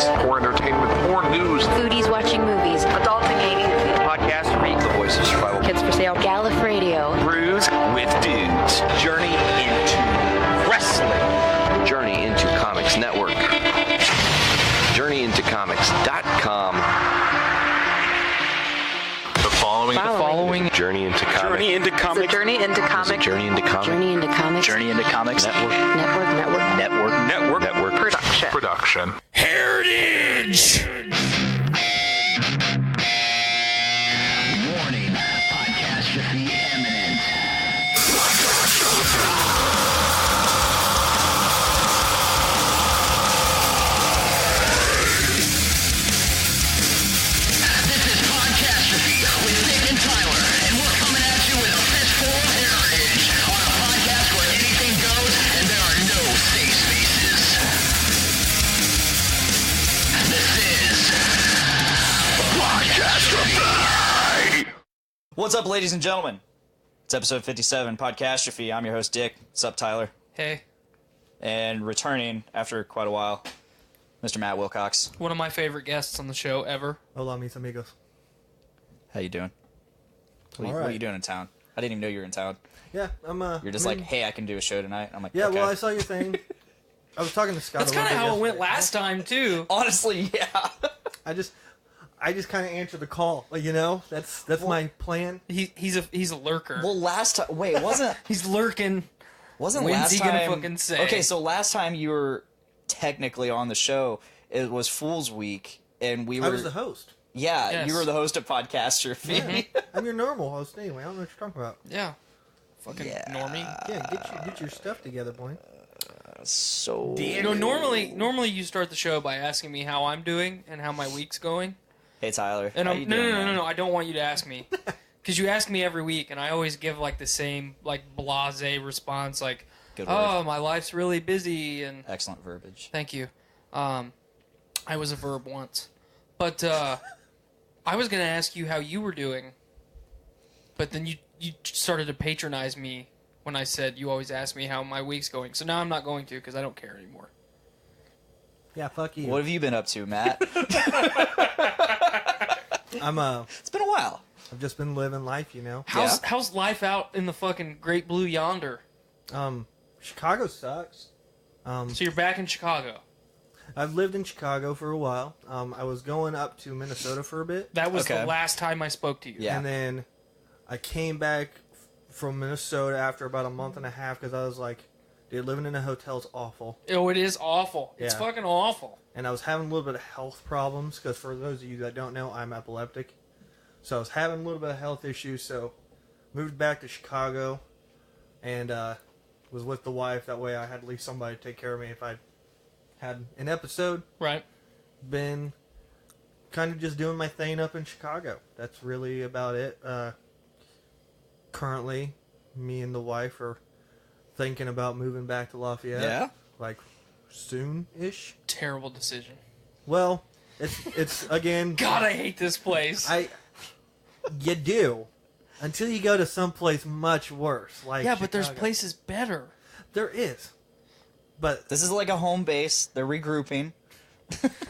topics. More entertainment, more news. Foodies watching movies. Adulting 80s. Podcastrophe, the voice of survival. Kids for sale. Gallif Radio. Brews with dudes. Journey into wrestling. Journey into Comics Network. JourneyIntoComics.com. The following Journey into Comics. Journey into Comics. Journey into Comics. Journey into Comics. Journey into Comics Network. Production. Heritage. Warning: Podcastrophe imminent. This is Podcastrophe with Dick and Tyler, and we're coming at you with a fistful of heritage on a podcast where anything goes and there are no safe spaces. This is Podcastrophe. What's up, ladies and gentlemen? It's episode 57, Podcastrophe. I'm your host, Dick. What's up, Tyler? Hey, And returning after quite a while, Mr. Matt Wilcox. one of my favorite guests on the show ever. Hola, mis amigos. How you doing? What All are right. you doing in town? I didn't even know you were in town. Yeah, I'm You're just like, hey, I can do a show tonight. I'm like, Yeah, okay. well, I saw your thing. I was talking to Scott. That's a little kind of bit how it went yesterday. last time too. Honestly, yeah. I just kind of answered the call. Like, you know, that's my plan. He's a lurker. Well, last time, wait, wasn't He's lurking. Wasn't When's last he time? gonna fucking say? Okay, so last time you were technically on the show, it was Fool's Week, and we were. I was the host. Yeah, Yes. you were the host of Podcastrophe. I'm your normal host anyway. I don't know what you're talking about. Yeah, fucking normie. Yeah, get your stuff together, boy. So You know, normally you start the show by asking me how I'm doing and how my week's going. Hey Tyler, And how I'm you no, doing, no, no, man? no, no. I don't want you to ask me because you ask me every week, and I always give like the same like blasé response, like, Good word. "Oh, my life's really busy," and Excellent verbiage. thank you. I was a verb once, but I was gonna ask you how you were doing, but then you started to patronize me when I said you always ask me how my week's going. So now I'm not going to because I don't care anymore. Yeah, fuck you. What have you been up to, Matt? It's been a while. I've just been living life, you know. How's life out in the fucking great blue yonder? Chicago sucks. So you're back in Chicago. I've lived in Chicago for a while. I was going up to Minnesota for a bit, That was Okay. the last time I spoke to you. Yeah. and then I came back from Minnesota after about a month and a half because I was like, dude, living in a hotel is awful. Oh, it is awful. It's Yeah. fucking awful. And I was having a little bit of health problems because for those of you that don't know, I'm epileptic. So I was having a little bit of health issues. So moved back to Chicago and was with the wife. That way I had at least somebody to take care of me if I had an episode. Right. Been kind of just doing my thing up in Chicago. That's really about it. Currently, me and the wife are thinking about moving back to Lafayette. Yeah? Like soon-ish. Terrible decision. Well, it's again. God, I hate this place. You do until you go to someplace much worse. Like yeah, but there's Chicago. places better. There is, but This is like a home base. They're regrouping.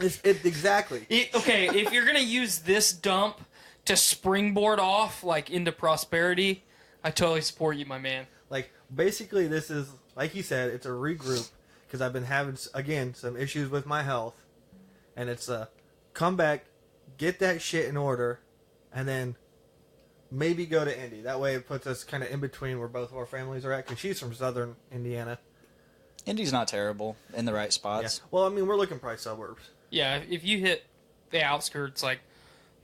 it's exactly. Okay, if you're gonna use this dump to springboard off like into prosperity, I totally support you, my man. Like basically, this is like you said. It's a regroup because I've been having again some issues with my health, and it's a come back, get that shit in order, and then maybe go to Indy. That way, it puts us kind of in between where both of our families are at. Because she's from Southern Indiana. Indy's not terrible in the right Yeah. spots. Well, I mean, we're looking probably suburbs. Yeah, if you hit the outskirts like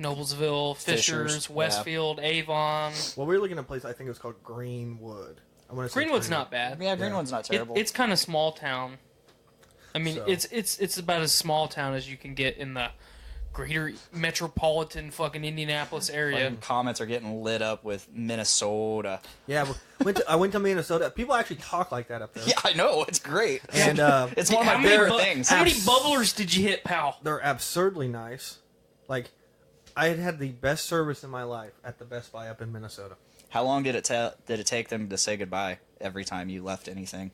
Noblesville, Fishers, Fishers, Westfield, Avon, Well, we're looking at a place I think it's called Greenwood. I want to say Greenwood's not bad. Yeah, Greenwood's not terrible. It's kind of small town. I mean, So- it's about as small town as you can get in the greater metropolitan fucking Indianapolis area. Fucking comments are getting lit up with Minnesota. Yeah, I went to Minnesota. People actually talk like that up there. Yeah, I know. It's great. And It's one of How my many favorite bu- things. How many bubblers did you hit, pal? they're absurdly nice. Like, I had the best service in my life at the Best Buy up in Minnesota. How long did it take them to say goodbye every time you left anything?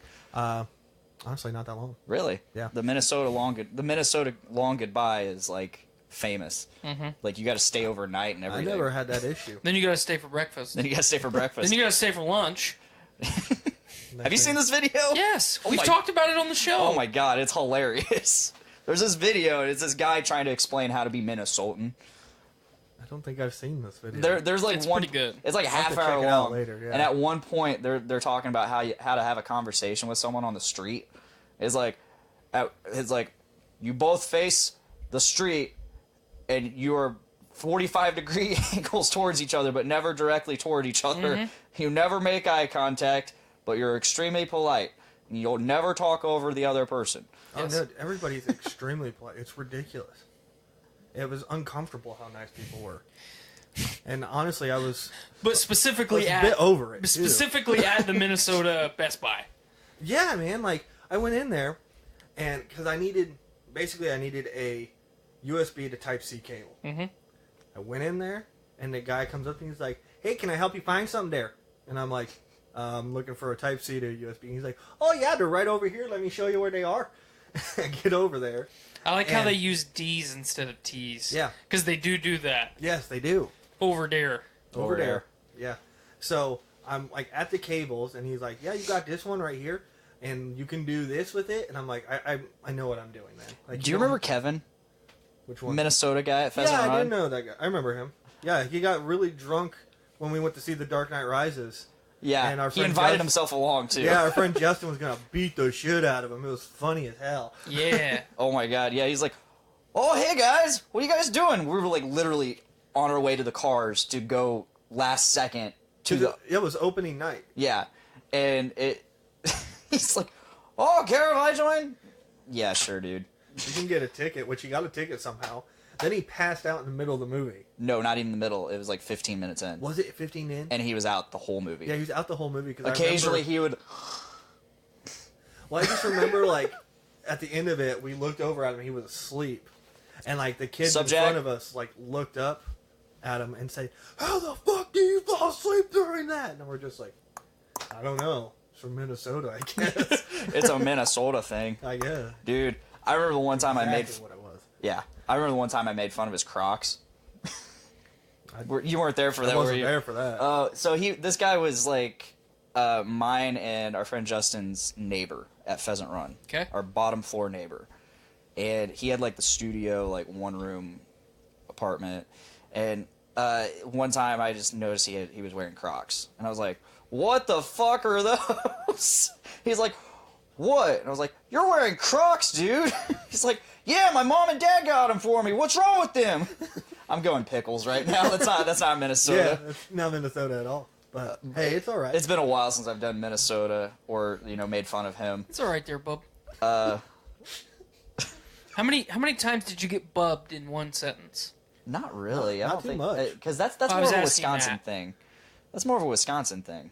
Honestly, not that long. Really? Yeah. The Minnesota long goodbye is like famous. Mm-hmm. Like you got to stay overnight and I everything. never had that issue. Then you gotta stay for breakfast. Then you got to stay for breakfast. Then you gotta stay for lunch. Have you seen this video? Yes, Oh we've my- talked about it on the show. Oh my god, it's hilarious. There's this video, and it's this guy trying to explain how to be Minnesotan. I don't think I've seen this video. There's like It's one. pretty good. It's like a I'll have half to hour check it out long. later, yeah. And at one point, they're talking about how to have a conversation with someone on the street. It's like, you both face the street, and you are 45-degree angles towards each other, but never directly toward each other. Mm-hmm. You never make eye contact, but you're extremely polite. And you'll never talk over the other person. Oh, no, everybody's extremely polite. It's ridiculous. It was uncomfortable how nice people were. And honestly, I was But specifically a at bit over it, too. specifically at the Minnesota Best Buy. Yeah, man. Like, I went in there, and because I needed a USB to Type-C cable. Mm-hmm. I went in there, and the guy comes up and he's like, "Hey, can I help you find something there?" And I'm like, "I'm looking for a Type-C to USB." And he's like, "Oh yeah, they're right over here. Let me show you where they are." I get over there. I like how And- they use D's instead of T's. Yeah. Because they do that. Yes, they do. Over there. Over there. Yeah. So I'm like at the cables, and he's like, "Yeah, you got this one right here, and you can do this with it." And I'm like, I know what I'm doing, man. Like, Do you remember Kevin, which one? Minnesota guy at Pheasant Yeah, Run? I did know that guy. I remember him. Yeah, he got really drunk when we went to see The Dark Knight Rises. Yeah, And our he friend invited Justin- himself along too. Yeah, our friend Justin was gonna beat the shit out of him. It was funny as hell. Yeah. Oh my god, yeah, he's like, "Oh, hey guys, what are you guys doing?" We were like literally on our way to the cars to go last second to the It was opening night. yeah, and it he's like, "Oh, Karen, I join?" Yeah, sure, dude. You can get a ticket, which he got a ticket somehow. Then he passed out in the middle of the movie. No, not even the middle. It was like 15 minutes in, Was it 15 in? and he was out the whole movie. Yeah, he was out the whole movie. Cause Occasionally, he would. Well, I just remember, like, at the end of it, we looked over at him, he was asleep. And, like, the kids in Subject? front of us, like, looked up at him and said, "How the fuck do you fall asleep during that?" And we're just like, "I don't know. It's from Minnesota, I guess." It's a Minnesota thing, I guess. dude. I remember the one time I made. Exactly what it was. Yeah, I remember the one time I made fun of his Crocs. You weren't there for that, I were wasn't you? there for that. So this guy was like mine and our friend Justin's neighbor at Pheasant Run. Okay. Our bottom floor neighbor, and he had like the studio, like 1-room apartment, and one time I just noticed he was wearing Crocs, and I was like, "What the fuck are those?" He's like, "What?" And I was like, "You're wearing Crocs, dude." He's like, "Yeah, my mom and dad got them for me. What's wrong with them?" I'm going pickles right now. That's not Minnesota. Yeah, it's not Minnesota at all. But, hey, it's all right. It's been a while since I've done Minnesota or made fun of him. It's all right there, bub. How many times did you get bubbed in one sentence? Not really. I Not don't too think much. because that's I more was of a asking Wisconsin that. thing. That's more of a Wisconsin thing.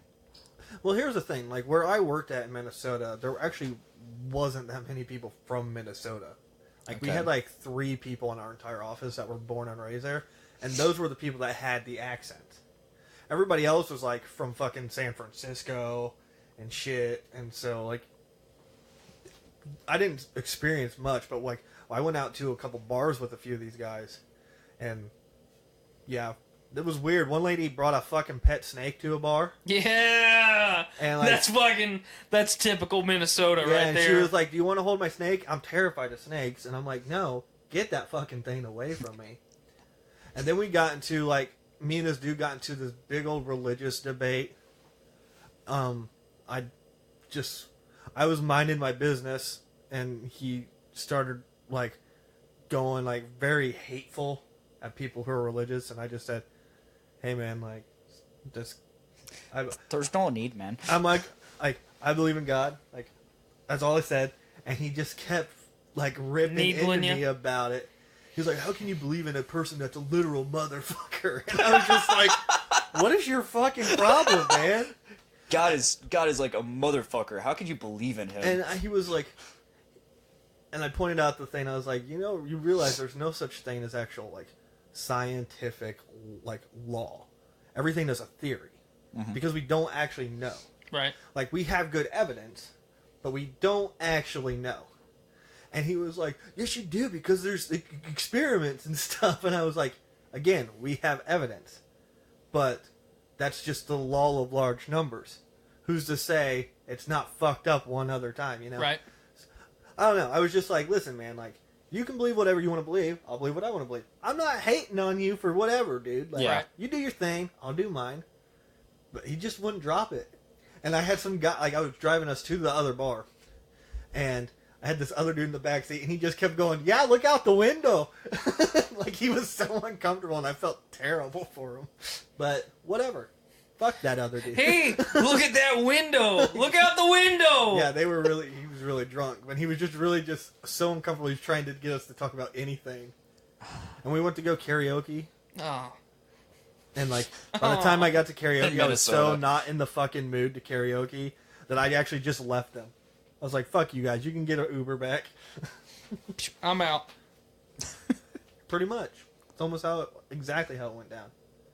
Well, here's the thing. Like, where I worked at in Minnesota, there actually wasn't that many people from Minnesota. Like, we Okay. had, like, 3 people in our entire office that were born and raised there, and those were the people that had the accent. Everybody else was, like, from fucking San Francisco and shit, and so, like, I didn't experience much, but, like, I went out to a couple bars with a few of these guys, and, yeah, it was weird. One lady brought a fucking pet snake to a bar. Yeah, And, like- that's typical Minnesota Yeah, right and there. she was like, "Do you want to hold my snake?" I'm terrified of snakes, and I'm like, "No, get that fucking thing away from me." And then we got into, like, me and this dude got into this big old religious debate. I was minding my business, and he started, like, going, like, very hateful at people who are religious, and I just said, "Hey, man, like, just." There's no need, man. I'm like, I believe in God. Like, that's all I said. And he just kept, like, ripping Needling into me ya? about it. He was like, "How can you believe in a person that's a literal motherfucker?" And I was just like, what is your fucking problem, man? God is like a motherfucker. How could you believe in him? And he was like, and I pointed out the thing. I was like, you realize there's no such thing as actual, like, scientific, like, law. Everything is a theory. Because we don't actually know. right. Like, we have good evidence, but we don't actually know. And he was like, yes, you do, because there's experiments and stuff. And I was like, again, we have evidence. But that's just the law of large numbers. Who's to say it's not fucked up one other time, you know? Right. I don't know. I was just like, listen, man, like, you can believe whatever you want to believe. I'll believe what I want to believe. I'm not hating on you for whatever, dude. Like, Yeah. You do your thing. I'll do mine. But he just wouldn't drop it. And I had some guy, like, I was driving us to the other bar. And I had this other dude in the back seat, and he just kept going, yeah, look out the window. Like, he was so uncomfortable, and I felt terrible for him. But whatever. Fuck that other dude. Hey, look at that window! Look out the window! Yeah, he was really drunk, but he was just really just so uncomfortable. He was trying to get us to talk about anything. And we went to go karaoke, Oh. and like, by the time I got to karaoke, I was so Minnesota. not in the fucking mood to karaoke that I actually just left them. I was like, fuck you guys, you can get an Uber back. I'm out. Pretty much. It's almost exactly how it went down.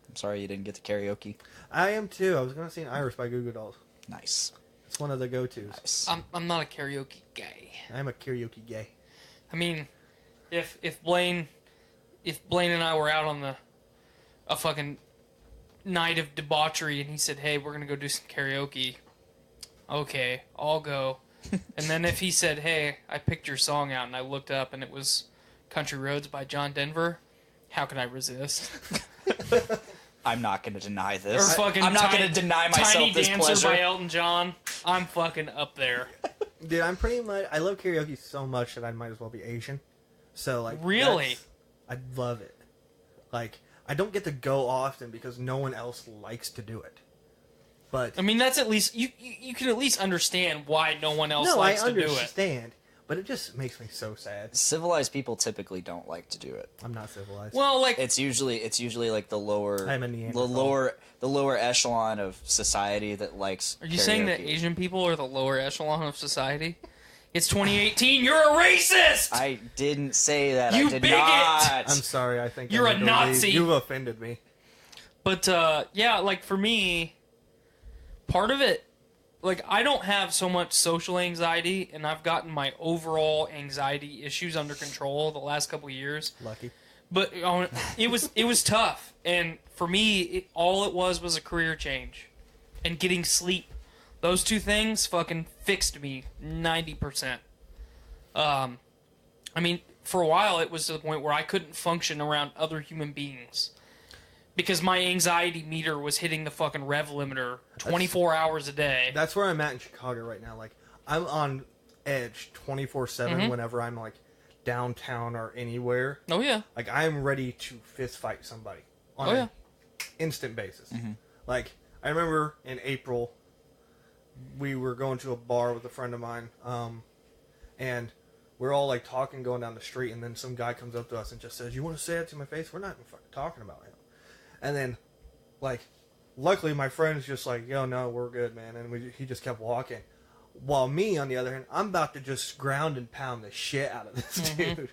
I'm sorry you didn't get to karaoke. I am too. I was going to sing Iris by Goo Goo Dolls. Nice. It's one of the go-tos. Nice. I'm not a karaoke guy. I'm a karaoke gay. I mean, if Blaine and I were out on a fucking night of debauchery and he said, hey, we're gonna go do some karaoke, okay, I'll go. And then if he said, hey, I picked your song out and I looked up and it was Country Roads by John Denver, how can I resist? I'm not going to deny Or this. fucking I'm not Tiny- going to deny Tiny myself this Dancer pleasure. by Elton John. I'm fucking up there. Dude, I'm pretty much... I love karaoke so much that I might as well be Asian. So, like... Really? I love it. Like, I don't get to go often because no one else likes to do it. But... I mean, that's at least... You can at least understand why no one else likes I to do it. understand. But it just makes me so sad. Civilized people typically don't like to do it. I'm not civilized. Well, like... It's usually like the lower I'm a the Neanderthal. lower echelon of society that likes. Are you saying that karaoke. Asian people are the lower echelon of society? It's 2018. You're a racist. I didn't say that. You I did bigot! not. I'm sorry, I think You're I a need to leave. Nazi. You've offended me. But yeah, like for me, part of it, like I don't have so much social anxiety, and I've gotten my overall anxiety issues under control the last couple of years. Lucky. But it was tough, and for me, all it was a career change, and getting sleep. Those two things fucking fixed me 90%. I mean, for a while, it was to the point where I couldn't function around other human beings because my anxiety meter was hitting the fucking rev limiter 24 hours a day. That's where I'm at in Chicago right now. Like, I'm on edge 24/7 whenever I'm, like, downtown or anywhere. Oh yeah. Like, I'm ready to fist fight somebody on an instant basis. Like, I remember in April, we were going to a bar with a friend of mine, and we're all, like, talking, going down the street, and then some guy comes up to us and just says, you want to say that to my face? We're not even fucking talking about him. And then, like, luckily my friend's just like, yo, no, we're good, man, and he just kept walking. While me, on the other hand, I'm about to just ground and pound the shit out of this dude.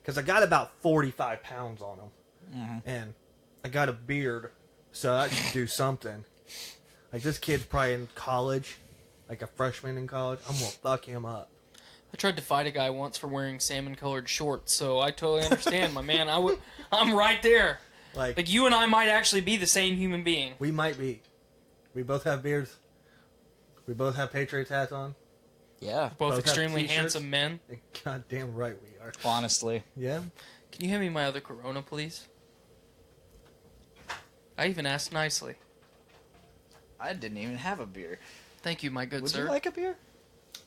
Because I got about 45 pounds on him. And I got a beard, so that should do something. Like, this kid's probably in college, like a freshman in college. I'm going to fuck him up. I tried to fight a guy once for wearing salmon-colored shorts, so I totally understand, my man. I'm right there. Like, you and I might actually be the same human being. We might be. We both have beards. We both have Patriots hats on. Yeah, Both have extremely t-shirts. handsome men. Goddamn right we are. honestly. Yeah? Can you hand me my other Corona, please? I even asked nicely. I didn't even have a beer. Thank you, my good Would sir. you like a beer?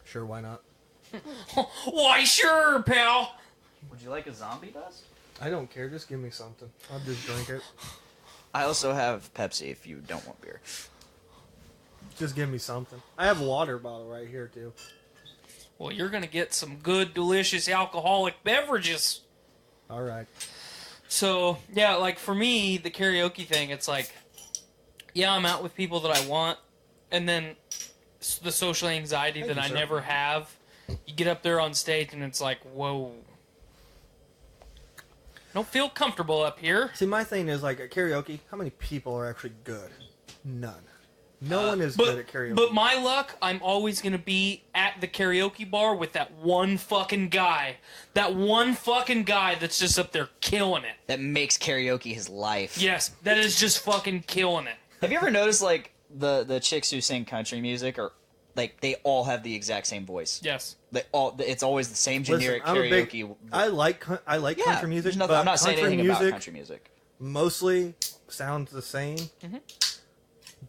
Sure, why not? Why, sure, pal. Would you like a zombie dust? I don't care. Just give me something. I'll just drink it. I also have Pepsi if you don't want beer. Just give me something. I have a water bottle right here, too. Well, you're gonna get some good, delicious alcoholic beverages. All right. So, yeah, like, for me, the karaoke thing, it's like, yeah, I'm out with people that I want, and then the social anxiety Thank that you, I sir. never have, you get up there on stage, and it's like, whoa. Don't feel comfortable up here. See, my thing is, like, at karaoke, how many people are actually good? None. No one is good at karaoke. But my luck, I'm always going to be at the karaoke bar with that one fucking guy. That one fucking guy that's just up there killing it. That makes karaoke his life. Yes, that is just fucking killing it. Have you ever noticed, like, the chicks who sing country music are, like, they all have the exact same voice? Yes. It's always the same generic karaoke. I like country music, but I'm not saying anything about country music. Mostly sounds the same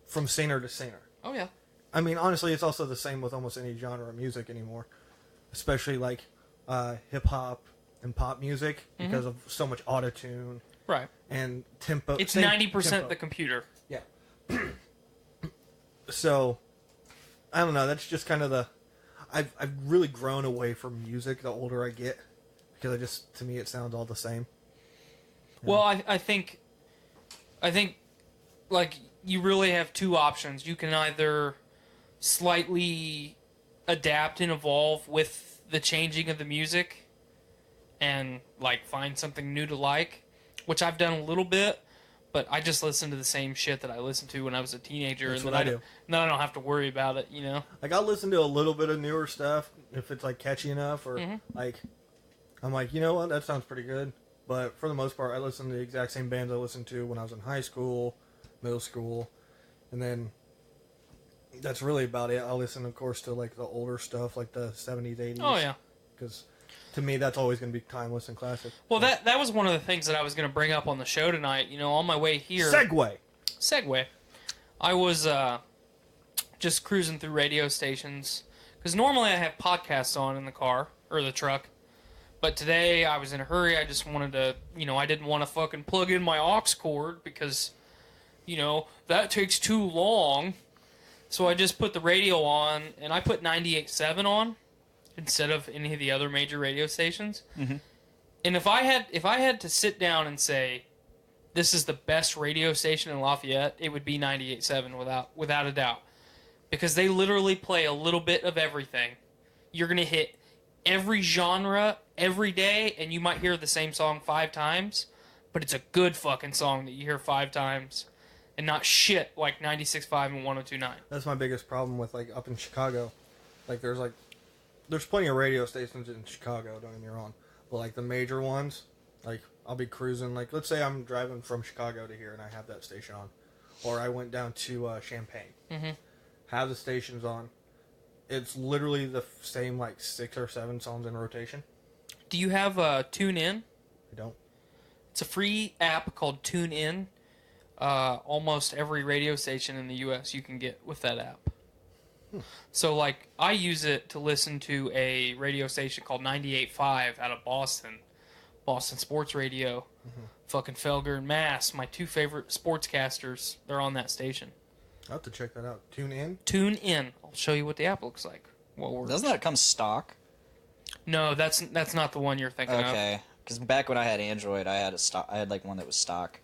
from singer to singer. Oh, yeah. I mean, honestly, it's also the same with almost any genre of music anymore, especially like hip-hop and pop music because of so much auto-tune Right. and tempo. It's same 90% tempo. the computer. Yeah. So, I don't know. That's just kind of the... I've really grown away from music the older I get because to me, it sounds all the same. Yeah. Well, I think, like, you really have two options. You can either slightly adapt and evolve with the changing of the music and, like, find something new to like, which I've done a little bit, but I just listen to the same shit that I listened to when I was a teenager. That's and what then I do. Then I don't have to worry about it, you know? Like, I'll listen to a little bit of newer stuff if it's, like, catchy enough or, like, I'm like, you know what, that sounds pretty good. But for the most part, I listen to the exact same bands I listened to when I was in high school, middle school, and then that's really about it. I'll listen, of course, to, like, the older stuff, like the 70s, 80s. Oh, yeah. Because to me, that's always going to be timeless and classic. Well, that was one of the things that I was going to bring up on the show tonight. You know, on my way here... Segue. I was just cruising through radio stations. Because normally I have podcasts on in the car, or the truck. But today I was in a hurry. I just wanted to, you know, I didn't want to fucking plug in my aux cord because, you know, that takes too long. So I just put the radio on, and I put 98.7 on instead of any of the other major radio stations. Mm-hmm. And if I had to sit down and say, this is the best radio station in Lafayette, it would be 98.7 without a doubt. Because they literally play a little bit of everything. You're going to hit every genre every day, and you might hear the same song 5 times, but it's a good fucking song that you hear 5 times, and not shit like 96.5 and 102.9. That's my biggest problem with, like, up in Chicago. Like, there's plenty of radio stations in Chicago, don't get me wrong. But, like, the major ones, like, I'll be cruising, like, let's say I'm driving from Chicago to here and I have that station on. Or I went down to Champaign. Have the stations on. It's literally the same, like, 6 or 7 songs in rotation. Do you have TuneIn? I don't. It's a free app called TuneIn. Almost every radio station in the U.S. you can get with that app. So, like, I use it to listen to a radio station called 98.5 out of Boston Sports Radio. Fucking Felger and Mass, my 2 favorite sportscasters, they're on that station. I'll have to check that out. TuneIn. I'll show you what the app looks like. Doesn't that come stock? No, that's not the one you're thinking of. Okay, because back when I had Android, I had like one that was stock.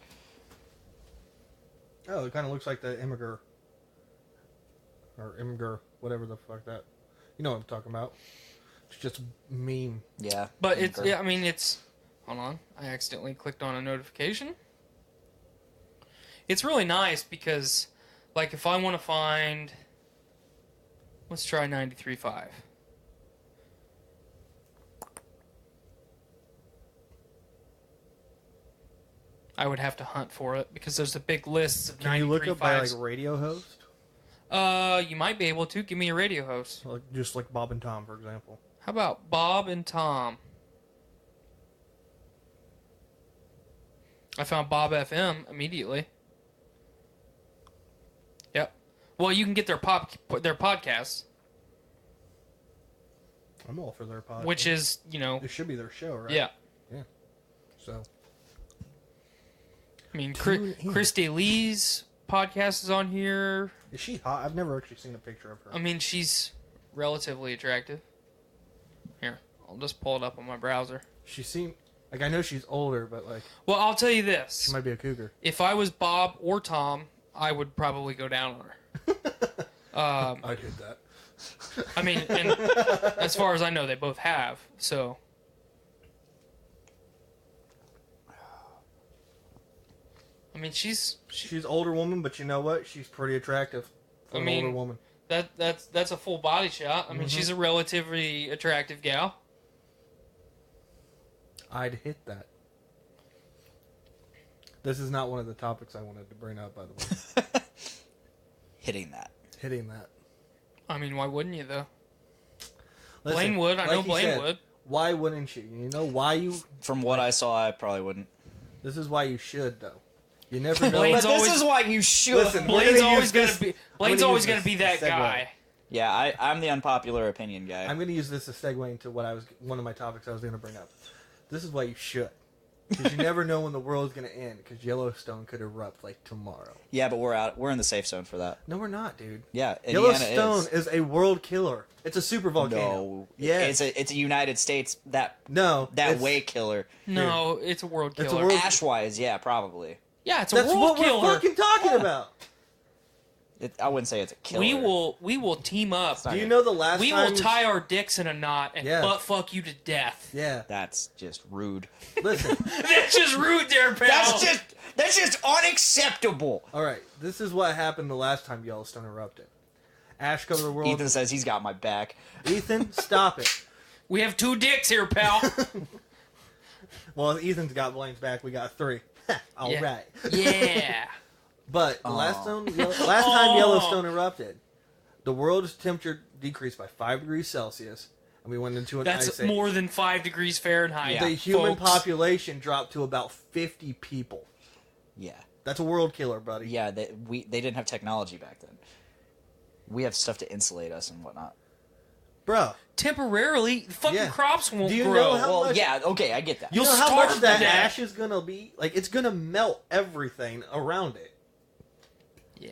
Oh, it kind of looks like the Imgur, whatever the fuck that. You know what I'm talking about? It's just a meme. Yeah, but it's. Yeah, I mean, it's. Hold on, I accidentally clicked on a notification. It's really nice because, like, if I want to find, let's try 93.5. I would have to hunt for it because there's a big list of 93.5s. Can you look up by, like, radio host? You might be able to. Give me a radio host. Like, just like Bob and Tom, for example. How about Bob and Tom? I found Bob FM immediately. Yep. Well, you can get their podcasts. I'm all for their podcast. Which is, you know... It should be their show, right? Yeah. Yeah. So... I mean, Christy Lee's podcast is on here. Is she hot? I've never actually seen a picture of her. I mean, she's relatively attractive. Here, I'll just pull it up on my browser. She seemed... Like, I know she's older, but, like... Well, I'll tell you this. She might be a cougar. If I was Bob or Tom, I would probably go down on her. I'd hit that. I mean, and as far as I know, they both have, so... I mean, she's older woman, but you know what? She's pretty attractive. for an older woman. That's a full body shot. I mean, she's a relatively attractive gal. I'd hit that. This is not one of the topics I wanted to bring up, by the way. Hitting that. Hitting that. I mean, why wouldn't you though? Listen, Blaine would. I know he Blaine said, would. Why wouldn't you? You know why you... From what I saw, I probably wouldn't. This is why you should, though. You never know. Blaine's But this always- is why you should. Listen, Blaine's gonna always use gonna be. this- Blaine's I'm gonna always use gonna be that this segue. guy. Yeah, I'm the unpopular opinion guy. I'm going to use this as segue into one of my topics I was going to bring up. This is why you should. Because you never know when the world's going to end. Because Yellowstone could erupt like tomorrow. Yeah, but we're in the safe zone for that. No, we're not, dude. Yeah, Indiana Yellowstone is a world killer. It's a super volcano. No, Yeah. it's a United States that it's- way killer. No, it's a world killer. It's a world- Ash wise, yeah, probably. Yeah, it's a That's world what killer. we're fucking talking about. I wouldn't say it's a killer. We will team up. Do you know the last We time... will tie our dicks in a knot and Yeah. butt fuck you to death. Yeah. That's just rude. Listen. That's just rude, there, pal. That's just unacceptable. All right. This is what happened the last time Yellowstone erupted. Ash covered the world. Ethan says he's got my back. Ethan, stop it. We have 2 dicks here, pal. Well, Ethan's got Blaine's back. We got 3. All Yeah. right. Yeah. But the last time Yellowstone erupted, the world's temperature decreased by 5 degrees Celsius, and we went into an ice That's age. more than 5 degrees Fahrenheit. The human folks. population dropped to about 50 people. Yeah, That's a world killer, buddy. yeah. They didn't have technology back then. We have stuff to insulate us and whatnot. Bro, Temporarily, the fucking Yeah. crops won't Do you grow. know how Well, much- yeah, okay, I get that. you You'll know how starve much to that death. ash is going to be? Like, it's going to melt everything around it. Yeah.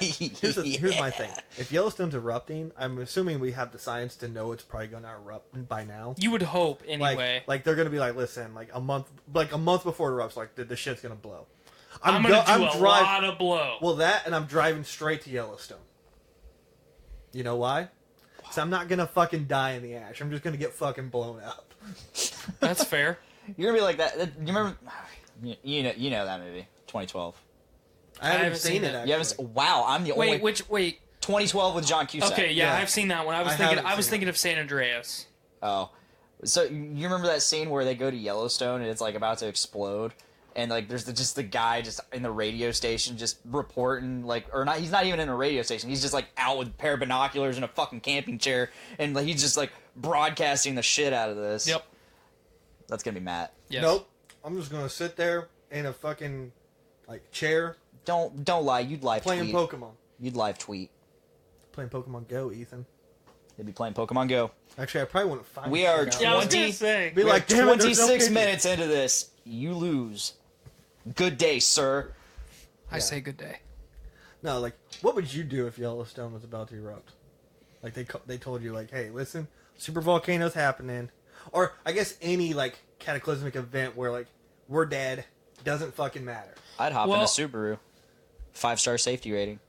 Here's my thing. If Yellowstone's erupting, I'm assuming we have the science to know it's probably going to erupt by now. You would hope, anyway. Like they're gonna be like, listen, like a month before it erupts, like the shit's gonna blow. I'm gonna do a lot of blow. Well, that and I'm driving straight to Yellowstone. You know why? Because I'm not gonna fucking die in the ash. I'm just gonna get fucking blown up. That's fair. You're gonna be like that. You remember? You know that movie, 2012. I haven't haven't seen seen it. it. Actually. You haven't? Wow, I'm the only. Wait. 2012 with John Cusack. Okay, yeah, Yeah. I've seen that one. I was haven't seen thinking it. of San Andreas. Oh, so you remember that scene where they go to Yellowstone and it's like about to explode, and like there's just the guy just in the radio station just reporting or not. He's not even in a radio station. He's just like out with a pair of binoculars and a fucking camping chair, and like he's just like broadcasting the shit out of this. Yep. That's gonna be Matt. Yes. Nope. I'm just gonna sit there in a fucking like chair Don't lie. You'd live playing tweet. Pokemon. You'd live tweet. Playing Pokemon Go, Ethan. You'd be playing Pokemon Go. Actually, I probably wouldn't find. We shit are out. Yeah, I was 20 gonna say. Be like, damn it, there's no 26 pictures. minutes into this. You lose. Good day, sir. I say good day. No, like, what would you do if Yellowstone was about to erupt? Like, they told you, like, hey, listen, super volcano's happening. Or, I guess, any, like, cataclysmic event where, like, we're dead, doesn't fucking matter. I'd hop in Well- a Subaru. 5-star safety rating.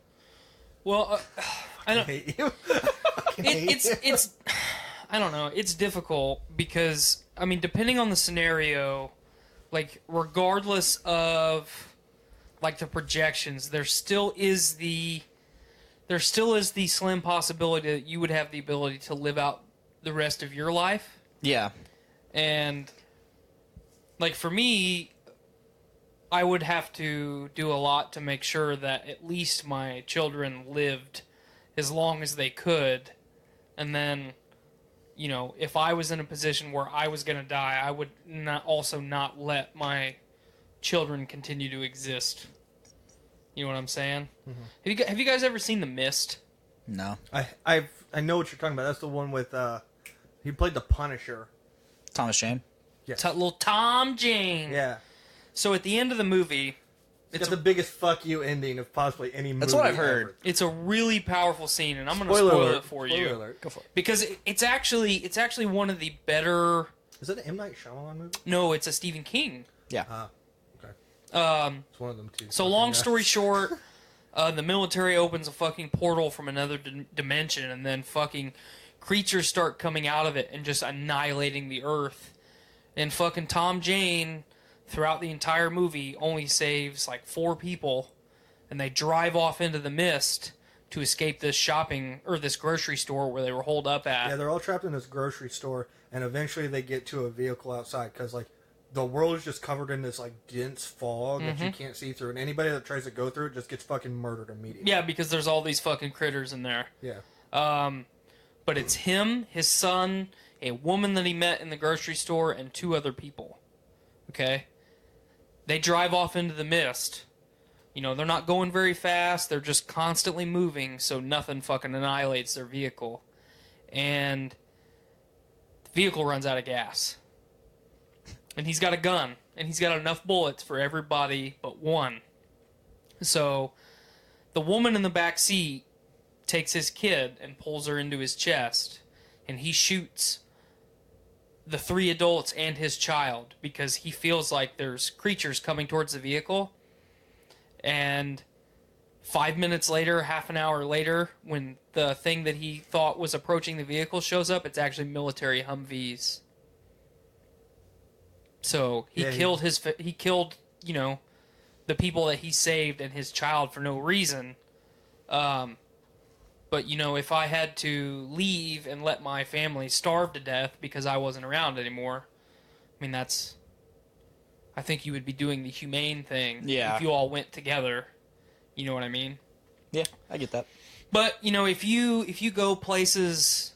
Well, I don't. Hate you. It's I don't know. It's difficult because I mean, depending on the scenario, like regardless of like the projections, there still is the slim possibility that you would have the ability to live out the rest of your life. Yeah. And like for me, I would have to do a lot to make sure that at least my children lived as long as they could. And then, you know, if I was in a position where I was going to die, I would not let my children continue to exist. You know what I'm saying? Mm-hmm. Have you guys ever seen The Mist? No. I know what you're talking about. That's the one with, he played the Punisher. Thomas Jane. Yes. Little Tom Jane. Yeah. So at the end of the movie, It's got the biggest fuck you ending of possibly any movie. That's what I've heard. ever. it's a really powerful scene, and I'm going to Spoiler spoil alert. it for Spoiler you. alert. Go for it. Because it's actually one of the better. Is that an M. Night Shyamalan movie? No, it's a Stephen King. Yeah. Okay. Um, It's one of them too. so long story short, the military opens a fucking portal from another dimension, and then fucking creatures start coming out of it and just annihilating the Earth. And fucking Tom Jane, throughout the entire movie, only saves like 4 people, and they drive off into the mist to escape this shopping or this grocery store where they were holed up at. Yeah, they're all trapped in this grocery store, and eventually they get to a vehicle outside because like the world is just covered in this like dense fog that you can't see through, and anybody that tries to go through it just gets fucking murdered immediately. Yeah, because there's all these fucking critters in there. Yeah. But it's him, his son, a woman that he met in the grocery store, and 2 other people. Okay? They drive off into the mist. You know, they're not going very fast. They're just constantly moving, so nothing fucking annihilates their vehicle. And the vehicle runs out of gas. And he's got a gun. And he's got enough bullets for everybody but one. So the woman in the back seat takes his kid and pulls her into his chest. And he shoots the 3 adults and his child because he feels like there's creatures coming towards the vehicle. And 5 minutes later, half an hour later, when the thing that he thought was approaching the vehicle shows up, it's actually military Humvees. So he killed, you know, the people that he saved and his child for no reason. But, you know, if I had to leave and let my family starve to death because I wasn't around anymore, I mean, I think you would be doing the humane thing if you all went together. You know what I mean? Yeah, I get that. But, you know, if you go places,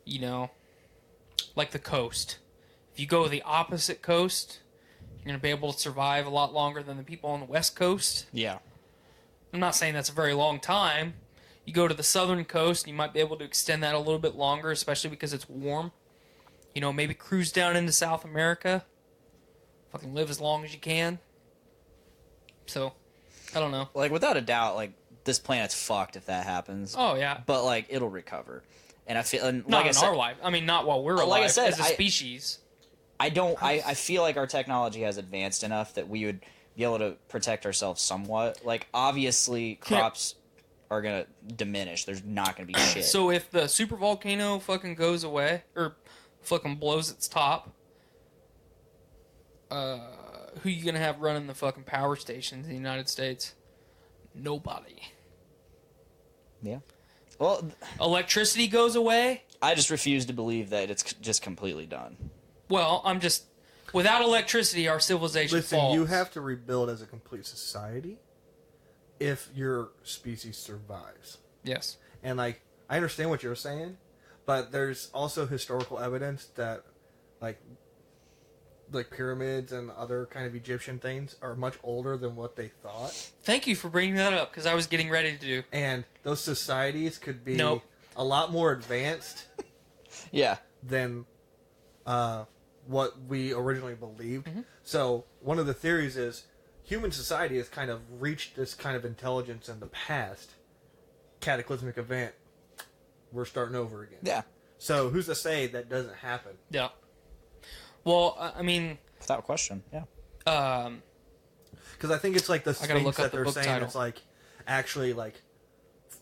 you know, like the coast, if you go the opposite coast, you're going to be able to survive a lot longer than the people on the west coast. Yeah. I'm not saying that's a very long time. You go to the southern coast, and you might be able to extend that a little bit longer, especially because it's warm. You know, maybe cruise down into South America. Fucking live as long as you can. So, I don't know. Like, without a doubt, like, this planet's fucked if that happens. Oh, yeah. But, like, it'll recover. And I feel... And not like in our life. I mean, not while we're alive, like I said, as a species. I feel like our technology has advanced enough that we would be able to protect ourselves somewhat. Like, obviously, crops are going to diminish. There's not going to be shit. So if the supervolcano fucking goes away, or fucking blows its top... who you gonna have running the fucking power stations in the United States? Nobody. Yeah. Well, electricity goes away. I just refuse to believe that it's just completely done. Well, without electricity, our civilization falls. You have to rebuild as a complete society if your species survives. Yes. And like, I understand what you're saying, but there's also historical evidence that like pyramids and other kind of Egyptian things are much older than what they thought. Thank you for bringing that up, because I was getting ready to do. And those societies could be a lot more advanced than what we originally believed. Mm-hmm. So one of the theories is human society has kind of reached this kind of intelligence in the past. Cataclysmic event. We're starting over again. Yeah. So who's to say that doesn't happen? Yeah. Well, I mean... Without question, yeah. Because I think it's like the Sphinx that they're saying title. It's like actually like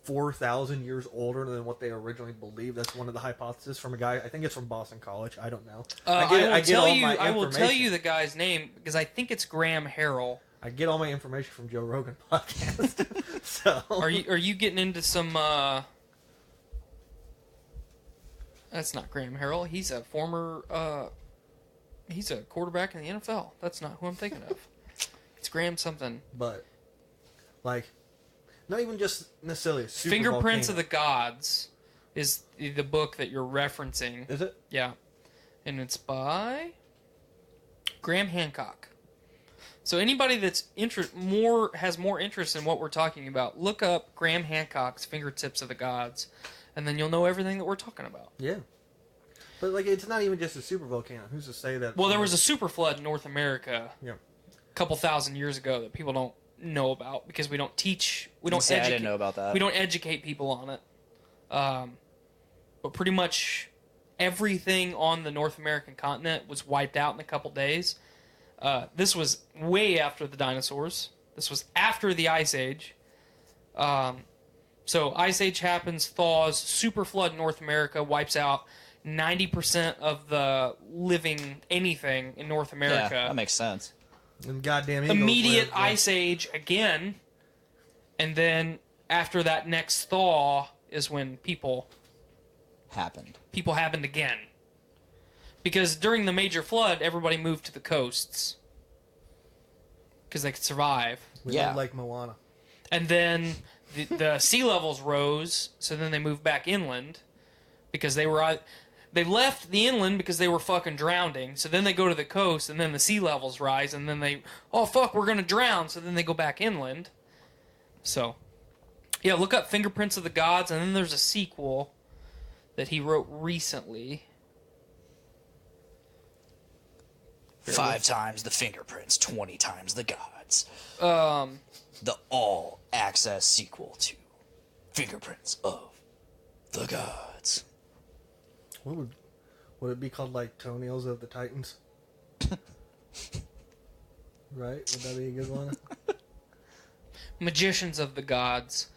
4,000 years older than what they originally believed. That's one of the hypotheses from a guy. I think it's from Boston College. I don't know. I will tell you the guy's name because I think it's Graham Harrell. I get all my information from Joe Rogan podcast. So are you getting into some? That's not Graham Harrell. He's a former. He's a quarterback in the NFL. That's not who I'm thinking of. It's Graham something. But like, not even just necessarily a super Fingerprints volcano. of the Gods is the book that you're referencing. Is it? Yeah, and it's by Graham Hancock. So anybody that's has more interest in what we're talking about, look up Graham Hancock's Fingertips of the Gods, and then you'll know everything that we're talking about. Yeah. But like, it's not even just a super volcano. Who's to say that? Well, there was a super flood in North America a couple thousand years ago that people don't know about because we don't teach. I didn't know about that. We don't educate people on it. But pretty much everything on the North American continent was wiped out in a couple days. This was way after the dinosaurs. This was after the Ice Age. So Ice Age happens, thaws, super flood in North America, wipes out 90% of the living anything in North America. Yeah, that makes sense. And goddamn eagles immediate live, Ice Age again, and then after that next thaw is when people happened again. Because during the major flood, everybody moved to the coasts. Because they could survive. We live like Moana. And then the sea levels rose, so then they moved back inland. Because they left the inland because they were fucking drowning. So then they go to the coast, and then the sea levels rise, and then oh fuck, we're gonna drown. So then they go back inland. So, yeah, look up Fingerprints of the Gods, and then there's a sequel that he wrote recently. 5 times the fingerprints, 20 times the gods. The all-access sequel to Fingerprints of the Gods. What would it be called, like Toenails of the Titans? Right? Would that be a good one? Magicians of the Gods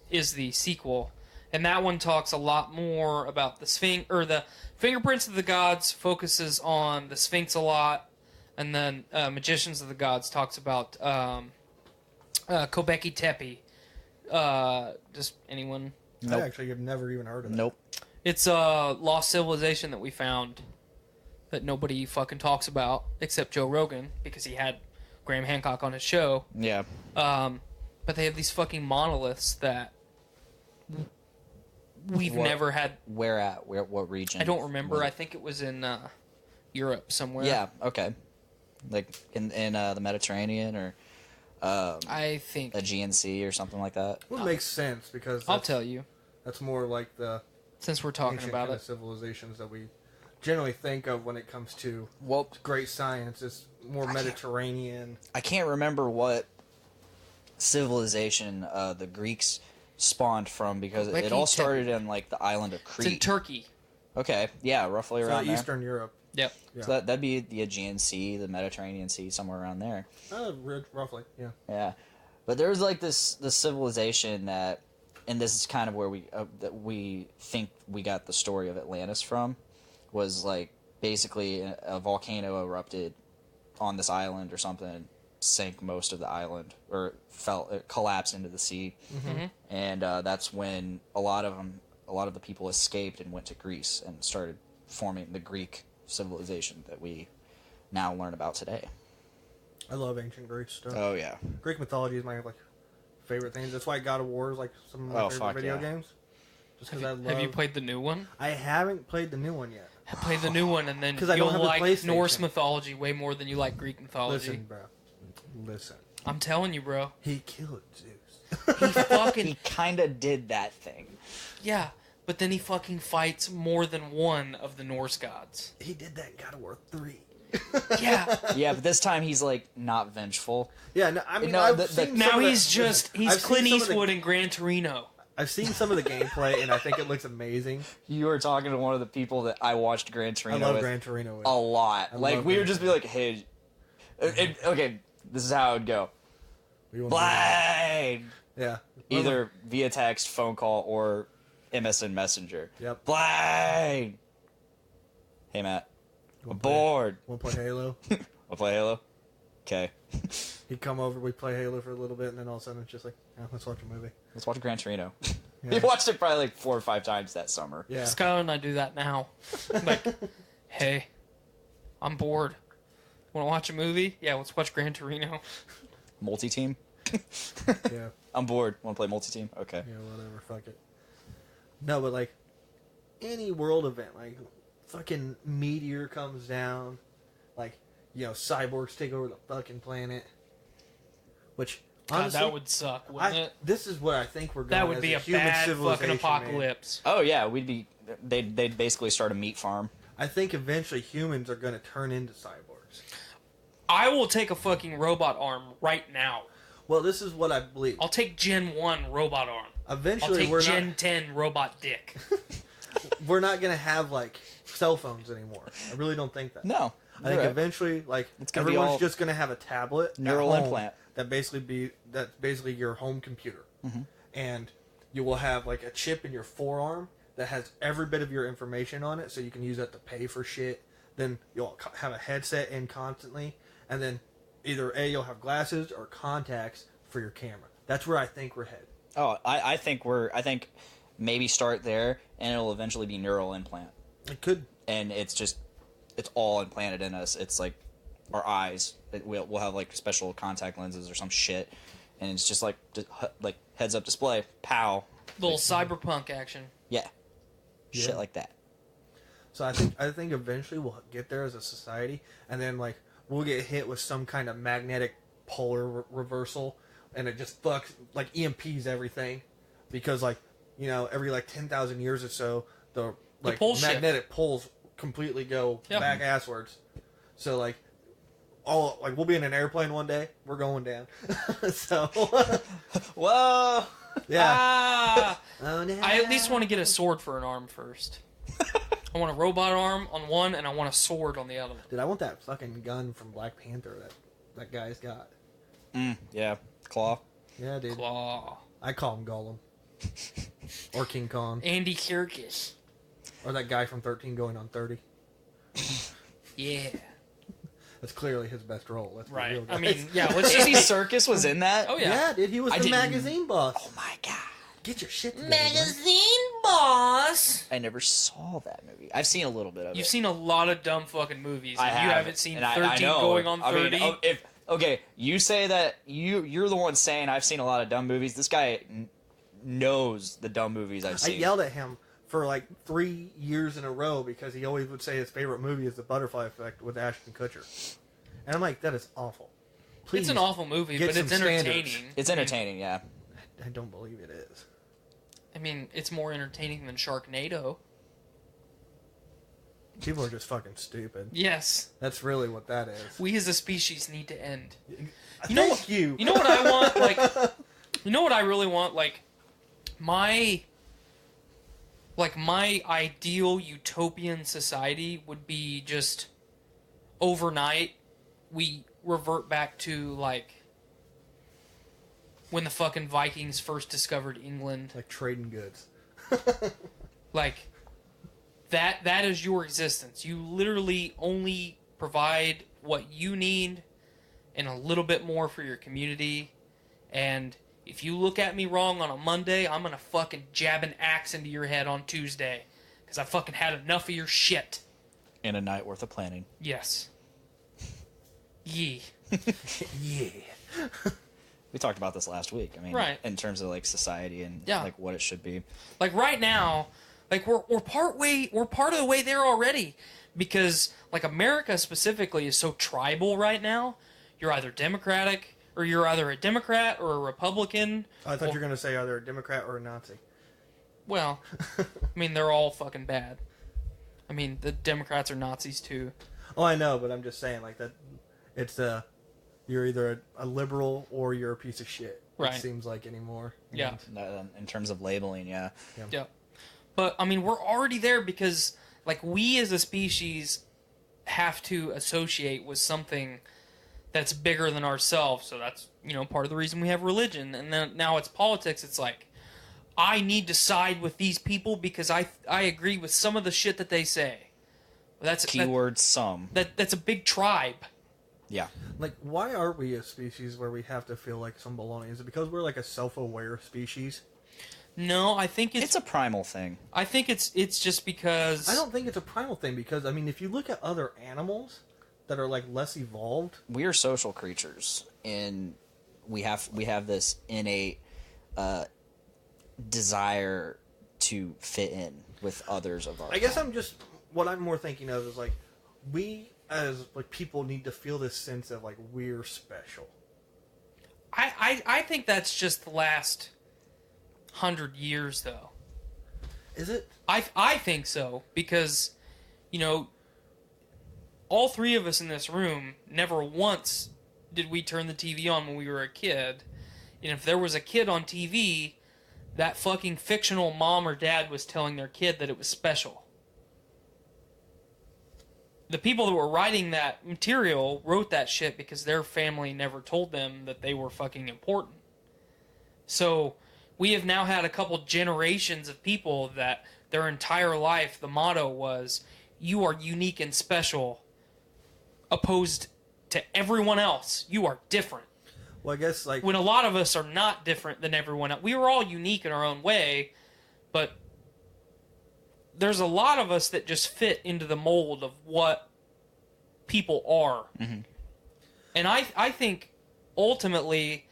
is the sequel, and that one talks a lot more about the Sphinx, or the Fingerprints of the Gods focuses on the Sphinx a lot, and then Magicians of the Gods talks about Göbekli Tepe. Just anyone? I actually have never even heard of it. Nope. It's a lost civilization that we found that nobody fucking talks about except Joe Rogan because he had Graham Hancock on his show. Yeah. But they have these fucking monoliths that we've never had. Where at? What region? I don't remember. I think it was in Europe somewhere. Yeah. Okay. Like in the Mediterranean or I think Aegean Sea or something like that. Well, it makes sense because I'll tell you. That's more like the Since we're talking ancient about kind of it, civilizations that we generally think of when it comes to great science. It's more Mediterranean. I can't remember what civilization the Greeks spawned from because it all started in like the island of Crete. It's in Turkey. Okay, yeah, roughly around there. Eastern Europe. Yep. Yeah. So that'd be the Aegean Sea, the Mediterranean Sea, somewhere around there. Roughly, yeah. Yeah, but there's like this civilization that, and this is kind of where we think we got the story of Atlantis from, was like basically a volcano erupted on this island or something, sank most of the island, or it collapsed into the sea, and that's when a lot of the people escaped and went to Greece and started forming the Greek civilization that we now learn about today. I love ancient Greek stuff. Oh yeah, Greek mythology is my favorite things. That's why God of War is like some of my favorite video games. Just because I love. Have you played the new one? I haven't played the new one yet. Play the new one, and then 'Cause I don't you'll have the like PlayStation. Norse mythology way more than you like Greek mythology. Listen, bro. Listen. I'm telling you, bro. He killed Zeus. He fucking he kind of did that thing. yeah, but then he fucking fights more than one of the Norse gods. He did that in God of War 3. Yeah. Yeah, but this time he's like not vengeful. Yeah, no, I mean, No, I've the- seen some Now of the- he's just I've he's seen Clint some of the- Eastwood in Gran Torino. I've seen some of the gameplay, and I think it looks amazing. You were talking to one of the people that I watched Gran Torino I love with Gran Torino. With. a lot. I Like love we Gran would just be like, hey, okay, this is how it would go. We wanna Blade. do- Yeah. Either via text, phone call, or MSN Messenger. Yep. Blade. Hey Matt, I'm bored. We'll play Halo. We'll play Halo. Okay. He'd come over, we'd play Halo for a little bit, and then all of a sudden it's just like, let's watch a movie. Let's watch Gran Torino. Yeah. We watched it probably like 4 or 5 times that summer. Yeah. Skylar and I do that now. Like, hey, I'm bored. Want to watch a movie? Yeah, let's watch Gran Torino. Multi-team. Yeah. I'm bored. Want to play multi-team? Okay. Yeah, whatever, fuck it. No, but like, any world event, like, fucking meteor comes down, like, cyborgs take over the fucking planet. Which, God, honestly, that would suck, wouldn't it? this is where I think we're going. That would as be a human bad civilization, fucking apocalypse. Oh yeah, they'd basically start a meat farm. I think eventually humans are going to turn into cyborgs. I will take a fucking robot arm right now. Well, this is what I believe. I'll take Gen 1 robot arm. Eventually, I'll we're take Gen not 10 robot dick. we're not going to have like cell phones anymore. I really don't think that. No, I think eventually, like, It's gonna be everyone's all just going to have a tablet, at neural home implant. that's basically your home computer, Mm-hmm. and you will have like a chip in your forearm that has every bit of your information on it, so you can use that to pay for shit. Then you'll have a headset in constantly, and then either you'll have glasses or contacts for your camera. That's where I think we're headed. Oh, I think maybe start there, and it'll eventually be neural implant. It could. And it's all implanted in us. It's like our eyes. We'll have like special contact lenses or some shit, and it's just like heads up display. Pow. Little cyberpunk action. Yeah. Shit like that. So I think eventually we'll get there as a society, and then like we'll get hit with some kind of magnetic polar reversal, and it just fucks like EMPs everything, because like every like 10,000 years or so the magnetic poles completely go back asswards. So like we'll be in an airplane one day, we're going down. So whoa. Yeah. Oh, no. I at least want to get a sword for an arm first. I want a robot arm on one, and I want a sword on the other. Dude, I want that fucking gun from Black Panther that guy's got. Yeah. Claw. Yeah, dude. Claw. I call him Gollum. Or King Kong. Andy Serkis. Or that guy from 13 going on 30. Yeah. That's clearly his best role. Let's be real, guys. I mean, yeah. Andy Serkis was in that? Oh, yeah. Yeah, dude. He was the magazine boss. Oh, my God. Get your shit together. Magazine boss. I never saw that movie. I've seen a little bit of it. You've seen a lot of dumb fucking movies. I and have. You haven't seen And 13 I know. going on 30. I mean, okay, you say that you're the one saying I've seen a lot of dumb movies. This guy knows the dumb movies I've seen. I yelled at him for like 3 years in a row because he always would say his favorite movie is The Butterfly Effect with Ashton Kutcher. And I'm like, that is awful. Please, it's an awful movie, but it's entertaining. It's entertaining, yeah. I don't believe it is. I mean, it's more entertaining than Sharknado. People are just fucking stupid. Yes. That's really what that is. We as a species need to end. You know what I want? Like, you know what I really want? Like, my ideal utopian society would be just overnight we revert back to like when the fucking Vikings first discovered England. Like trading goods. Like that is your existence. You literally only provide what you need and a little bit more for your community. And if you look at me wrong on a Monday, I'm gonna fucking jab an axe into your head on Tuesday. Because I fucking had enough of your shit. And a night worth of planning. Yes. Yee. Yeah. We talked about this last week. I mean, right. In terms of like society and like what it should be. Like right now, like we're part of the way there already, because like America specifically is so tribal right now. You're either Democratic or you're either a Democrat or a Republican. I thought you were gonna say either a Democrat or a Nazi. Well, I mean they're all fucking bad. I mean the Democrats are Nazis too. Oh, I know, but I'm just saying like that. It's you're either a liberal or you're a piece of shit. Right. It seems like anymore. Yeah. In terms of labeling, yeah. But I mean, we're already there because like we as a species have to associate with something that's bigger than ourselves. So that's part of the reason we have religion. And then now it's politics. It's like I need to side with these people because I agree with some of the shit that they say. That's some. That's a big tribe. Yeah. Like, why are we a species where we have to feel like some belonging? Is it because we're like a self-aware species? No, I think it's a primal thing. I think it's just because I don't think it's a primal thing because I mean, if you look at other animals that are like less evolved, we are social creatures, and we have this innate desire to fit in with others of our. I guess what I'm more thinking of is like we as like people need to feel this sense of like we're special. I think that's just the last 100 years though. Is it? I think so because all three of us in this room never once did we turn the TV on when we were a kid. And if there was a kid on TV, that fucking fictional mom or dad was telling their kid that it was special. The people that were writing that material wrote that shit because their family never told them that they were fucking important. So we have now had a couple generations of people that their entire life the motto was, you are unique and special, opposed to everyone else. You are different. Well, I guess, like... when a lot of us are not different than everyone else. We were all unique in our own way, but there's a lot of us that just fit into the mold of what people are. Mm-hmm. And I think, ultimately,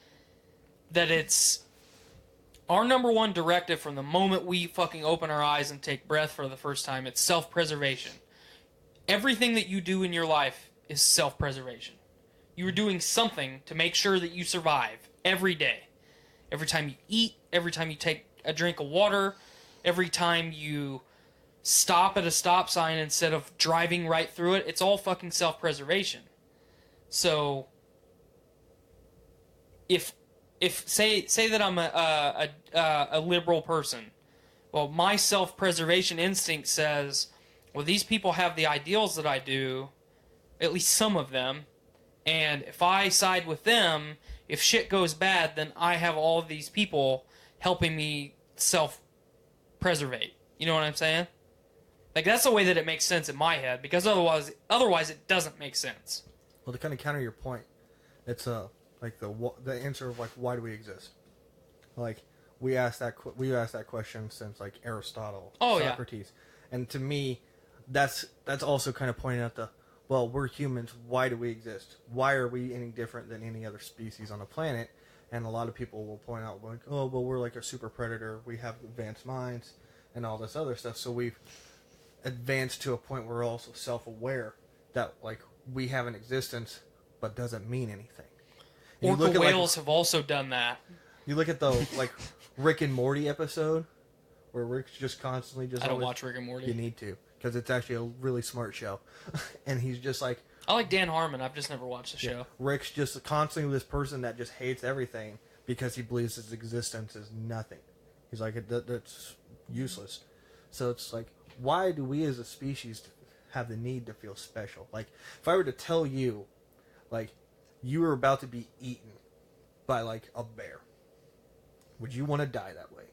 that it's our number one directive from the moment we fucking open our eyes and take breath for the first time. It's self-preservation. Everything that you do in your life is self-preservation. You are doing something to make sure that you survive every day. Every time you eat, every time you take a drink of water, every time you stop at a stop sign instead of driving right through it, it's all fucking self-preservation. So, if say that I'm a liberal person, well, my self-preservation instinct says, well, these people have the ideals that I do, at least some of them, and if I side with them, if shit goes bad, then I have all of these people helping me self-preservate. You know what I'm saying? Like, that's the way that it makes sense in my head, because otherwise it doesn't make sense. Well, to kind of counter your point, it's like the answer of, like, why do we exist? Like, we asked that question since, like, Aristotle, Socrates, and to me, that's also kind of pointing out well, we're humans. Why do we exist? Why are we any different than any other species on the planet? And a lot of people will point out, like, oh, well, we're like a super predator. We have advanced minds and all this other stuff. So we've advanced to a point where we're also self-aware that, like, we have an existence, but doesn't mean anything. And Orca whales have also done that. You look at the, like, Rick and Morty episode, where Rick's just constantly just... I don't watch Rick and Morty. You need to, because it's actually a really smart show. And he's just like... I like Dan Harmon. I've just never watched the show. Rick's just constantly this person that just hates everything because he believes his existence is nothing. He's like, that's useless. So it's like, why do we as a species have the need to feel special? Like, if I were to tell you, like, you were about to be eaten by, like, a bear, would you want to die that way?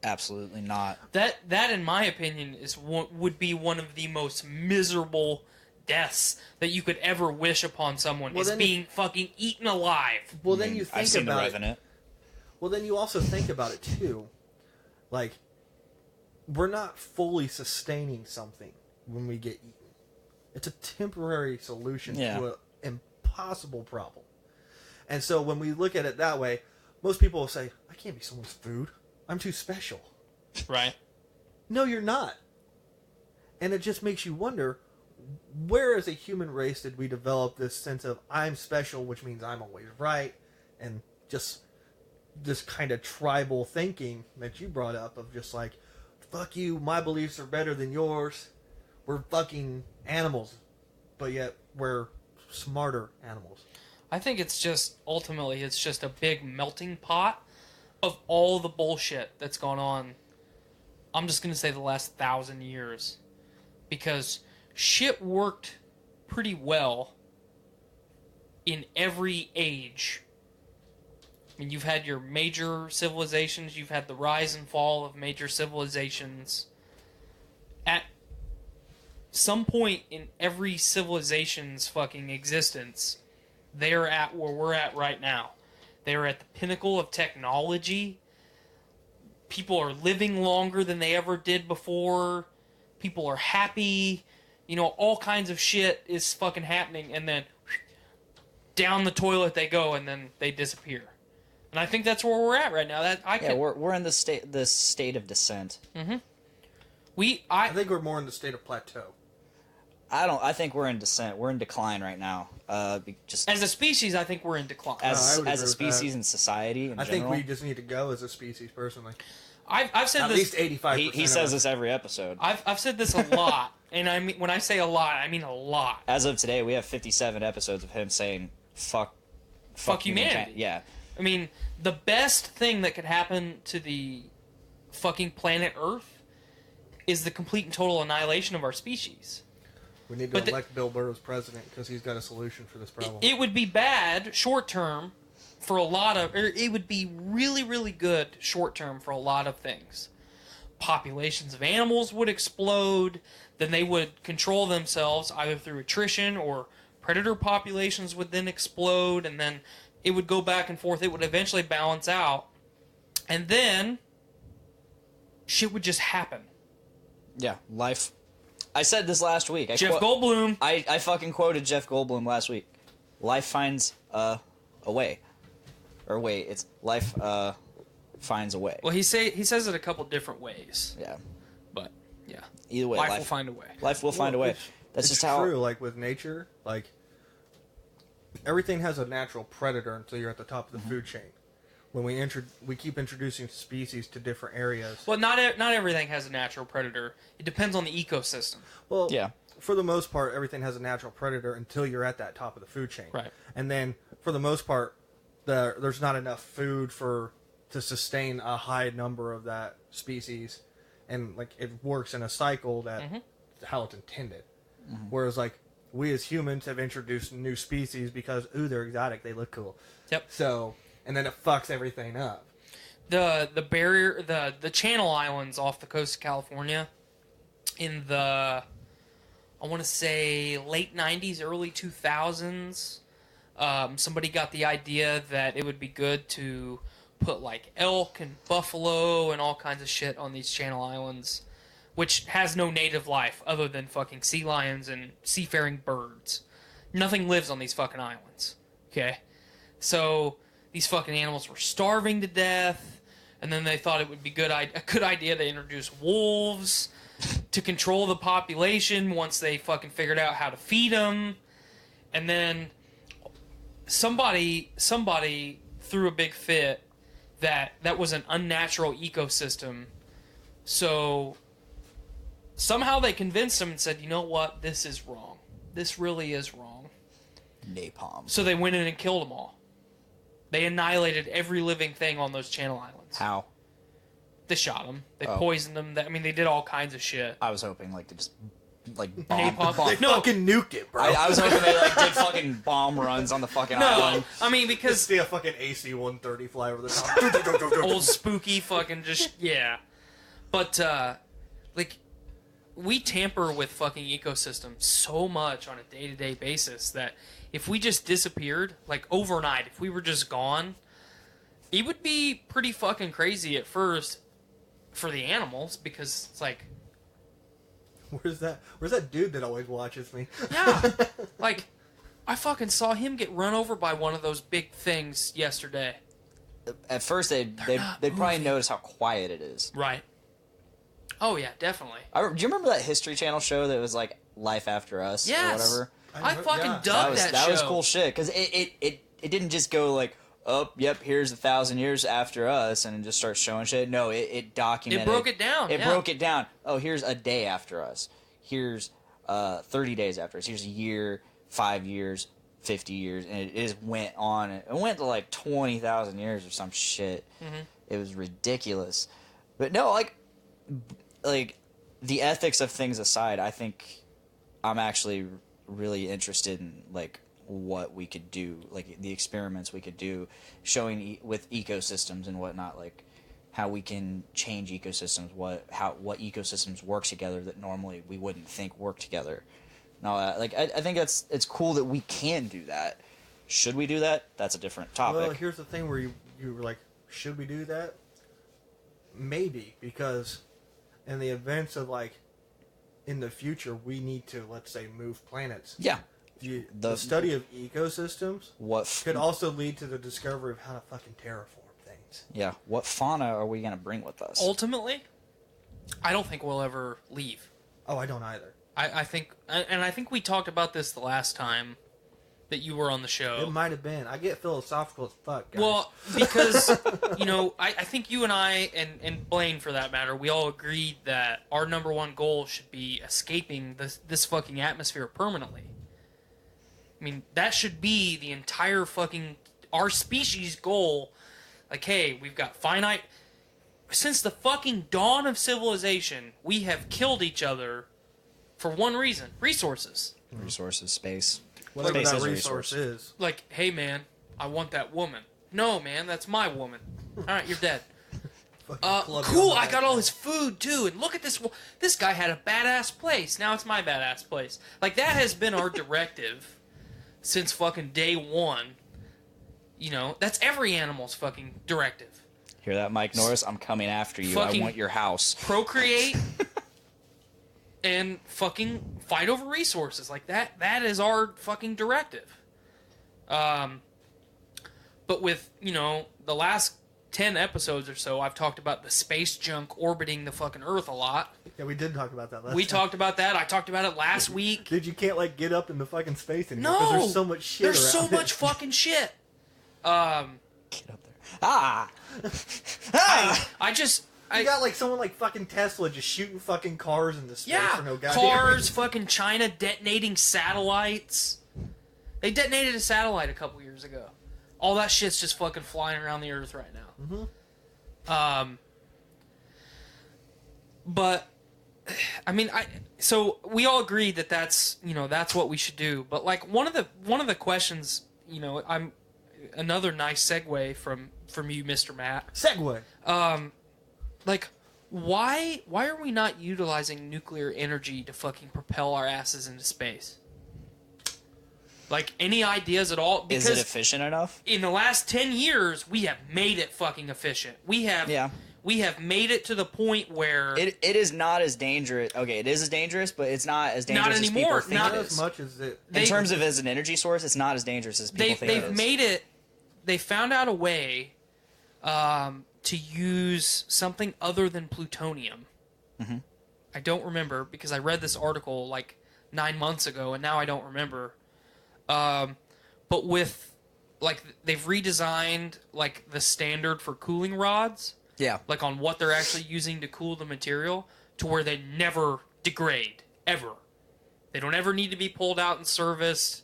Absolutely not. That, in my opinion, would be one of the most miserable deaths that you could ever wish upon someone, is being fucking eaten alive. Well, then you think I've seen about The Revenant. Well, then you also think about it, too. Like, we're not fully sustaining something when we get eaten. It's a temporary solution to an impossible problem. And so when we look at it that way, most people will say, I can't be someone's food. I'm too special. Right. No, you're not. And it just makes you wonder, where as a human race did we develop this sense of I'm special, which means I'm always right, and just this kind of tribal thinking that you brought up of just like, fuck you, my beliefs are better than yours. We're fucking animals, but yet we're smarter animals. I think it's just, ultimately, it's just a big melting pot of all the bullshit that's gone on. I'm just going to say the last 1,000 years. Because shit worked pretty well in every age. I mean, you've had your major civilizations, you've had the rise and fall of major civilizations. At some point in every civilization's fucking existence, they're at where we're at right now. They're at the pinnacle of technology. People are living longer than they ever did before. People are happy. You know, all kinds of shit is fucking happening, and then down the toilet they go, and then they disappear. And I think that's where we're at right now. We're in the state of descent. Mm-hmm. I think we're more in the state of plateau. I think we're in descent. We're in decline right now. Just as a species, I think we're in decline. As a species and society in I general. think we just need to go as a species, personally. I've said at this at least 85%. He says this every episode. I've said this a lot, and I mean when I say a lot, I mean a lot. As of today, we have 57 episodes of him saying fuck humanity. Yeah. I mean, the best thing that could happen to the fucking planet Earth is the complete and total annihilation of our species. We need to elect Bill Burr as president because he's got a solution for this problem. It would be bad short term for a lot of... It would be really, really good short term for a lot of things. Populations of animals would explode. Then they would control themselves either through attrition or predator populations would then explode. And then it would go back and forth. It would eventually balance out. And then shit would just happen. Yeah, life. I said this last week. Jeff Goldblum. I fucking quoted Jeff Goldblum last week. Life finds a way. Or wait, it's life finds a way. Well, he says it a couple different ways. Yeah. But, yeah. Either way, life will find a way. Life will find a way. That's just how... It's true, like, with nature, like, everything has a natural predator until you're at the top of the food chain. When we keep introducing species to different areas. Well, not everything has a natural predator. It depends on the ecosystem. Well, yeah. For the most part, everything has a natural predator until you're at that top of the food chain. Right. And then, for the most part, there's not enough food to sustain a high number of that species, and like it works in a cycle that how it's intended. Whereas like we as humans have introduced new species because they're exotic, they look cool. Yep. So and then it fucks everything up. The barrier, the Channel Islands off the coast of California, in the I want to say late '90s, early 2000s. Somebody got the idea that it would be good to put like elk and buffalo and all kinds of shit on these Channel Islands, which has no native life other than fucking sea lions and seafaring birds. Nothing lives on these fucking islands. Okay? So these fucking animals were starving to death, and then they thought it would be a good idea to introduce wolves to control the population once they fucking figured out how to feed them. And then somebody threw a big fit that was an unnatural ecosystem. So somehow they convinced them and said, you know what, this is wrong. This really is wrong. Napalm. So they went in and killed them all. They annihilated every living thing on those Channel Islands. How? They shot them. They poisoned them. They did all kinds of shit. I was hoping like to just like bomb. Napalm. They fucking nuke it, bro. I was hoping they like did fucking bomb runs on the fucking island. I mean, Just because see a fucking AC-130 fly over the top. old spooky fucking just, yeah. But, like, we tamper with fucking ecosystems so much on a day-to-day basis that if we just disappeared, like overnight, if we were just gone, it would be pretty fucking crazy at first for the animals, because it's like, Where's that dude that always watches me? yeah, like, I fucking saw him get run over by one of those big things yesterday. At first, they'd probably notice how quiet it is. Right. Oh, yeah, definitely. Do you remember that History Channel show that was like Life After Us Yes. or whatever? I fucking yeah. dug that show. That was cool shit, because it didn't just go like, oh, yep, here's 1,000 years after us, and just start showing shit. No, it documented. It broke it down. It broke it down. Oh, here's a day after us. Here's 30 days after us. Here's a year, 5 years, 50 years, and it just went on. It went to like 20,000 years or some shit. Mm-hmm. It was ridiculous. But no, like the ethics of things aside, I think I'm actually really interested in like what we could do, like the experiments we could do, showing with ecosystems and whatnot, like how we can change ecosystems, what ecosystems work together that normally we wouldn't think work together. No, like I think it's cool that we can do that. Should we do that? That's a different topic. Well, here's the thing where you were like, should we do that? Maybe, because in the events of like in the future we need to, let's say, move planets. Yeah. The study of ecosystems What could also lead to the discovery of how to fucking terraform things. Yeah. What fauna are we gonna bring with us? Ultimately, I don't think we'll ever leave. Oh, I don't either. I think we talked about this the last time that you were on the show. It might have been. I get philosophical as fuck, guys. Well, because, I think you and I, and Blaine for that matter, we all agreed that our number one goal should be escaping this fucking atmosphere permanently. I mean, that should be the entire fucking, our species' goal. Like, hey, we've got finite... Since the fucking dawn of civilization, we have killed each other for one reason. Resources. Resources, space. Whatever Space that is a resource is. Like, hey, man, I want that woman. No, man, that's my woman. All right, you're dead. Cool, I got all his food, too, and look at this. This guy had a badass place. Now it's my badass place. Like, that has been our directive since fucking day one. You know, that's every animal's fucking directive. Hear that, Mike Norris? I'm coming after you. Fucking I want your house. Procreate and fucking fight over resources. Like, that is our fucking directive. But with, you know, the last 10 episodes or so, I've talked about the space junk orbiting the fucking Earth a lot. Yeah, we did talk about that last We time. talked about that. I talked about it last week. Dude, you can't, like, get up in the fucking space anymore. 'cause No! there's so much shit There's so around much it. fucking shit. Get up there. Ah! Ah! You got, like, someone like fucking Tesla just shooting fucking cars into space Yeah, for no goddamn cars, reason. fucking China detonating satellites. They detonated a satellite a couple years ago. All that shit's just fucking flying around the Earth right now. Mm-hmm. But I mean, so we all agreed that that's what we should do. But like one of the questions, you know, I'm another nice segue from you, Mr. Matt. Segway. Like, why are we not utilizing nuclear energy to fucking propel our asses into space? Like, any ideas at all? Because Is it efficient enough? in the last 10 years, we have made it fucking efficient. We have made it to the point where It is not as dangerous. Okay, it is as dangerous, but it's not as dangerous as anymore. people think Not it Not is. as much as it... In terms of as an energy source, it's not as dangerous as people think it they've is. made it. They found out a way to use something other than plutonium. Mm-hmm. I don't remember because I read this article like 9 months ago, and now I don't remember. But with, like, they've redesigned, like, the standard for cooling rods. Yeah. Like, on what they're actually using to cool the material to where they never degrade. Ever. They don't ever need to be pulled out and serviced.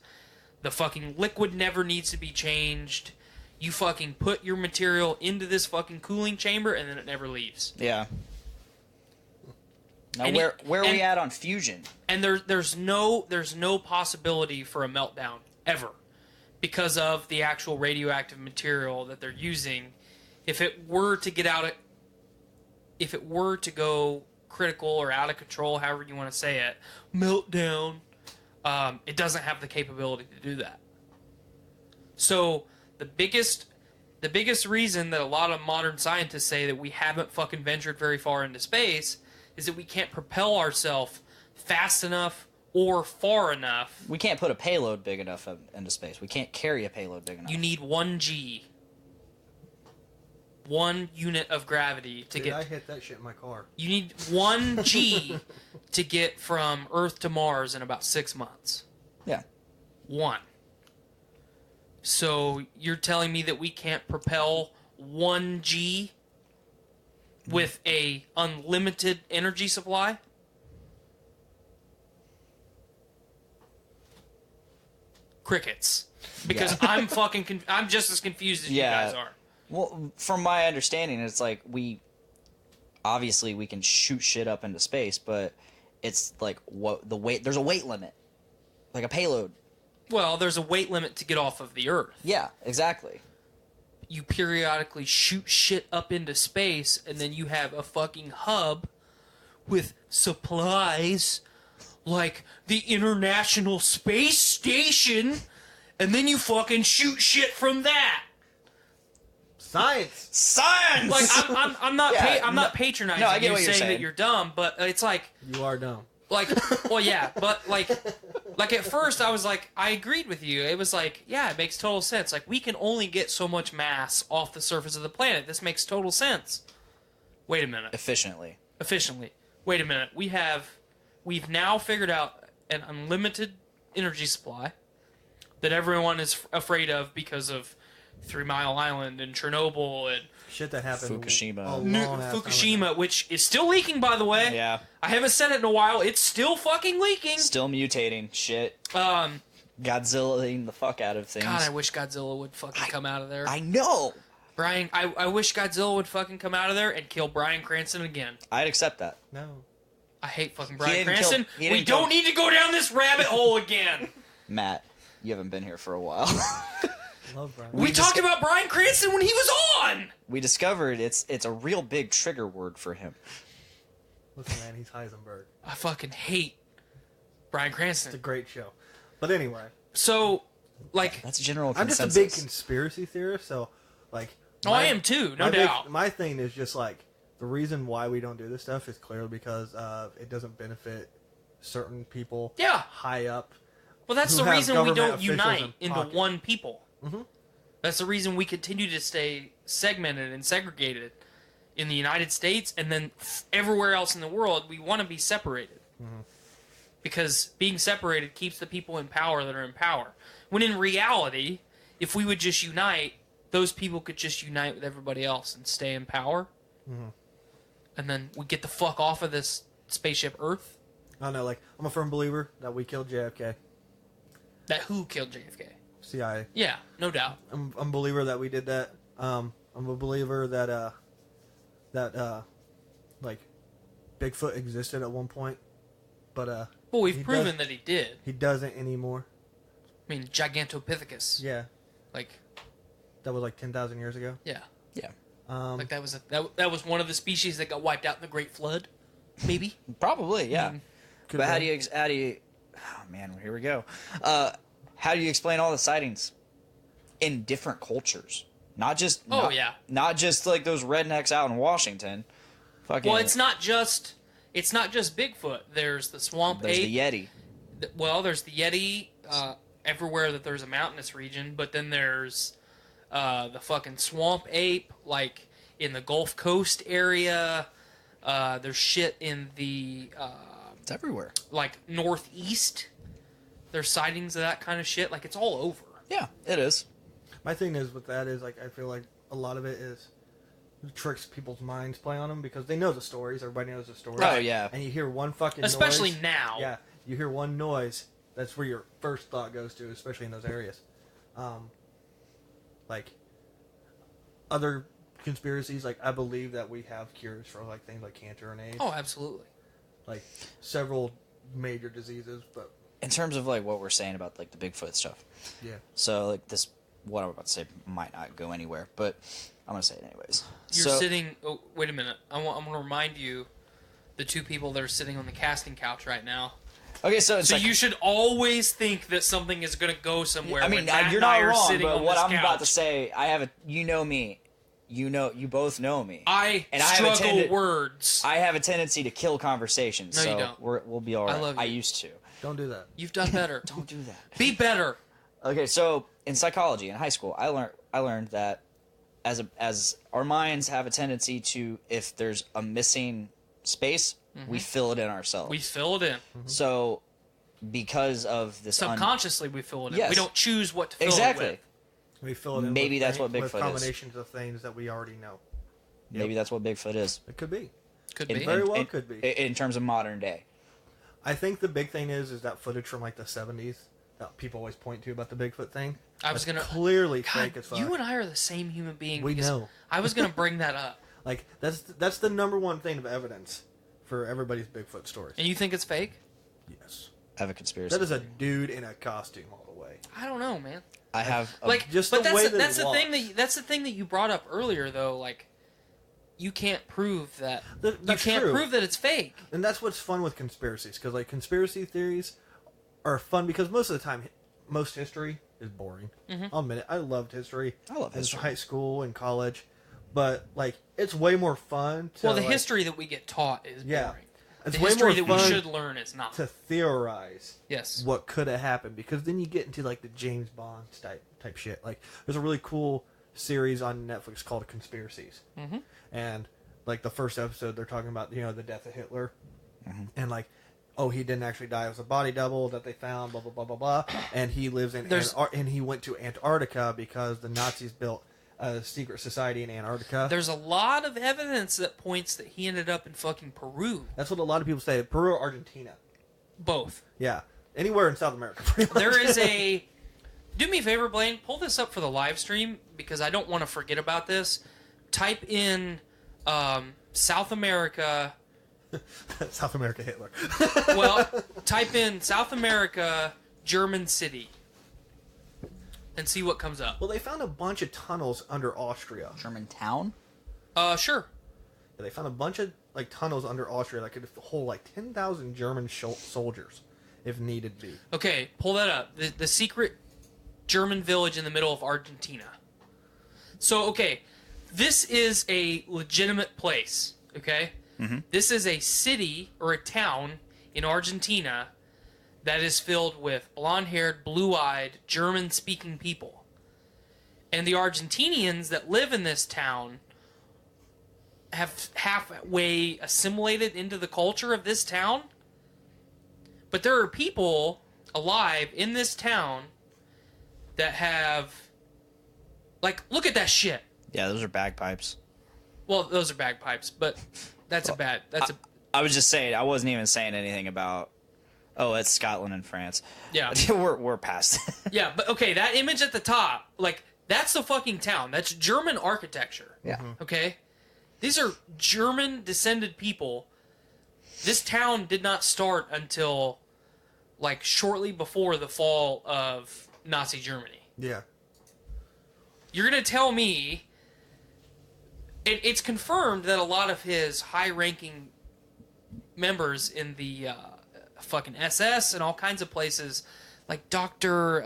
The fucking liquid never needs to be changed. You fucking put your material into this fucking cooling chamber, and then it never leaves. Yeah. Now, And where are we at on fusion? And there's no possibility for a meltdown ever because of the actual radioactive material that they're using. If it were to go critical or out of control, however you want to say it, meltdown, it doesn't have the capability to do that. So the biggest reason that a lot of modern scientists say that we haven't fucking ventured very far into space is that we can't propel ourselves fast enough or far enough. We can't put a payload big enough into space. We can't carry a payload big enough. You need 1 G. 1 unit of gravity to Dude, get... I hit that shit in my car. You need 1 G to get from Earth to Mars in about 6 months. Yeah. 1. So you're telling me that we can't propel 1 G with a unlimited energy supply? Crickets. Because Yeah. I'm just as confused as you guys are. Well, from my understanding, it's like we can shoot shit up into space, but it's like there's a weight limit. Like a payload. Well, there's a weight limit to get off of the Earth. Yeah, exactly. You periodically shoot shit up into space, and then you have a fucking hub with supplies like the International Space Station, and then you fucking shoot shit from that. Science! Like I'm not Yeah, I'm not patronizing no, I get you what you're saying that saying. you're dumb, but it's like You are dumb. like well yeah, but like at first I was like I agreed with you. It was like, yeah, it makes total sense. Like we can only get so much mass off the surface of the planet. This makes total sense. Wait a minute. Efficiently. Wait a minute. We've now figured out an unlimited energy supply that everyone is afraid of because of 3 Mile Island and Chernobyl and Shit that happened. Fukushima. a New long ass time ago. Fukushima, which is still leaking, by the way. Yeah. I haven't said it in a while. It's still fucking leaking. Still mutating. Shit. Godzillaing the fuck out of things. God, I wish Godzilla would fucking come out of there. I know. Brian, I wish Godzilla would fucking come out of there and kill Bryan Cranston again. I'd accept that. No. I hate fucking He Bryan didn't Cranston. kill- he We didn't kill- don't need to go down this rabbit hole again. Matt, you haven't been here for a while. Love Brian. We talked about Bryan Cranston when he was on. We discovered it's a real big trigger word for him. Listen, man, he's Heisenberg. I fucking hate Bryan It's a Cranston. great show. But anyway, So, Like, That's general I'm consensus. just a big conspiracy theorist, so like. I am too, no doubt. My thing is just like the reason why we don't do this stuff is clearly because it doesn't benefit certain people. Yeah. High up. well, that's who the have reason we government don't officials unite in into pocket. one people. Mm-hmm. That's the reason we continue to stay segmented and segregated in the United States, and then everywhere else in the world, we want to be separated. Because being separated keeps the people in power that are in power. When in reality, if we would just unite, those people could just unite with everybody else and stay in power. And then we get the fuck off of this spaceship Earth. I don't know, like, I'm a firm believer that we killed JFK. That who killed JFK? CIA. Yeah, no doubt. I'm a believer that we did that. I'm a believer that like Bigfoot existed at one point, but Well, we've he proven that he did. he doesn't anymore. I mean, Gigantopithecus. Yeah, Like, that was like 10,000 years ago. yeah. Yeah. Like that was that was one of the species that got wiped out in the Great Flood. Maybe. Probably, yeah. Could But how be. do you? Oh man, here we go. How do you explain all the sightings in different cultures? Not just. Oh, yeah. Not just like those rednecks out in Washington. Fucking. Well, it's not just Bigfoot. There's the swamp There's ape. the Yeti. Well, there's the Yeti everywhere that there's a mountainous region, but then there's the fucking swamp ape, like in the Gulf Coast area. There's shit in the It's everywhere. like northeast. There's sightings of that kind of shit. Like, it's all over. Yeah, it is. My thing is with that is like I feel like a lot of it is tricks people's minds play on them because they know the stories. Everybody knows the stories. Oh, yeah. And you hear one fucking Especially noise. now. Yeah, you hear one noise. That's where your first thought goes to, especially in those areas. Like other conspiracies, like I believe that we have cures for like things like cancer and AIDS, Oh, absolutely. like several major diseases. But In terms of like what we're saying about like the Bigfoot stuff. yeah, So like this, what I'm about to say might not go anywhere, but I'm gonna say it anyways. You're So- sitting. Oh, wait a minute. I'm going to remind you, the two people that are sitting on the casting couch right now. Okay, so it's So like, you should always think that something is going to go somewhere. I when mean, Matt you're and I not are wrong, sitting but on what this I'm about to couch. say, I have a, you know me, you both know me. I And I have a struggle tendon- words. I have a tendency to kill conversations. No, you so don't. we'll be all right. I love you. I used to. don't do that. You've done better. Don't do that. Be better. Okay, so in psychology in high school, I learned that as our minds have a tendency to, if there's a missing space, we fill it in ourselves. We fill it in. So because of this Subconsciously, we fill it in. Yes. We don't choose what to fill exactly. it with. We fill it in. Maybe with that's thing- what with Bigfoot is. combinations of things that we already know. Maybe that's what Bigfoot is. It could be. Could In- be. Very well in- could be. In terms of modern day. I think the big thing is that footage from like the 70s that people always point to about the Bigfoot thing. I was That's gonna- clearly God, fake as fuck. you and I are the same human being. We because know. I was going to bring that up. Like that's the number one thing of evidence for everybody's Bigfoot stories. And you think it's fake? Yes, I have a conspiracy. that is a dude in a costume all the way. I don't know, man. I have a, Like, just but the way that that's it the thing walks. that's the thing that you brought up earlier, though. Like, you can't prove that. You That's can't true. prove that it's fake. And that's what's fun with conspiracies, because like conspiracy theories are fun because most of the time, most history is boring. I'll admit it. I loved history. I love in history. high school and college, but like it's way more fun. To, Well, the like, history that we get taught is Yeah. boring. It's The way history more that we fun should learn is not. to theorize. Yes. What could have happened, because then you get into like the James Bond type shit. Like there's a really cool series on Netflix called Conspiracies, and like the first episode they're talking about the death of Hitler, and like he didn't actually die, it was a body double that they found, blah blah blah blah blah, and he lives in and he went to Antarctica because the Nazis built a secret society in Antarctica. There's a lot of evidence that points that he ended up in fucking Peru. That's what a lot of people say. Peru or Argentina. Both. Yeah, anywhere in South America. Pretty much. There is a. Do me a favor, Blaine. Pull this up for the live stream because I don't want to forget about this. Type in South America. South America Hitler. Well, type in South America German city and see what comes up. Well, they found a bunch of tunnels under Austria. German town. Sure. Yeah, they found a bunch of like tunnels under Austria that could hold like 10,000 German soldiers if needed be. Okay, pull that up. The secret German village in the middle of Argentina. So, okay, this is a legitimate place, okay? Mm-hmm. This is a city or a town in Argentina that is filled with blonde-haired, blue-eyed, German-speaking people. And the Argentinians that live in this town have halfway assimilated into the culture of this town. But there are people alive in this town that have... Like, look at that shit. Yeah, those are bagpipes. Well, those are bagpipes, but that's a bad... I was just saying, I wasn't even saying anything about... Oh, it's Scotland and France. Yeah. we're past it. Yeah, but okay, that image at the top, like, that's the fucking town. That's German architecture. Yeah. Okay? These are German-descended people. This town did not start until, like, shortly before the fall of Nazi Germany. Yeah. You're going to tell me... It's confirmed that a lot of his high-ranking members in the fucking SS and all kinds of places, like Dr.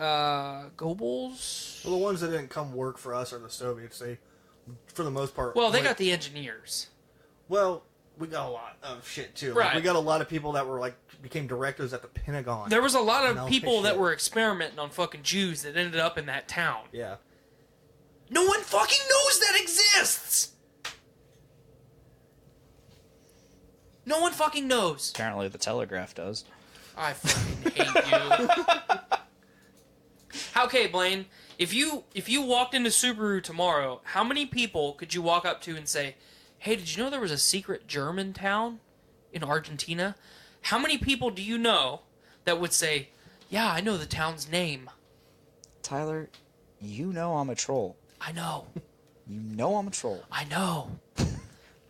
Goebbels... Well, the ones that didn't come work for us are the Soviets. They, for the most part... Well, they got the engineers. Well, we got a lot of shit, too. Right. Like, we got a lot of people that were, like, became directors at the Pentagon. There was a lot And of all people this that shit. were experimenting on fucking Jews that ended up in that town. Yeah. No one fucking knows that exists! No one fucking knows. Apparently the Telegraph does. I fucking hate you. Okay, Blaine, if you walked into Subaru tomorrow, how many people could you walk up to and say, hey, did you know there was a secret German town in Argentina? How many people do you know that would say, yeah, I know the town's name? Tyler, you know I'm a troll. I know. You know I'm a troll. I know.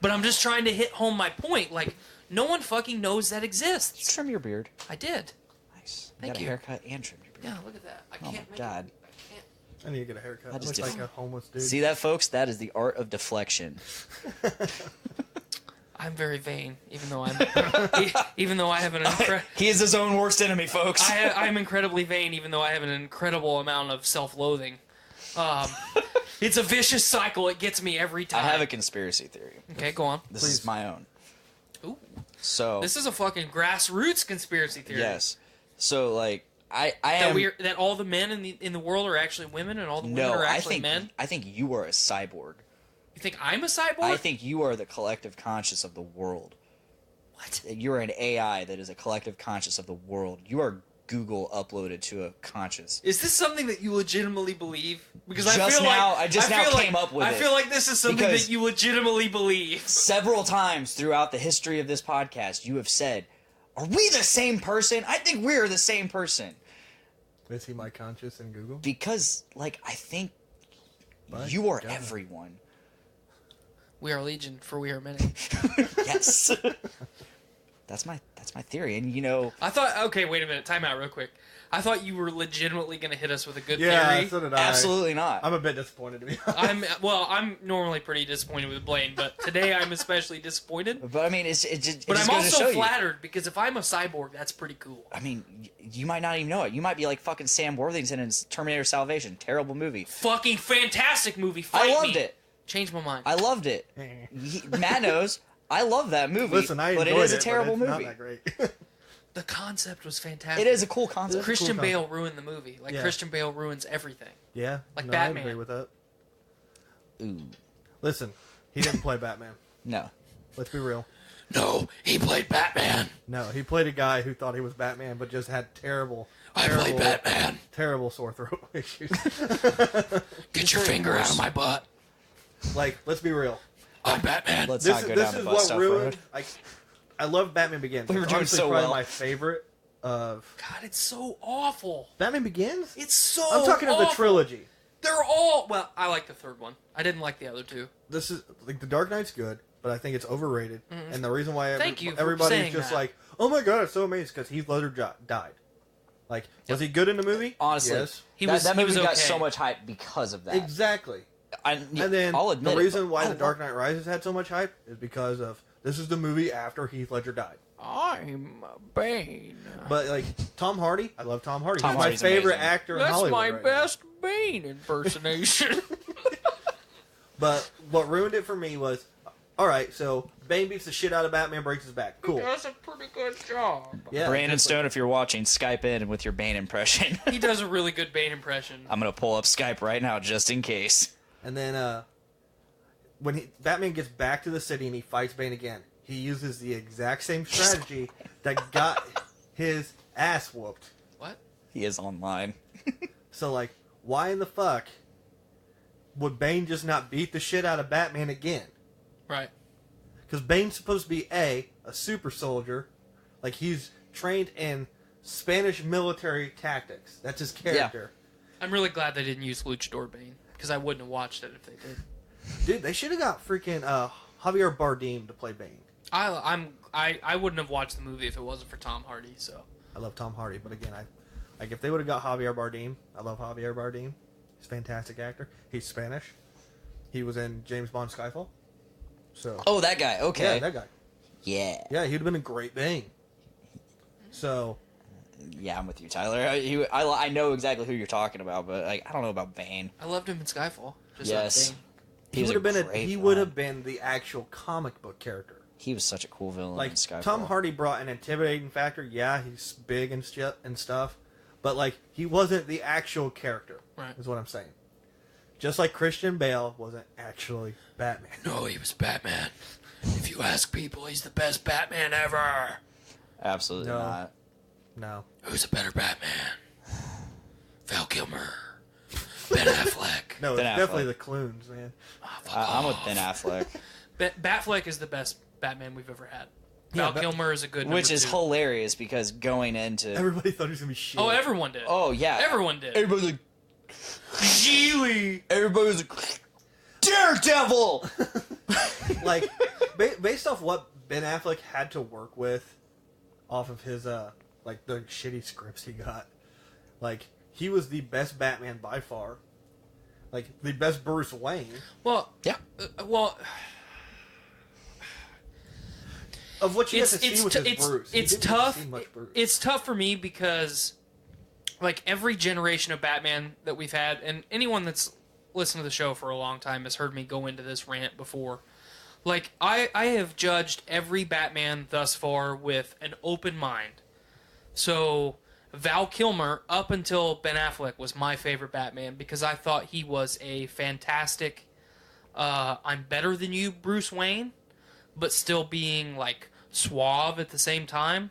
But I'm just trying to hit home my point. Like, no one fucking knows that exists. Trim your beard. I did. Nice. Thank got you. a haircut and trim your beard. Yeah, look at that. I Oh can't my make God. it. I can't. I need to get a haircut. I I just look like did- a homeless dude. See that, folks? That is the art of deflection. I'm very vain, even though I'm, even though I have an He is his own worst enemy, folks. I'm incredibly vain, even though I have an incredible amount of self-loathing. It's a vicious cycle. It gets me every I time. have a conspiracy theory. Okay, go on. This is my own. Ooh, So this is a fucking grassroots conspiracy theory. yes. So like I am That all the men in the world are actually women, and all the women no. are I actually think men. I think you are a cyborg. You think I'm a cyborg? I think you are the collective conscious of the world. What? You are an AI that is a collective conscious of the world. You are Google uploaded to a conscious. Is this something that you legitimately believe? Because Just I feel now- like I just now feel came up with I it. feel like this is something Because- that you legitimately believe. Several times throughout the history of this podcast, you have said, "Are we the same person?" I think we are the same person Is he my conscious in Google? because, like, I think My you are God. everyone. We are legion, for we are many. Yes. That's my theory, and you know, I thought. Okay, wait a minute. Time out, real quick. I thought you were legitimately going to hit us with a good Yeah, theory. so did I. absolutely not. I'm a bit disappointed to be honest. I'm normally pretty disappointed with Blaine, but today I'm especially disappointed. But I mean, it just But goes I'm to show also you. flattered because if I'm a cyborg, that's pretty cool. I mean, you might not even know it. You might be like fucking Sam Worthington in Terminator Salvation. Terrible movie. Fucking fantastic movie. Fight I loved me. it. Changed my mind. I loved it. Matt knows. I love that movie. Listen, I enjoyed but it is a but terrible it's movie. Not that great. The concept was fantastic. It is a cool concept. Christian cool Bale ruined the movie. Like Yeah. Christian Bale ruins everything. Yeah, Like no, Batman. I agree with that. Ooh, Listen, he didn't play Batman. no. Let's be real. No, he played Batman. No, he played a guy who thought he was Batman, but just had terrible Batman. terrible sore throat issues. Get your finger out of my butt. Like, let's be real. I'm Batman. Let's This not is go this down the is butt what stuff ruined. road. I love Batman Begins. We were It's doing honestly so probably well. my favorite of God, it's so awful. Batman Begins. It's so I'm talking of the awful. trilogy. They're all... Well, I like the third one. I didn't like the other two. This is like the Dark Knight's good, but I think it's overrated. And the reason why Thank you for everybody's saying just that. like, "Oh my god, it's so amazing," because Heath Ledger died. Like, was he good in the movie? Honestly, yes. that movie got okay. so much hype because of that. Exactly. And then I'll admit the it, reason but why I The love- Dark Knight Rises had so much hype is because of this is the movie after Heath Ledger died. I'm Bane. But like Tom Hardy, I love Tom Hardy. Tom He's my Hardy's favorite amazing. actor in That's Hollywood. my right best Bane impersonation. now. But what ruined it for me was, all right, so Bane beats the shit out of Batman, breaks his back. Cool. Does a pretty good job. Yeah, Brandon just Stone, if you're watching, Skype in with your Bane impression. He does a really good Bane impression. I'm gonna pull up Skype right now just in case. And then when Batman gets back to the city and he fights Bane again, he uses the exact same strategy that got his ass whooped. What? He is online. So, like, why in the fuck would Bane just not beat the shit out of Batman again? Right. Because Bane's supposed to be a super soldier. Like, he's trained in Spanish military tactics. That's his character. I'm really glad they didn't use Luchador Bane, because I wouldn't have watched it if they did. Dude, they should have got freaking Javier Bardem to play Bane. I wouldn't have watched the movie if it wasn't for Tom Hardy, so. I love Tom Hardy, but again, like if they would have got Javier Bardem, I love Javier Bardem. He's a fantastic actor. He's Spanish. He was in James Bond Skyfall. So Oh, that guy. Okay. yeah, that guy. Yeah. Yeah, he'd have been a great Bane. So Yeah, I'm with you, Tyler. I know exactly who you're talking about, but like I don't know about Bane. I loved him in Skyfall. Just Yes. like Bane. he was would have been great he would villain. have been the actual comic book character. He was such a cool villain Like in Skyfall. Tom Hardy brought an intimidating factor. Yeah, he's big and stuff, but like he wasn't the actual character. Right. Is what I'm saying. Just like Christian Bale wasn't actually Batman. No, he was Batman. If you ask people, he's the best Batman ever. Absolutely No. not. No. Who's a better Batman? Val Kilmer. Ben Affleck. No, it's Ben definitely Affleck. the Clunes, man. I'm with Ben Affleck, Batfleck is the best Batman we've ever had. Val Yeah, Kilmer is a good which number is two. hilarious because going into Everybody thought he was gonna be shit. Oh, everyone did. oh yeah, Everyone did. Everybody's like Geely. Everybody's like Daredevil. Like based off what Ben Affleck had to work with, off of his like the shitty scripts he got, like he was the best Batman by far, like the best Bruce Wayne. Well, Yeah. Well, Of what you it's get to see it's with t- his it's Bruce. You it's didn't get to tough. see much Bruce. It's tough for me because, like, every generation of Batman that we've had, and anyone that's listened to the show for a long time has heard me go into this rant before. Like, I have judged every Batman thus far with an open mind. So, Val Kilmer, up until Ben Affleck, was my favorite Batman because I thought he was a fantastic, I'm better than you, Bruce Wayne, but still being, like, suave at the same time.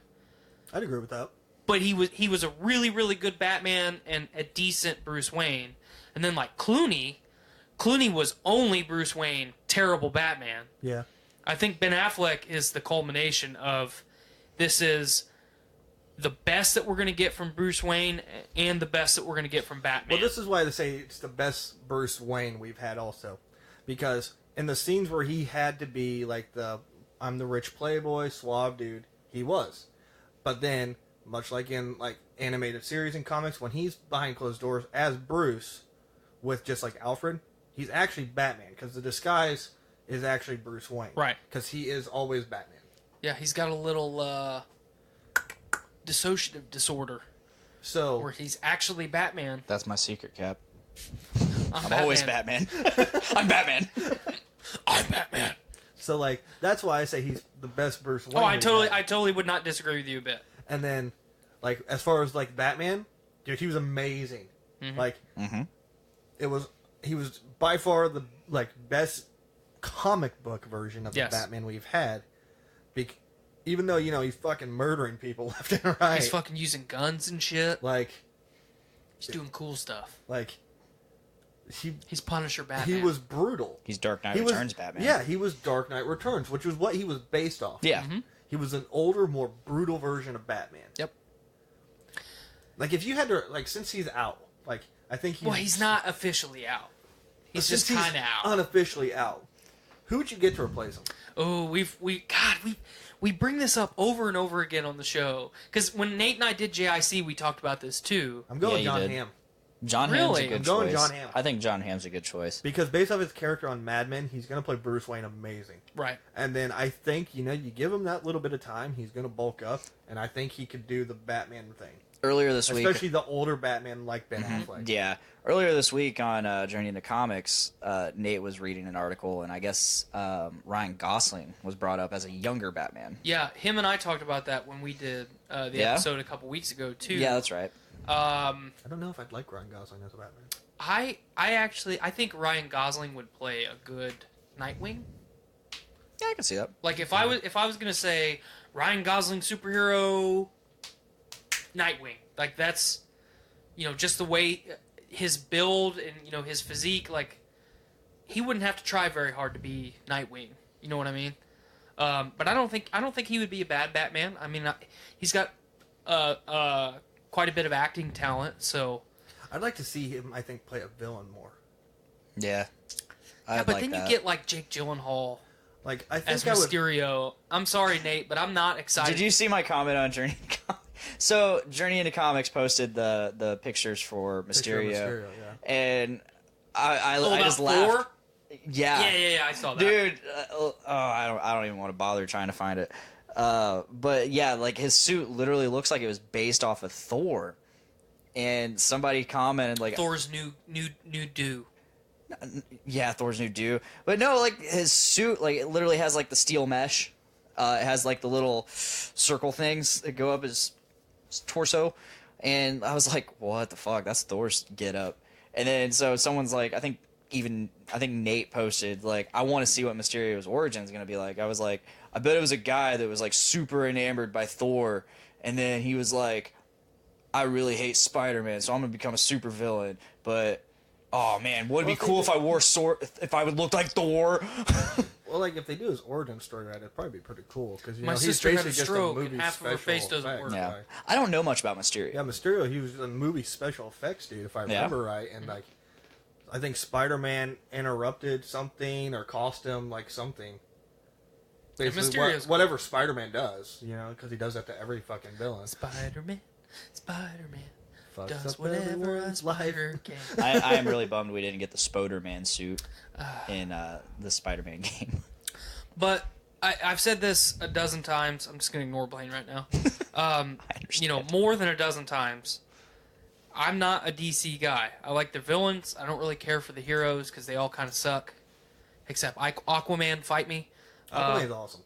I'd agree with that. But he was a really, really good Batman and a decent Bruce Wayne. And then, like, Clooney was only Bruce Wayne, terrible Batman. Yeah. I think Ben Affleck is the culmination of this is the best that we're going to get from Bruce Wayne and the best that we're going to get from Batman. Well, this is why they say it's the best Bruce Wayne we've had also. Because in the scenes where he had to be like I'm the rich playboy, suave dude, he was. But then, much like in like animated series and comics, when he's behind closed doors as Bruce with just like Alfred, he's actually Batman because the disguise is actually Bruce Wayne. Right. Because he is always Batman. Yeah, he's got a little dissociative disorder So where he's actually Batman. That's my secret, Cap. I'm Always Batman. I'm Batman. I'm Batman. So like that's why I say he's the best Bruce Wayne. Oh, I we've had. totally would not disagree with you a bit. And then, like as far as like Batman, dude, he was amazing. Like, he was by far the like best comic book version of Yes. the Batman we've had. Even though he's fucking murdering people left and right. He's fucking using guns and shit. like He's doing cool stuff. He's Punisher Batman. he was brutal. He's Dark Knight He Returns was, Batman. Yeah, he was Dark Knight Returns, which was what he was based off. Yeah. He was an older, more brutal version of Batman. Yep. Like if you had to since he's out, I think He's not officially out. He's since just kind of out. unofficially out. Who would you get to replace him? Oh, we bring this up over and over again on the show because when Nate and I did JIC, we talked about this too. I'm going Yeah, you John did. Hamm. John Really? Hamm's a good I'm going choice. John Hamm. I think John Hamm's a good choice. Because based off his character on Mad Men, he's going to play Bruce Wayne amazing. Right. And then I think, you give him that little bit of time, he's going to bulk up, and I think he could do the Batman thing. Earlier this week, Especially the older Batman like Ben Affleck. yeah. Earlier this week on Journey into Comics, Nate was reading an article, and I guess Ryan Gosling was brought up as a younger Batman. Yeah, him and I talked about that when we did the Yeah? episode a couple weeks ago too. Yeah, that's right. I don't know if I'd like Ryan Gosling as a Batman. I think Ryan Gosling would play a good Nightwing. Yeah, I can see that. Like if I was gonna say Ryan Gosling superhero Nightwing, like that's just the way his build and his physique, like he wouldn't have to try very hard to be Nightwing. You know what I mean? But I don't think he would be a bad Batman. I mean, he's got quite a bit of acting talent, so I'd like to see him, I think, play a villain more. Yeah. but then you get like Jake Gyllenhaal Like, I as think I would... Mysterio. I'm sorry, Nate, but I'm not excited. Did you see my comment on Journey into Comics? So, Journey into Comics posted the pictures for Mysterio. Mysterio, yeah. And I about just Thor? laughed. Yeah. Yeah, I saw that. Dude, I don't even want to bother trying to find it. But yeah, like his suit literally looks like it was based off of Thor. And somebody commented like Thor's new do. yeah, Thor's new do. But no, like his suit like it literally has like the steel mesh. It has like the little circle things that go up his torso. And I was like, what the fuck? That's Thor's get up. And then so someone's like, I think Nate posted like, I want to see what Mysterio's origin is going to be like. I was like, I bet it was a guy that was like super enamored by Thor, and then he was like, I really hate Spider-Man, so I'm going to become a super villain. But oh man, would it be cool if I wore sword, if I would look like Thor? Well, like, if they do his origin story right, it'd probably be pretty cool. Because, My he's sister had a basically just stroke, movie and half of her special face doesn't effects work. Yeah, guy. I don't know much about Mysterio. Yeah, Mysterio, he was a movie special effects dude, if I remember right. And, like, I think Spider-Man interrupted something or cost him, like, something. Basically, Mysterio's whatever Spider-Man does, because he does that to every fucking villain. Spider-Man Fucks does up whatever a everyone's life. spider can. I am really bummed we didn't get the Spoder-Man suit in the Spider-Man game. But I've said this a dozen times. I'm just going to ignore Blaine right now. I understand. More than a dozen times. I'm not a DC guy. I like the villains. I don't really care for the heroes because they all kind of suck. Except Aquaman, fight me. Aquaman's awesome.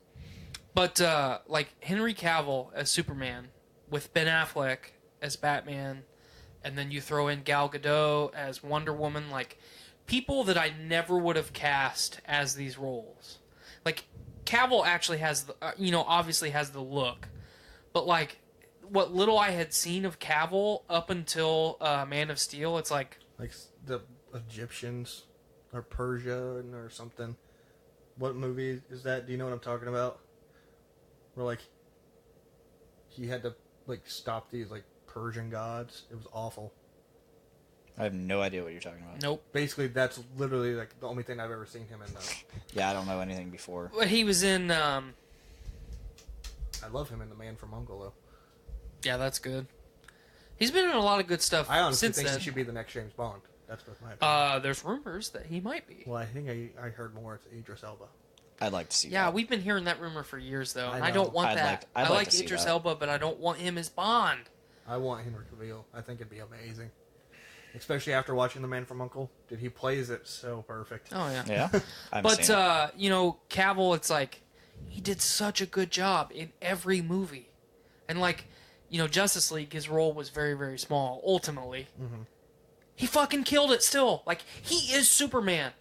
But, like, Henry Cavill as Superman with Ben Affleck as Batman, and then you throw in Gal Gadot as Wonder Woman, like, people that I never would have cast as these roles. Like, Cavill actually has, obviously has the look. But, like, what little I had seen of Cavill up until Man of Steel, it's like... Like the Egyptians or Persia or something. What movie is that? Do you know what I'm talking about? Where, like, he had to, like, stop these, like, Persian gods. It was awful. I have no idea what you're talking about. Nope. Basically, that's literally, like, the only thing I've ever seen him in, though. Yeah, I don't know anything before. But he was in... I love him in The Man from U.N.C.L.E., though. Yeah, that's good. He's been in a lot of good stuff I honestly since think then. he should be the next James Bond. That's what my opinion. There's rumors that he might be. Well, I think I heard more. It's Idris Elba. I'd like to see Yeah, that. we've been hearing that rumor for years, though. And I know. don't want I'd that. like I like to see Idris that. Elba, but I don't want him as Bond. I want Henry Cavill. I think it'd be amazing. Especially after watching The Man from U.N.C.L.E. Dude, he plays it so perfect. Oh, yeah. Yeah? I haven't But, seen it. Cavill, it's like, he did such a good job in every movie. And, like, Justice League, his role was very, very small, ultimately. Mm-hmm. He fucking killed it still. Like, he is Superman.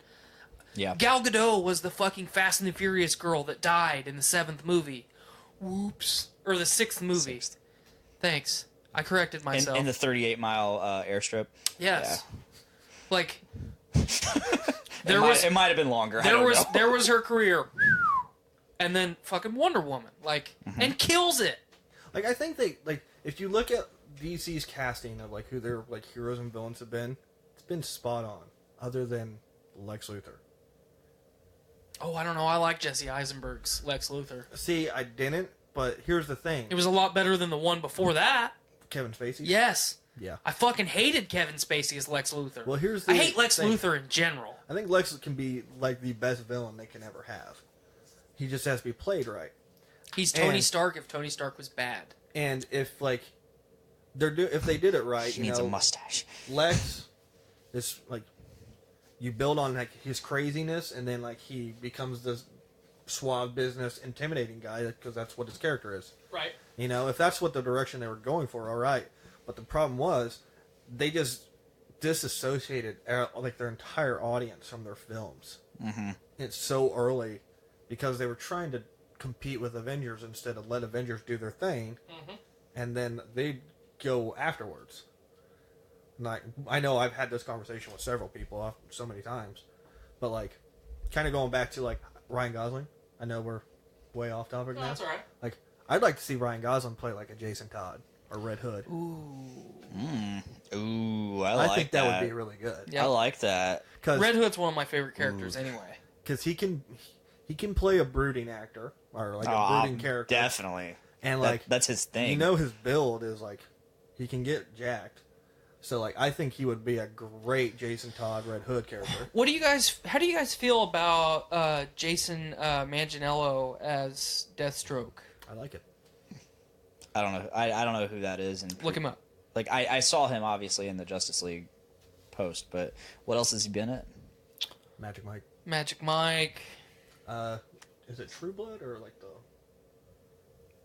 Yeah. Gal Gadot was the fucking Fast and the Furious girl that died in the 7th movie. Whoops. Or the 6th movie. Thanks. I corrected myself. In the 38-mile airstrip. Yes. Yeah. Like, It might have been longer. there was her career. And then fucking Wonder Woman. Like, and kills it. Like, I think if you look at DC's casting of, like, who their, like, heroes and villains have been, it's been spot on, other than Lex Luthor. Oh, I don't know. I like Jesse Eisenberg's Lex Luthor. See, I didn't, but here's the thing. It was a lot better than the one before that. Kevin Spacey? Yes. Yeah. I fucking hated Kevin Spacey as Lex Luthor. Well, here's I the hate Lex thing. Luthor in general. I think Lex can be like the best villain they can ever have. He just has to be played right. He's Tony And- Stark if Tony Stark was bad. And if like if they did it right, He needs a mustache. Lex is like you build on like his craziness, and then like he becomes this suave business intimidating guy because that's what his character is. Right. You know, if that's what the direction they were going for, all right. But the problem was they just disassociated like their entire audience from their films. Mm-hmm. It's so early because they were trying to compete with Avengers instead of let Avengers do their thing, and then they'd go afterwards. Like, I know I've had this conversation with several people so many times, but like, kind of going back to like Ryan Gosling. I know we're way off topic now. That's all right. Like, I'd like to see Ryan Gosling play like a Jason Todd or Red Hood. Ooh, I I like think that would be really good. Yeah. I like that. Red Hood's one of my favorite characters anyway. Because he can play a brooding actor or like a brooding character. Definitely. And like that's his thing. You know, his build is like he can get jacked. So like I think he would be a great Jason Todd Red Hood character. How do you guys feel about Jason Manganiello as Deathstroke? I like it. I don't know. I don't know who that is. And Look him up. Like I saw him obviously in the Justice League post, but what else has he been at? Magic Mike. Magic Mike. Is it True Blood or like the?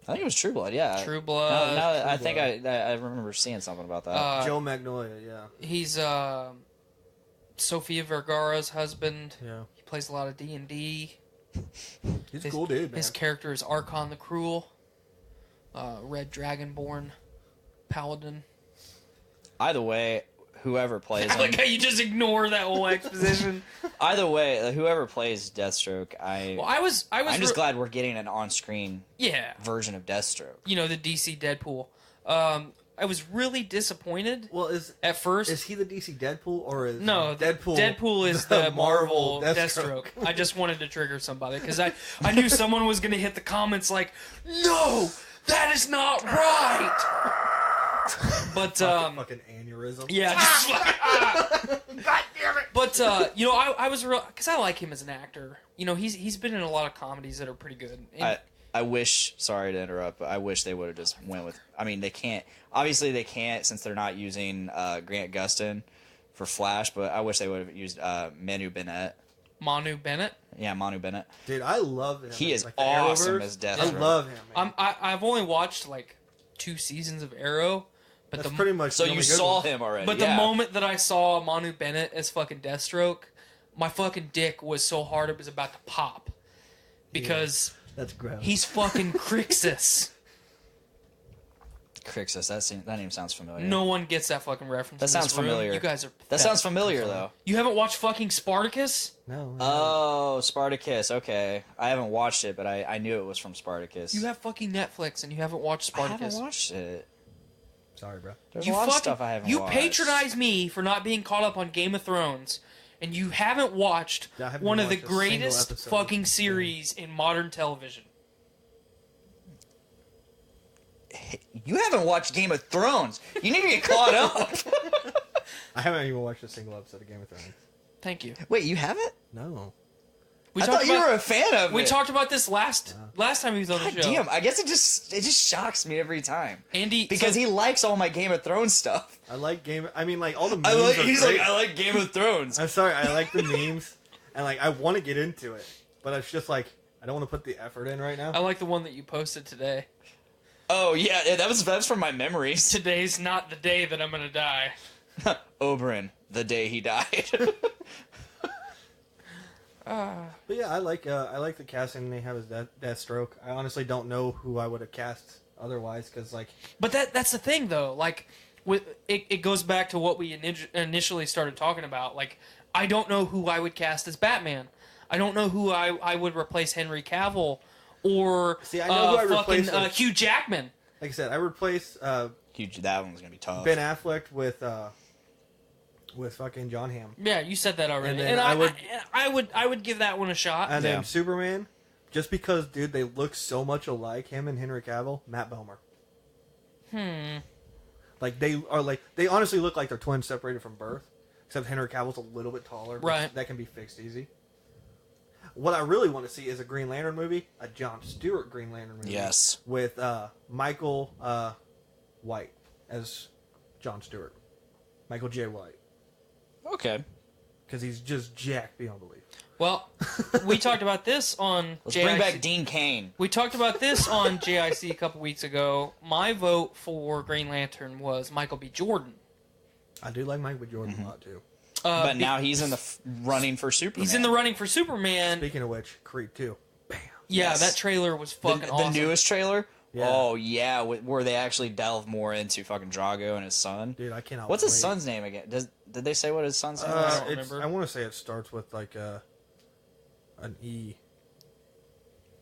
I think it was True Blood. Yeah. True Blood. No, True I think Blood. I remember seeing something about that. Joe Magnolia. Yeah. He's Sofia Vergara's husband. Yeah. He plays a lot of D&D. He's a cool dude, man. His character is Archon the Cruel. Red Dragonborn. Paladin. Either way, whoever plays I like him. how you just ignore that whole exposition. Either way, whoever plays Deathstroke, I'm just glad we're getting an on-screen version of Deathstroke. You know, the DC Deadpool. I was really disappointed. Well, at first, is he the DC Deadpool or is no Deadpool? Deadpool is the Marvel Deathstroke. I just wanted to trigger somebody because I knew someone was going to hit the comments like, "No, that is not right." But fucking aneurysm. yeah, just God damn it. But you know, I was real because I like him as an actor. You know, he's been in a lot of comedies that are pretty good. And I wish. Sorry to interrupt, but I wish they would have just went with. I mean, they can't. Obviously, they can't since they're not using Grant Gustin for Flash. But I wish they would have used Manu Bennett. Manu Bennett. Yeah, Manu Bennett. Dude, I love him. He is like the awesome Arrowverse. as Deathstroke. I love him. Man. I've only watched like 2 seasons of Arrow, but That's pretty much. So the you only good saw one. him already. But the moment that I saw Manu Bennett as fucking Deathstroke, my fucking dick was so hard it was about to pop. Because That's gross. he's fucking Crixus. Crixus, that name sounds familiar. No one gets that fucking reference. That in sounds this room. familiar. You guys are That pathetic. sounds familiar though. You haven't watched fucking Spartacus? No. Oh, Spartacus. Okay, I haven't watched it, but I knew it was from Spartacus. You have fucking Netflix and you haven't watched I Spartacus. haven't watched it. Sorry, bro. There's You a lot of fucking- stuff I haven't You watched. patronize me for not being caught up on Game of Thrones, and you haven't watched Yeah, I haven't one of the watched a single greatest episode. fucking series in modern television. You haven't watched Game of Thrones. You need to get caught up. I haven't even watched a single episode of Game of Thrones. Thank you. Wait, you haven't? No. We I talked thought you about- were a fan of We it. talked about this last time he was on God the show. damn! I guess it just shocks me every time. Andy, Because so- he likes all my Game of Thrones stuff. I like Game. I mean, like all the memes. are He's great. like, I like Game of Thrones. I'm sorry. I like the memes, and like I want to get into it, but it's just like I don't want to put the effort in right now. I like the one that you posted today. Oh yeah, that was from my memories. Today's not the day that I'm gonna die. Oberyn, the day he died. But yeah, I like the casting they have as Deathstroke. I honestly don't know who I would have cast otherwise, because like But that's the thing, though. Like, it goes back to what we initially started talking about. Like, I don't know who I would cast as Batman. I don't know who I would replace Henry Cavill or See, I know who I fucking replace, like- Hugh Jackman. I said, I replace Huge, that one's gonna be tough. Ben Affleck with fucking John Hamm, Yeah, you said that already, And then and I would give that one a shot. and Yeah. then Superman. Just because, dude, they look so much alike, him and Henry Cavill, Matt Bomer. Like they honestly look like they're twins separated from birth, except Henry Cavill's a little bit taller. But Right. that can be fixed easy. What I really want to see is a Green Lantern movie, a Jon Stewart Green Lantern movie. Yes. With Michael White as Jon Stewart. Michael J. White. Okay. Because he's just jacked beyond belief. Well, we talked about this on Let's JIC. bring back Dean Cain. We talked about this on JIC a couple weeks ago. My vote for Green Lantern was Michael B. Jordan. I do like Michael B. Jordan a lot, too. But now he's in the running for Superman. He's in the running for Superman. Speaking of which, Creed 2. Bam. Yeah, Yes. that trailer was fucking awesome. The newest trailer? Yeah. Oh, yeah, where they actually delve more into fucking Drago and his son. Dude, I cannot What's his wait. son's name again? Did they say what his son's name is? I don't remember. I want to say it starts with like an E.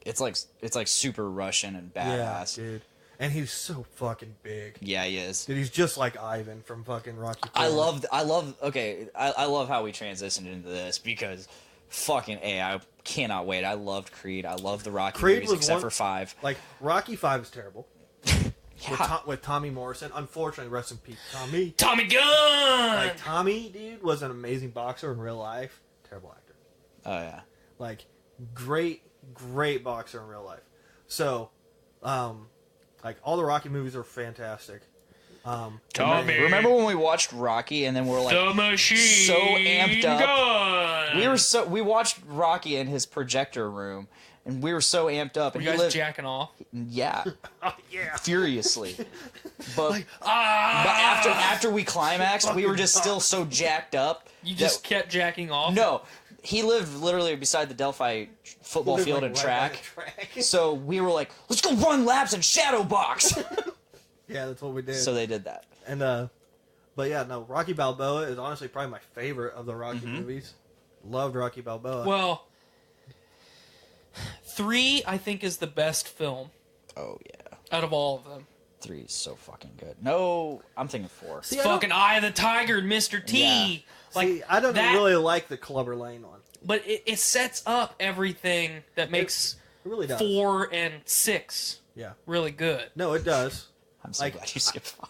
It's like super Russian and badass. Yeah, dude. And he's so fucking big. Yeah, he is. Dude, he's just like Ivan from fucking Rocky IV. I love how we transitioned into this because fucking I cannot wait. I loved Creed. I loved the Rocky Creed movies was except one- for 5. Like, Rocky V is terrible. Yeah. With Tommy Morrison. Unfortunately, rest in peace, Tommy. Tommy Gunn! Like, Tommy, dude, was an amazing boxer in real life. Terrible actor. Oh yeah. Like, great boxer in real life. So, like, all the Rocky movies are fantastic. Tommy. Remember when we watched Rocky and then we're like the machine so amped up? gun! We watched Rocky in his projector room and we were so amped up. Were And you he guys lived, jacking off? yeah, Oh, yeah. furiously. But after we climaxed, we were just still so jacked up. You just kept jacking off? No, he lived literally beside the Delphi football Lived, field like, and right track. by the track. So we were like, let's go run laps and shadow box. Yeah, that's what we did. So they did that. And but yeah, no, Rocky Balboa is honestly probably my favorite of the Rocky movies. Loved Rocky Balboa. Well, 3, I think, is the best film Oh yeah, out of all of them. 3 is so fucking good. No, I'm thinking 4. See, It's fucking Eye of the Tiger and Mr. T. Yeah. Like, See, I don't that, really like the Clubber Lane one. But it sets up everything that makes It really does. 4 and 6 Yeah. really good. No, it does. I'm so Like- glad you skipped 5.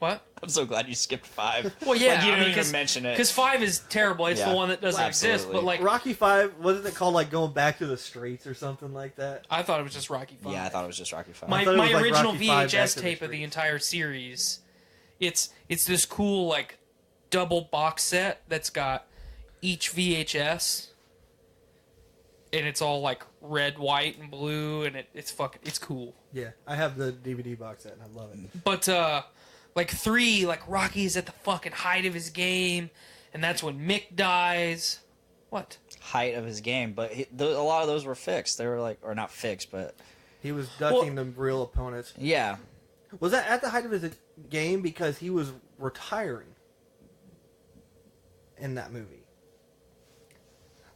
What? I'm so glad you skipped 5. Well, yeah, like, you I didn't mean, even mention it. Because 5 is terrible. It's Yeah. the one that doesn't exist. Absolutely. But, like, Rocky 5, wasn't it called like Going Back to the Streets or something like that? I thought it was just Rocky 5. Yeah, I thought it was just Rocky 5. My thought it was like original Rocky V, Back VHS to the tape of the Streets. entire series, it's this cool, like, double box set that's got each VHS, and it's all, like, red, white, and blue, and it's cool. Yeah, I have the DVD box set and I love it. But, like, 3, like, Rocky's at the fucking height of his game, and that's when Mick dies. What? Height of his game, but a lot of those were fixed. They were like, or not fixed, but He was ducking the real opponents. yeah. Was that at the height of his game because he was retiring in that movie?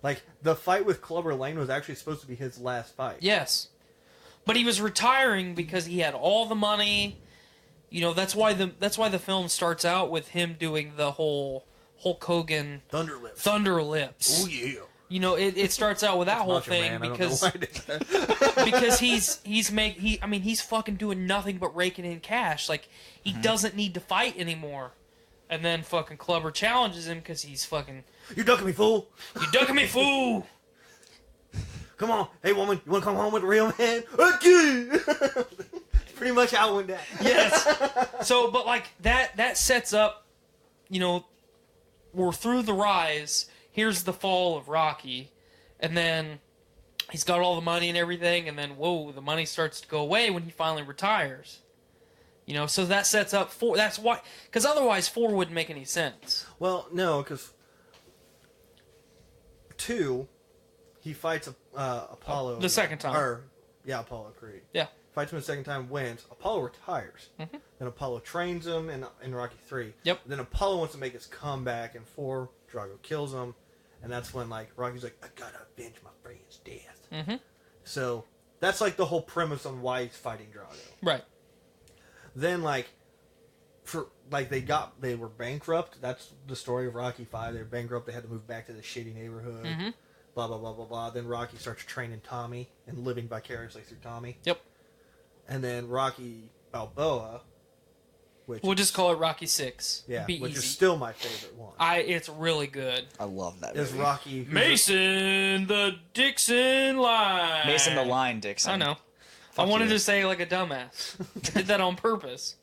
Like, the fight with Clubber Lane was actually supposed to be his last fight. Yes. But he was retiring because he had all the money. You know, that's why the film starts out with him doing the whole Hulk Hogan Thunder Lips. Lips. Oh, yeah. You know, it starts out with that whole Not your thing man, I don't because know why I did that. because he's fucking doing nothing but raking in cash. Like, he doesn't need to fight anymore. And then fucking Clubber challenges him because he's fucking, You ducking me, fool! you ducking me, fool! Come on, hey woman, you want to come home with a real man? Okay. Pretty much how it went down. Yes. So, but like that sets up, you know, we're through the rise. Here's the fall of Rocky, and then he's got all the money and everything, and then whoa, the money starts to go away when he finally retires. You know, so that sets up 4. That's why, because otherwise 4 wouldn't make any sense. Well, no, because 2, he fights Apollo. The second time. Apollo Creed. Yeah. Fights him the second time, wins. Apollo retires. Mm-hmm. Then Apollo trains him in Rocky 3. Yep. Then Apollo wants to make his comeback in 4. Drago kills him. And that's when, like, Rocky's like, I gotta avenge my friend's death. Mm-hmm. So, that's, like, the whole premise on why he's fighting Drago. Right. Then, like, they were bankrupt. That's the story of Rocky 5. They were bankrupt. They had to move back to the shitty neighborhood. Mm-hmm. Blah, blah, blah, blah, blah. Then Rocky starts training Tommy and living vicariously through Tommy. Yep. And then Rocky Balboa which We'll just call it Rocky 6. yeah, Be which easy. is still my favorite one. It's really good. I love that Is movie. Rocky Mason the Dixon Line. Mason the Line Dixon. I know. Fuck I wanted you. to say like a dumbass. I did that on purpose.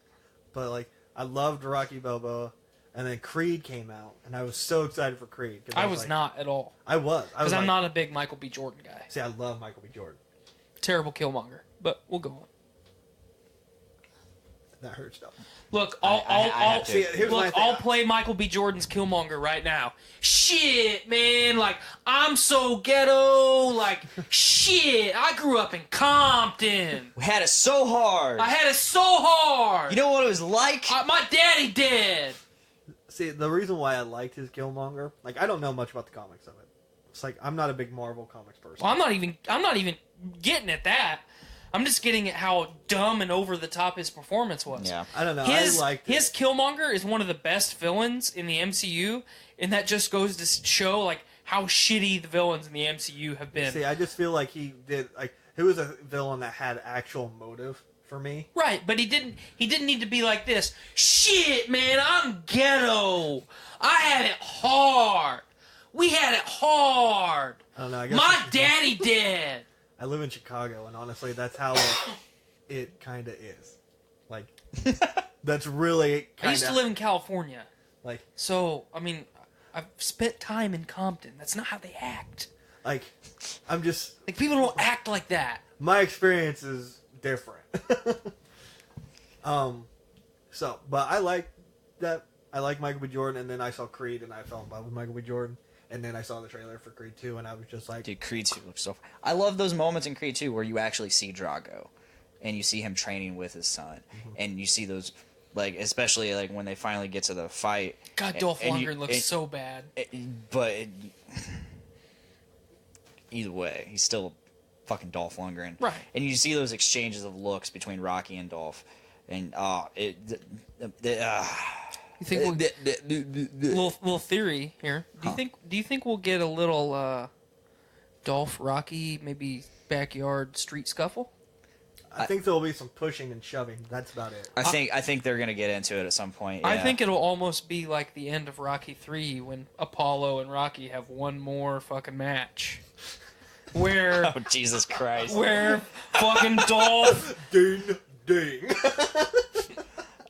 But like, I loved Rocky Balboa, and then Creed came out, and I was so excited for Creed. 'Cause I was like, not at all. I was. Because I'm like, not a big Michael B. Jordan guy. See, I love Michael B. Jordan. Terrible Killmonger. But we'll go on. That hurts though. Look, I have to. See, here's my look, thing. I'll play Michael B. Jordan's Killmonger right now. Shit, man, like, I'm so ghetto, like, shit, I grew up in Compton. We had it so hard. I had it so hard. You know what it was like? My daddy did. See, the reason why I liked his Killmonger, like, I don't know much about the comics of it. It's like I'm not a big Marvel comics person. Well, I'm not even getting at that. I'm just getting at how dumb and over the top his performance was. Yeah. I don't know. His, I liked his it. Killmonger is one of the best villains in the MCU, and that just goes to show like how shitty the villains in the MCU have been. See, I just feel like he was a villain that had actual motive for me. Right, but he didn't need to be like this. Shit, man, I'm ghetto. I had it hard. We had it hard. I don't know. I guess My daddy did. I live in Chicago, and honestly, that's how like, it kind of is. Like, that's really I kind used to live in California, like so I mean, I've spent time in Compton. That's not how they act. like I'm just Like people don't act like that. my experience is different. So, but I like that. I like Michael B. Jordan, and then I saw Creed, and I fell in love with Michael B. Jordan. And then I saw the trailer for Creed 2, and I was just like... Dude, Creed 2 looks so... I love those moments in Creed 2 where you actually see Drago. And you see him training with his son. Mm-hmm. And you see those... Like, especially, like, when they finally get to the fight. God, and- Dolph and you- Lundgren looks so bad. Either way, he's still fucking Dolph Lundgren. Right. And you see those exchanges of looks between Rocky and Dolph. And, You think little theory here? Do you think we'll get a little Dolph Rocky maybe backyard street scuffle? I think there'll be some pushing and shoving. That's about it. I think they're gonna get into it at some point. I yeah. think it'll almost be like the end of Rocky 3 when Apollo and Rocky have one more fucking match. Where Oh, Jesus Christ. where fucking Dolph Ding, ding.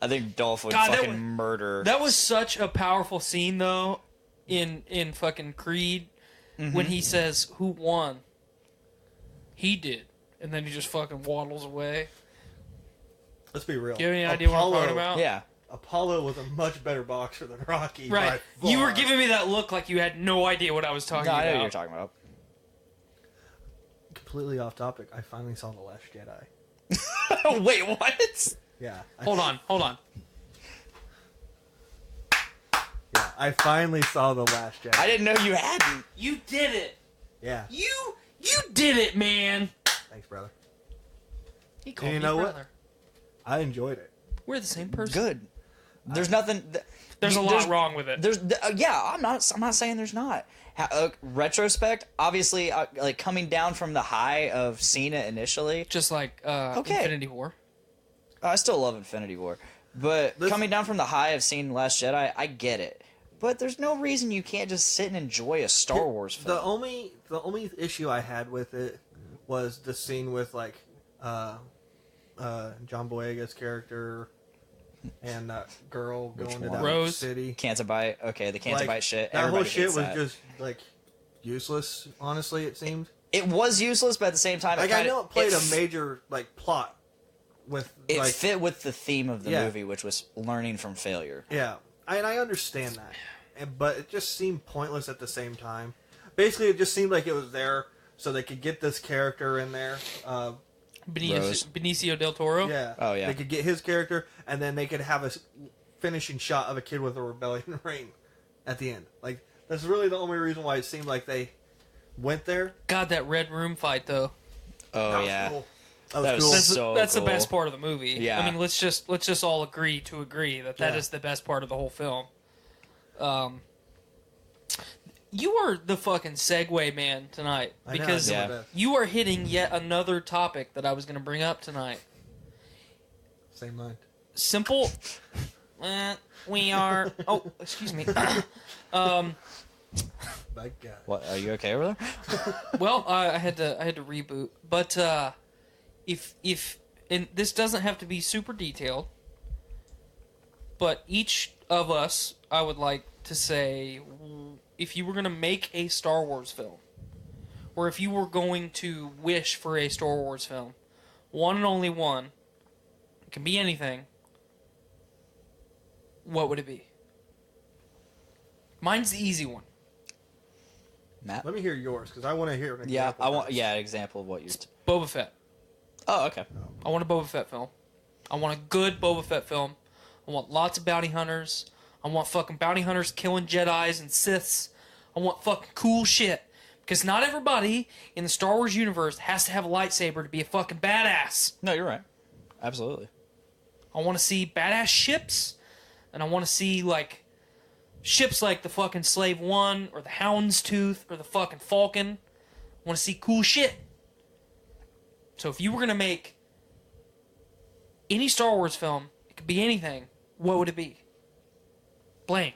I think Dolph would God, that fucking was- murder. That was such a powerful scene though in fucking Creed when he says who won? He did. And then he just fucking waddles away. Let's be real. Do you have any idea what I'm talking about? Yeah. Apollo was a much better boxer than Rocky. Right. by You were far. giving me that look like you had no idea what I was talking No, I know about. what you're talking about. Completely off topic. I finally saw The Last Jedi. Wait, what? Yeah. Hold on. Yeah, I finally saw The Last Jedi. I didn't know you hadn't. You did it. Yeah. You did it, man. Thanks, brother. He called you me know what? brother. I enjoyed it. We're the same person. Good. There's nothing. There's a lot wrong with it. There's I'm not saying there's not. Retrospect, obviously, like coming down from the high of seeing it initially. Just like Okay. Infinity War. I still love Infinity War, but coming down from the high of seeing Last Jedi, I get it. But there's no reason you can't just sit and enjoy a Star Wars film. The only issue I had with it was the scene with like John Boyega's character and that girl going to one? that Rose? city. Cantabite, okay, the Cantabite Like, shit. That whole everybody shit hates was that. just like useless. Honestly, it seemed. It was useless, but at the same time, Like I know it played a major like plot with It like fit with the theme of the Yeah. movie, which was learning from failure. yeah, and I understand that, but it just seemed pointless at the same time. Basically, it just seemed like it was there so they could get this character in there. Rose. Benicio del Toro. Yeah. Oh, yeah. They could get his character, and then they could have a finishing shot of a kid with a rebellion ring at the end. Like that's really the only reason why it seemed like they went there. God, that Red Room fight though. Oh That was yeah, cool. That That was was cool. so That's cool. the best part of the movie. Yeah. I mean, let's just all agree that that Yeah. is the best part of the whole film. You are the fucking segue man tonight I know, because I do my Yeah. best. you are hitting yet another topic that I was going to bring up tonight. Same line. simple. We are. Oh, excuse me. My God. What? Are you okay over there? Well, I had to reboot, but if and this doesn't have to be super detailed, but each of us, I would like to say, if you were going to make a Star Wars film, or if you were going to wish for a Star Wars film, one and only one, it can be anything, what would it be? Mine's the easy one. Matt? Let me hear yours, because I want to hear an Yeah, example I want. first. Yeah, an example of what you're. Boba Fett. Oh, okay. I want a Boba Fett film. I want a good Boba Fett film. I want lots of bounty hunters. I want fucking bounty hunters killing Jedis and Siths. I want fucking cool shit. Because not everybody in the Star Wars universe has to have a lightsaber to be a fucking badass. No, you're right. Absolutely. I want to see badass ships, and I want to see, like, ships like the fucking Slave One, or the Houndstooth, or the fucking Falcon. I want to see cool shit. So if you were going to make any Star Wars film, it could be anything, what would it be? Blaine.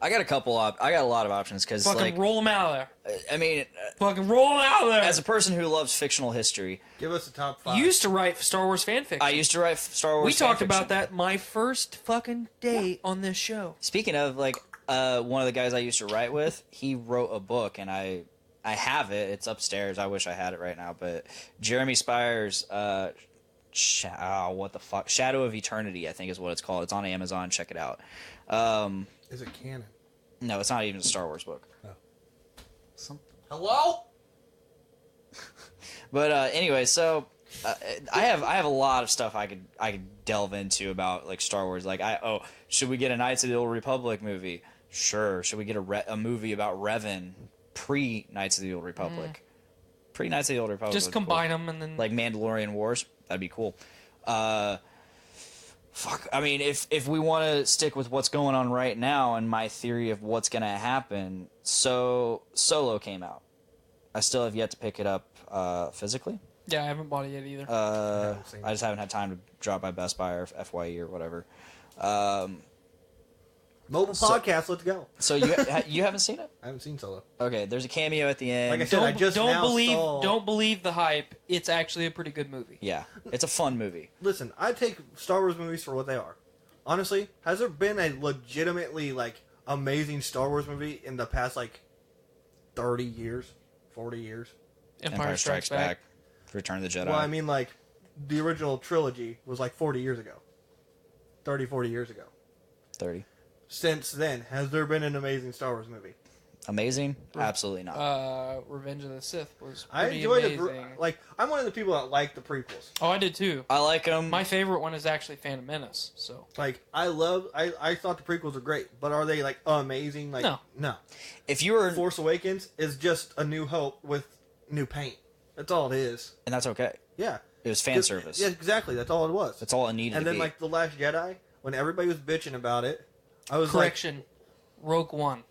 I got a couple. I got a lot of options because, Fucking like, roll them out of there. I mean, Fucking roll them out of there. as a person who loves fictional history, Give us a top 5. You used to write Star Wars fanfiction. I used to write Star Wars. We talked fanfiction. about that my first fucking day on this show. Speaking of, like, one of the guys I used to write with, he wrote a book, and I have it. It's upstairs. I wish I had it right now, but Jeremy Spires, what the fuck? Shadow of Eternity, I think is what it's called. It's on Amazon. Check it out. Is it canon? No, it's not even a Star Wars book. Oh. Hello? But anyway, so I have a lot of stuff I could delve into about, like, Star Wars. Like, should we get a Knights of the Old Republic movie? Sure. Should we get a movie about Revan pre Knights of the Old Republic? Pre Knights of the Old Republic. Just combine them and then... Like Mandalorian Wars. That'd be cool. Fuck. I mean, if we want to stick with what's going on right now and my theory of what's going to happen, so Solo came out. I still have yet to pick it up physically. Yeah, I haven't bought it yet either. I just haven't had time to drop by Best Buy or FYE or whatever. Mobile podcast, let's go. So you haven't seen it? I haven't seen Solo. Okay, there's a cameo at the end. Like I said, I just now saw... Don't believe the hype. It's actually a pretty good movie. Yeah, it's a fun movie. Listen, I take Star Wars movies for what they are. Honestly, has there been a legitimately, like, amazing Star Wars movie in the past, like, 30 years? 40 years? Empire Strikes Back. Return of the Jedi. Well, I mean, like, the original trilogy was, like, 40 years ago. 30, 40 years ago. 30. Since then, has there been an amazing Star Wars movie? Amazing? Absolutely not. Revenge of the Sith was I pretty enjoyed amazing. it. Like, I'm one of the people that like the prequels. Oh, I did too. I like them. My favorite one is actually Phantom Menace. So Like, I thought the prequels were great, but are they, like, amazing? Like, no. If you were... Force Awakens is just a New Hope with new paint. That's all it is. And that's okay. Yeah. It was fan service. Yeah, exactly. That's all it was. That's all it needed And to then, be. like, The Last Jedi, when everybody was bitching about it, I was correction, Rogue One.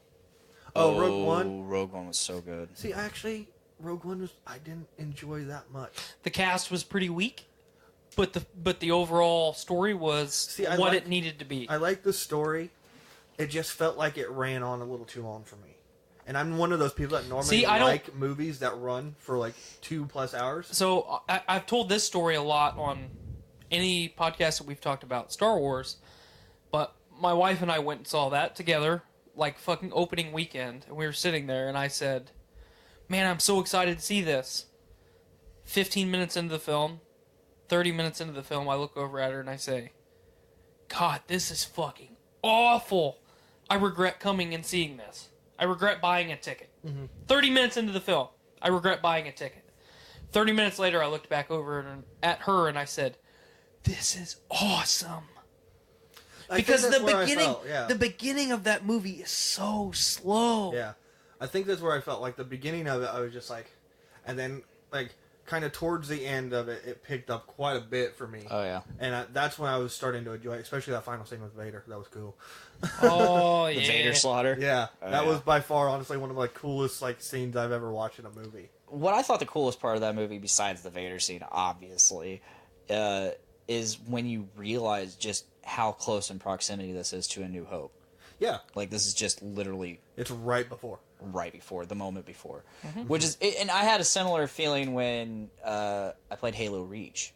Oh, Rogue One? Rogue One was so good. See, actually, Rogue One I didn't enjoy that much. The cast was pretty weak, but the overall story was it needed to be. I like the story. It just felt like it ran on a little too long for me. And I'm one of those people that normally like movies that run for like 2+ hours. So I've told this story a lot on any podcast that we've talked about Star Wars, but my wife and I went and saw that together, like fucking opening weekend, and we were sitting there, and I said, man, I'm so excited to see this. 15 minutes into the film, 30 minutes into the film, I look over at her and I say, God, this is fucking awful. I regret coming and seeing this. I regret buying a ticket. 30 minutes into the film, I regret buying a ticket. 30 minutes later, I looked back over at her and I said, this is awesome. Because the beginning of that movie is so slow. Yeah. I think that's where I felt. Like, the beginning of it, I was just like... And then, like, kind of towards the end of it, it picked up quite a bit for me. Oh, yeah. And that's when I was starting to enjoy it, especially that final scene with Vader. That was cool. Oh, yeah. The Vader slaughter? Yeah. Oh, that was by far, honestly, one of the like, coolest like scenes I've ever watched in a movie. What I thought the coolest part of that movie, besides the Vader scene, obviously, is when you realize just how close in proximity this is to A New Hope. Yeah, Like, this is just literally it's right before. right before, the moment before. Which is, and I had a similar feeling when I played Halo Reach.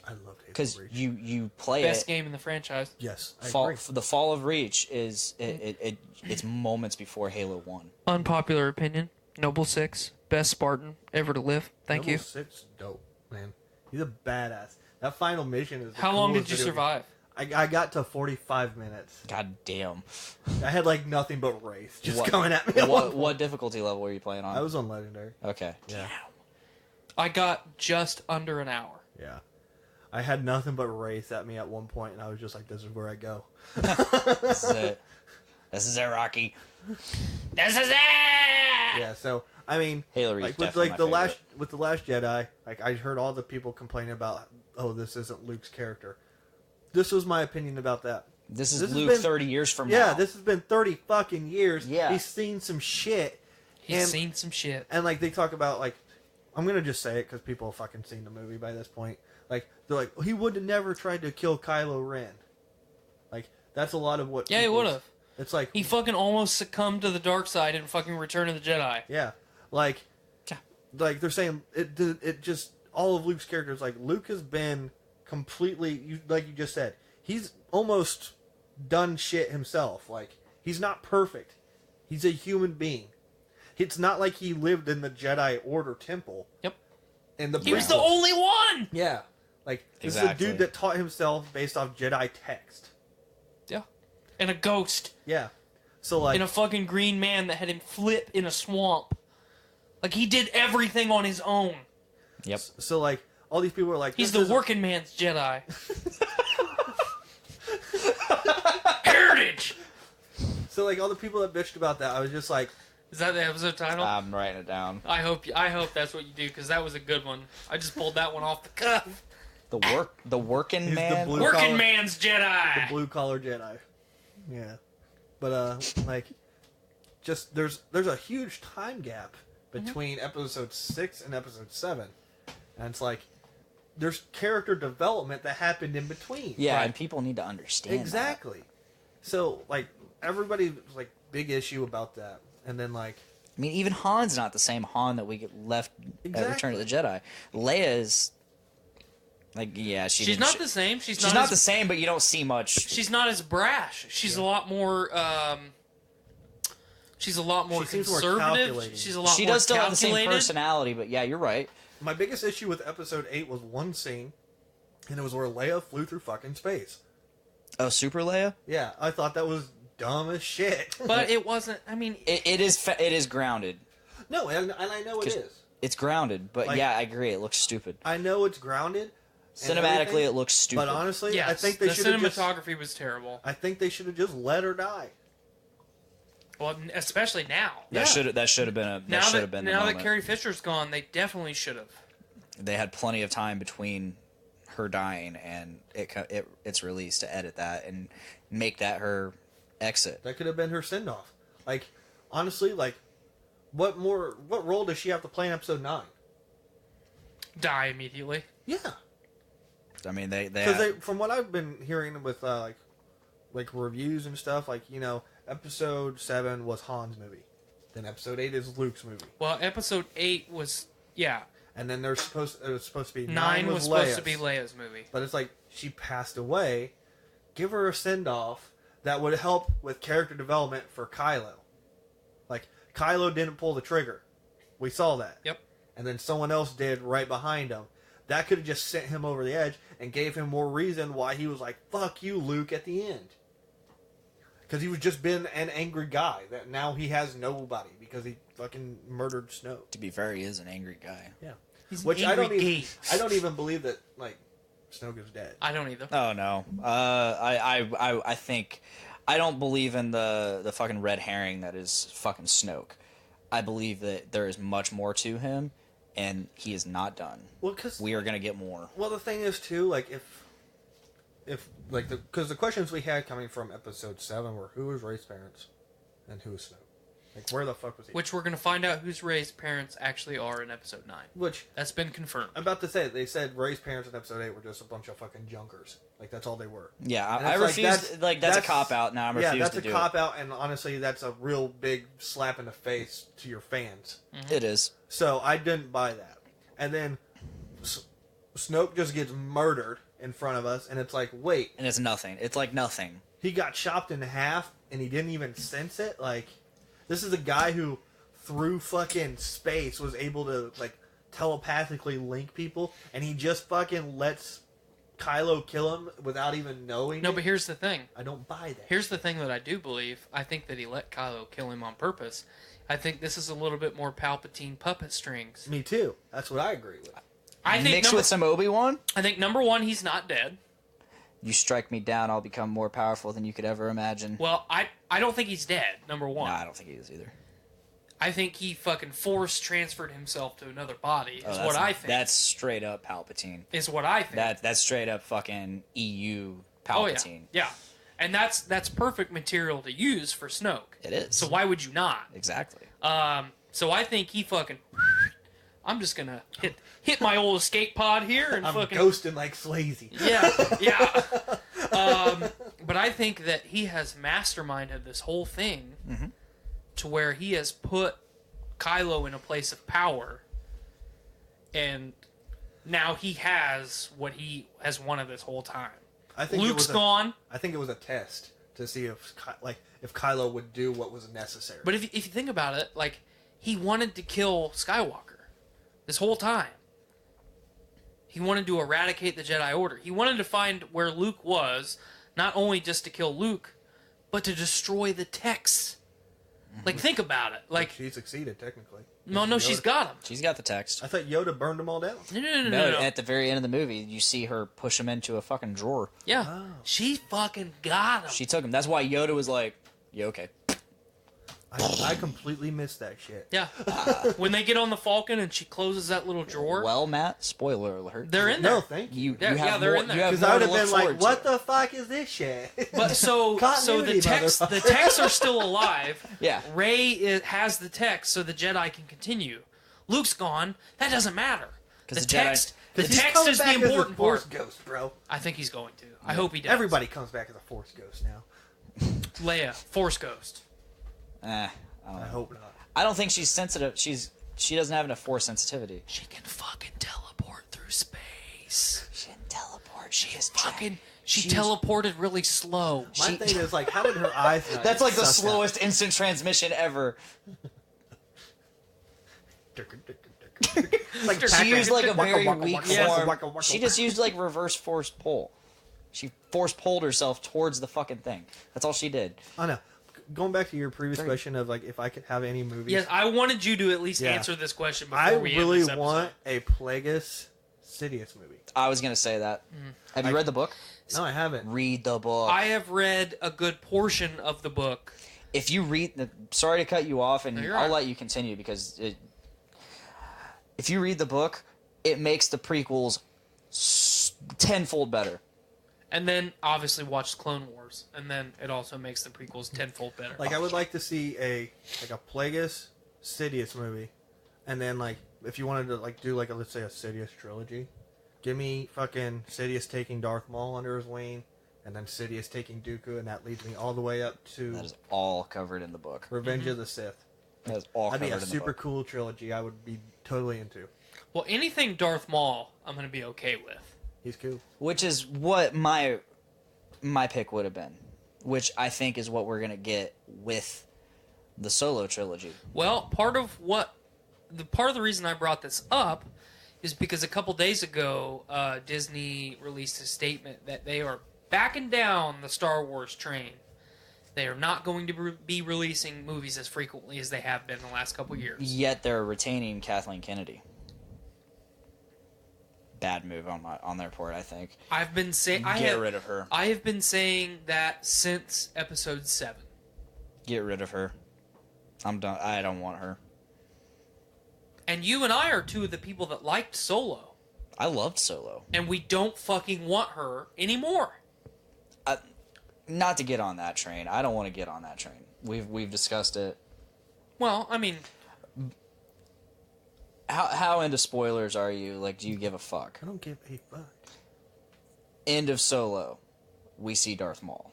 I loved Halo Because Reach. you play Best it. game in the franchise. Yes, I Fall, agree. the Fall of Reach is it's moments before Halo 1. Unpopular opinion. Noble 6. Best Spartan ever to live. Thank Noble you. 6, dope, man. He's a badass. That final mission is. The How long coolest did you video game. survive? I got to 45 minutes. God damn. I had like nothing but Wraith just What- coming at me. at one point. What difficulty level were you playing on? I was on Legendary. Okay. Yeah. I got just under an hour. Yeah. I had nothing but Wraith at me at one point, and I was just like, this is where I go. This is it. This is it, Rocky. This is it! Yeah, so, I mean, Halo Reach like, with definitely like my the last favorite. with the Last Jedi, like I heard all the people complaining about, oh, this isn't Luke's character. This was my opinion about that. This is This has Luke been- 30 years from Yeah, now. this has been 30 fucking years. Yeah. He's seen some shit. He's And- seen some shit. And like they talk about like, I'm gonna just say it because people have fucking seen the movie by this point. Like they're like, he would have never tried to kill Kylo Ren. Like that's a lot of what. Yeah, he people's- would have. It's like He fucking almost succumbed to the dark side in fucking Return of the Jedi. yeah, like Yeah. like they're saying it just all of Luke's characters. Like Luke has been completely like you just said. He's almost done shit himself. Like he's not perfect. He's a human being. It's not like he lived in the Jedi Order temple. Yep. And the He was the prequels. only one! Yeah. Like, this Exactly. is a dude that taught himself based off Jedi text. Yeah. And a ghost. Yeah. So, like, And a fucking green man that had him flip in a swamp. Like, he did everything on his own. Yep. so like, all these people are like, He's this the isn't- working man's Jedi. Heritage! So, like, all the people that bitched about that, I was just like, Is that the episode title? I'm writing it down. I hope that's what you do, because that was a good one. I just pulled that one off the cuff. The working He's the man. blue- Working collar- man's Jedi! blue collar Jedi. Yeah. But, like, just, there's a huge time gap between episode 6 and episode 7. And it's like, there's character development that happened in between. Yeah, Right. and people need to understand that. Exactly. So, like, everybody was like, big issue about that. And then, like, I mean, even Han's not the same Han that we get left at Return of the Jedi. Leia is, like, yeah, She's didn't- not the same. She's She's not not as, the same, but you don't see much. She's not as brash. She's a lot more. She's a lot more She seems more conservative. calculating. She's a lot She more does still have the same calculated. personality, but yeah, you're right. my biggest issue with episode 8 was one scene, and it was where Leia flew through fucking space. Oh, Super Leia? Yeah, I thought that was dumb as shit. But it wasn't. I mean, It is grounded. No, and I know it is. It's grounded, but Like- yeah, I agree. It looks stupid. I know it's grounded. and Cinematically, everything, it looks stupid. But honestly, yes, I think they the should have just. cinematography was terrible. I think they should have just let her die. Well, especially now. Yeah. That should have been a Now should that have been the now that moment. Carrie Fisher's gone, they definitely should have. They had plenty of time between her dying and its release to edit that and make that her exit. That could have been her send off. Like, honestly, like, what role does she have to play in episode 9? Die immediately. Yeah. I mean, they Because from what I've been hearing with like reviews and stuff, like, you know, episode 7 was Han's movie, then episode 8 is Luke's movie, Well, episode 8 was and then it was supposed to be 9 was Leia's. supposed to be Leia's movie. But it's like she passed away. Give her a send off that would help with character development for Kylo. Like, Kylo didn't pull the trigger, we saw that. Yep. And then someone else did right behind him. That could have just sent him over the edge and gave him more reason why he was like, fuck you, Luke, at the end. Because he was just been an angry guy that now he has nobody because he fucking murdered Snoke. To be fair, he is an angry guy. Yeah. He's an Which angry I don't even believe that, like, Snoke is dead. I don't either. Oh no. I think I don't believe in the fucking red herring that is fucking Snoke. I believe that there is much more to him, and he is not done. Well, because We are gonna get more. well, the thing is too, like, if like because the questions we had coming from episode 7 were who was Rey's parents and who was Snoke. Like, where the fuck was he? Which we're going to find out whose Rey's parents actually are in Episode 9. Which, That's been confirmed. I'm about to say, they said Rey's parents in Episode 8 were just a bunch of fucking junkers. Like, that's all they were. Yeah, And I it's like, refuse. That's a cop out. Now I'm refused to do it. Yeah, that's a cop out, and honestly, that's a real big slap in the face to your fans. It is. So I didn't buy that. And then Snoke just gets murdered in front of us, and it's like, wait. And it's nothing. It's like nothing. He got chopped in half, and he didn't even sense it? Like, this is a guy who, through fucking space, was able to, like, telepathically link people, and he just fucking lets Kylo kill him without even knowing No, it? but here's the thing. I don't buy that. Here's the thing that I do believe. I think that he let Kylo kill him on purpose. I think this is a little bit more Palpatine puppet strings. Me too. That's what I agree with. I think Mixed with some Obi-Wan, I think number one, he's not dead. you strike me down, I'll become more powerful than you could ever imagine. Well, I don't think he's dead, number one. No, I don't think he is either. I think he fucking force transferred himself to another body, is Oh, what I think. That's straight up Palpatine. Is what I think. That's straight up fucking EU Oh, Palpatine. yeah. And that's perfect material to use for Snoke. It is. So why would you not? Exactly. So I think he fucking... I'm just gonna hit my old escape pod here and I'm fucking... ghosting like Swayze. Yeah. But I think that he has masterminded this whole thing to where he has put Kylo in a place of power, and now he has what he has wanted this whole time. I think Luke's gone. I think it was a test to see if Kylo would do what was necessary. But if you think about it, like, he wanted to kill Skywalker this whole time. He wanted to eradicate the Jedi Order. He wanted to find where Luke was, not only just to kill Luke, but to destroy the texts. Like, think about it. Like, she succeeded technically. no, she's got him. She's got the text. I thought Yoda burned them all down. No. At the very end of the movie, you see her push him into a fucking drawer. Yeah. Oh. She fucking got him. She took him. That's why Yoda was like, "Yeah, okay." I completely missed that shit. Yeah. When they get on the Falcon and she closes that little drawer, Well, Matt, spoiler alert. they're in there. No, thank you. You have they're more, in there. you have Because more I would to have look been like, forward what to. the fuck is this shit? But so Continuity, the texts are still alive. Yeah. Rey has the text, so the Jedi can continue. Luke's gone. That doesn't matter. 'Cause The the Jedi- text, the He's text coming is the back as a important Force part. ghost, bro. I think he's going to. I hope he does. Everybody comes back as a Force ghost now. Leia, Force Ghost. I don't I know. hope not. I don't think she's sensitive. She doesn't have enough force sensitivity. She can fucking teleport through space. She didn't teleport. She is Fucking, she teleported really slow. My thing is like, how did her eyes? Not That's like the suck out? slowest instant transmission ever. Like She used like a very weak form. Waka, waka, She just used like reverse force pull. She force pulled herself towards the fucking thing. That's all she did. Oh no. Going back to your previous question of like if I could have any movies. Yes, I wanted you to at least Yeah. answer this question before I we end really this episode. want a Plagueis Sidious movie. I was gonna say that. Have you read the book? No, I haven't. Read the book. I have read a good portion of the book. If you read, sorry to cut you off, and No, you're I'll all right. let you continue because if you read the book, it makes the prequels tenfold better. And then obviously watched Clone Wars, and then it also makes the prequels tenfold better. Like I would like to see a Plagueis Sidious movie, and then like if you wanted to like do like let's say a Sidious trilogy, give me fucking Sidious taking Darth Maul under his wing, and then Sidious taking Dooku, and that leads me all the way up to That is all covered in the book. Revenge of the Sith. That is all That'd be covered a in the super book. cool trilogy. I would be totally into. Well, anything Darth Maul, I'm going to be okay with. He's cool. Which is what my pick would have been. Which I think is what we're gonna get with the Solo trilogy. Well, part of the reason I brought this up is because a couple days ago, Disney released a statement that they are backing down the Star Wars train. They are not going to be releasing movies as frequently as they have been in the last couple years. Yet they're retaining Kathleen Kennedy. Bad move on their part, I think. I've been saying Get rid of her. I have been saying that since episode 7. Get rid of her. I'm done. I don't want her. And you and I are two of the people that liked Solo. I loved Solo. And we don't fucking want her anymore. Not to get on that train. I don't want to get on that train. We've discussed it. Well, I mean, How into spoilers are you? Like, do you give a fuck? I don't give a fuck. End of Solo, we see Darth Maul.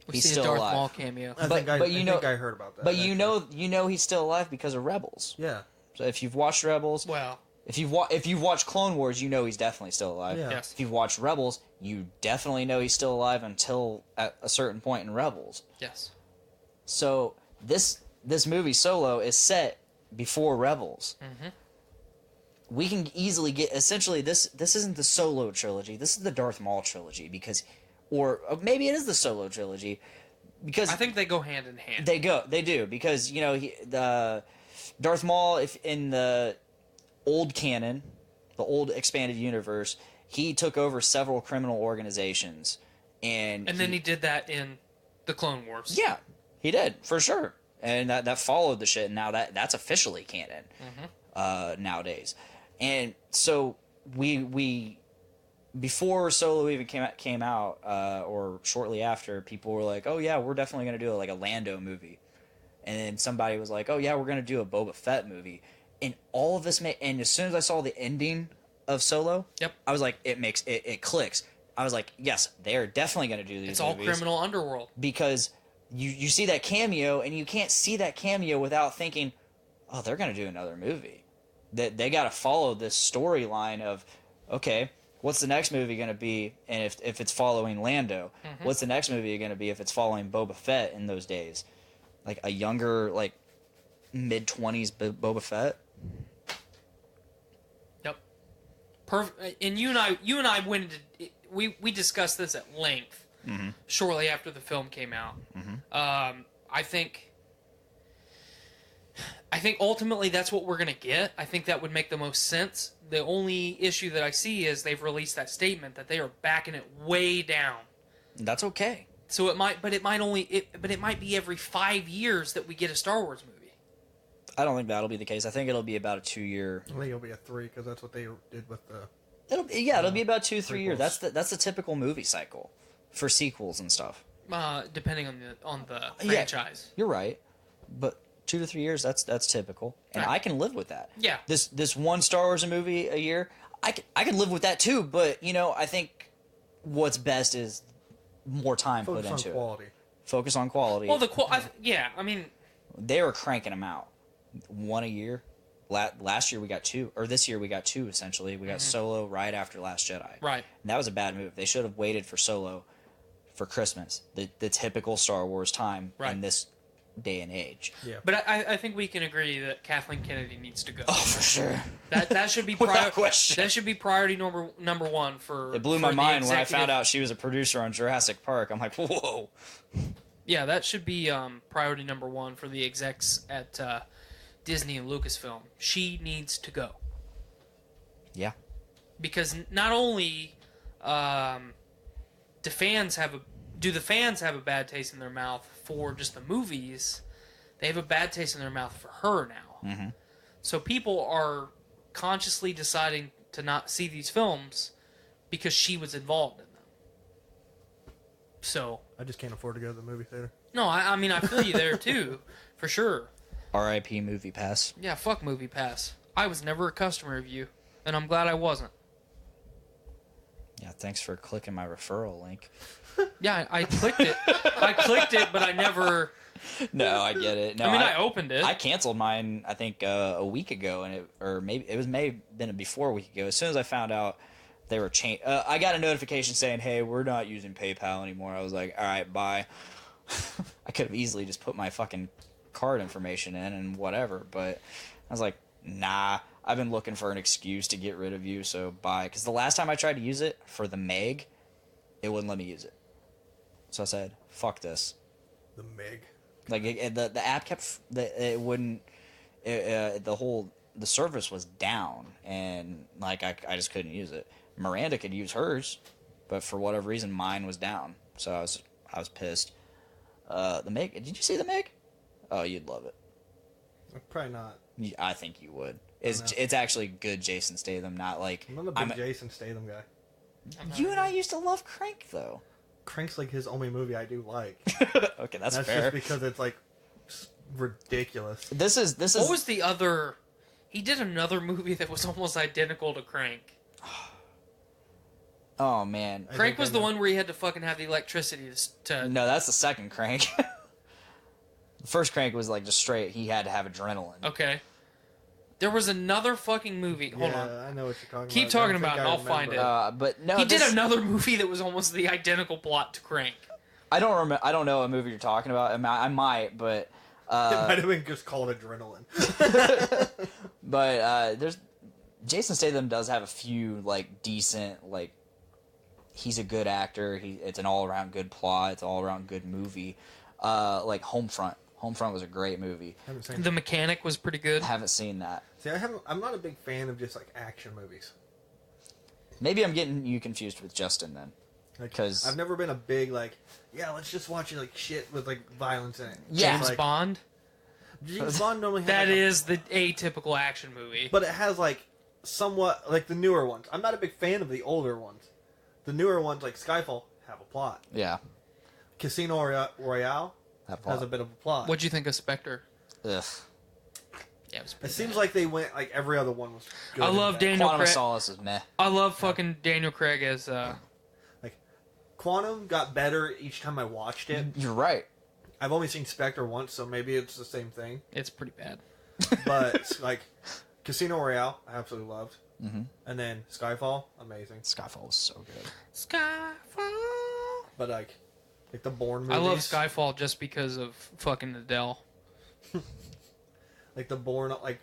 we He's see still a Darth alive. Maul cameo. I But- think but you know- I heard about that. But actually. you know he's still alive because of Rebels. Yeah. So if you've watched Rebels, Well, if you've watched Clone Wars, you know he's definitely still alive. Yeah. yes. If you've watched Rebels, you definitely know he's still alive until at a certain point in Rebels. Yes. So this movie Solo is set before Rebels. Mm-hmm. We can easily get essentially this isn't the Solo trilogy. This is the Darth Maul trilogy or maybe it is the Solo trilogy because I think they go hand in hand. they do because the Darth Maul, if in the old canon, the old expanded universe, he took over several criminal organizations and then he did that in the Clone Wars. yeah, he did for sure, and that followed the shit. And now that's officially canon nowadays, and so we before Solo even came out or shortly after, people were like, oh yeah, we're definitely gonna do a Lando movie, and then somebody was like, oh yeah, we're gonna do a Boba Fett movie, and all of this and as soon as I saw the ending of Solo, Yep. I was like, it clicks. I was like, yes, they're definitely gonna do these. It's all movies. criminal underworld. Because you see that cameo and you can't see that cameo without thinking, oh, they're going to do another movie. They got to follow this storyline of, okay, what's the next movie going to be? And if it's following Lando, what's the next movie going to be if it's following Boba Fett in those days? Like a younger, like mid-20s Boba Fett? Yep. Perfect. And you and I went into we discussed this at length shortly after the film came out. I think ultimately that's what we're gonna get. I think that would make the most sense. The only issue that I see is they've released that statement that they are backing it way down. That's okay. So it might be every 5 years that we get a Star Wars movie. I don't think that'll be the case. I think it'll be about a 2-year. I think it'll be a 3 because that's what they did with the. It'll be about 2-3 years. That's the typical movie cycle for sequels and stuff. Depending on the franchise. You're right, but 2 to 3 years, that's typical, and Right. I can live with that. Yeah. This one Star Wars movie a year, I can live with that too. But I think what's best is more time Focus put on into quality. it. Focus on quality. Well, I mean, They were cranking them out, one a year. Last year we got 2, or this year we got 2 essentially. We got Solo right after Last Jedi. right. And that was a bad move. They should have waited for Solo for Christmas, the typical Star Wars time Right. in this day and age. Yeah. But I think we can agree that Kathleen Kennedy needs to go. Oh, for sure. That should be Without question. That should be priority number one for. It blew for my the mind when I executive- found out she was a producer on Jurassic Park. I'm like, whoa. Yeah, that should be priority number one for the execs at Disney and Lucasfilm. She needs to go Yeah. because not only do the fans have a bad taste in their mouth for just the movies, they have a bad taste in their mouth for her now. Mm-hmm. So people are consciously deciding to not see these films because she was involved in them. So, I just can't afford to go to the movie theater. no, I mean, I feel you there too, for sure. R.I.P. Movie Pass. Yeah, fuck Movie Pass. I was never a customer of you, and I'm glad I wasn't. Yeah, thanks for clicking my referral link. Yeah, I clicked it. But I never... No, I get it. No, I opened it. I canceled mine, I think, a week ago, and maybe been before a week ago. As soon as I found out they were changed, I got a notification saying, "Hey, we're not using PayPal anymore." I was like, "All right, bye." I could have easily just put my fucking card information in and whatever, but I was like, "Nah." I've been looking for an excuse to get rid of you, so bye. Because the last time I tried to use it for the Meg, it wouldn't let me use it. So I said, "Fuck this." The Meg. Like the app kept it wouldn't the service was down, and like I just couldn't use it. Miranda could use hers, but for whatever reason mine was down. So I was pissed. The Meg, did you see the Meg? Oh, you'd love it. Probably not. I think you would. It's actually good Jason Statham, not like I'm not a big Jason Statham guy. You and I used to love Crank though. Crank's like his only movie I do like. Okay, that's That's fair. just because it's like ridiculous. This is What was the other? He did another movie that was almost identical to Crank. oh man. Crank was the one where he had to fucking have the electricity to. No, that's the second Crank. The first Crank was like just straight. He had to have adrenaline. Okay. There was another fucking movie. Hold on. I know what you're talking Keep about. talking I think about it, I I'll remember. find it. But no, He this, did another movie that was almost the identical plot to Crank. I don't remember. I don't know what movie you're talking about. I might, but It might have been just called Adrenaline. there's Jason Statham does have a few like decent like. He's a good actor. It's an all around good plot. It's an all around good movie. Like Homefront. Homefront was a great movie. Haven't seen The Mechanic was pretty good. Haven't seen that. See, I'm not a big fan of just like action movies. Maybe I'm getting you confused with Justin then. Like, 'Cause- I've never been a big like, yeah, let's just watch like shit with like violence in it. Yeah. James Like, Bond. James Bond normally has That like, is the atypical action movie. but it has like somewhat like the newer ones. I'm not a big fan of the older ones. The newer ones like Skyfall have a plot. Yeah. Casino Royale That plot. has a bit of a plot. What'd you think of Spectre? Ugh. Yeah, it was It pretty seems bad. like they went like every other one was good. I and love bad. Daniel Quantum of Craig. Solace is meh. I love fucking Daniel Craig as Like Quantum got better each time I watched it. You're right. I've only seen Spectre once, so maybe it's the same thing. it's pretty bad. But like Casino Royale, I absolutely loved. Mhm. And then Skyfall, amazing. Skyfall was so good. Skyfall. But like the Bourne movies. I love Skyfall just because of fucking Adele. Like the Bourne, like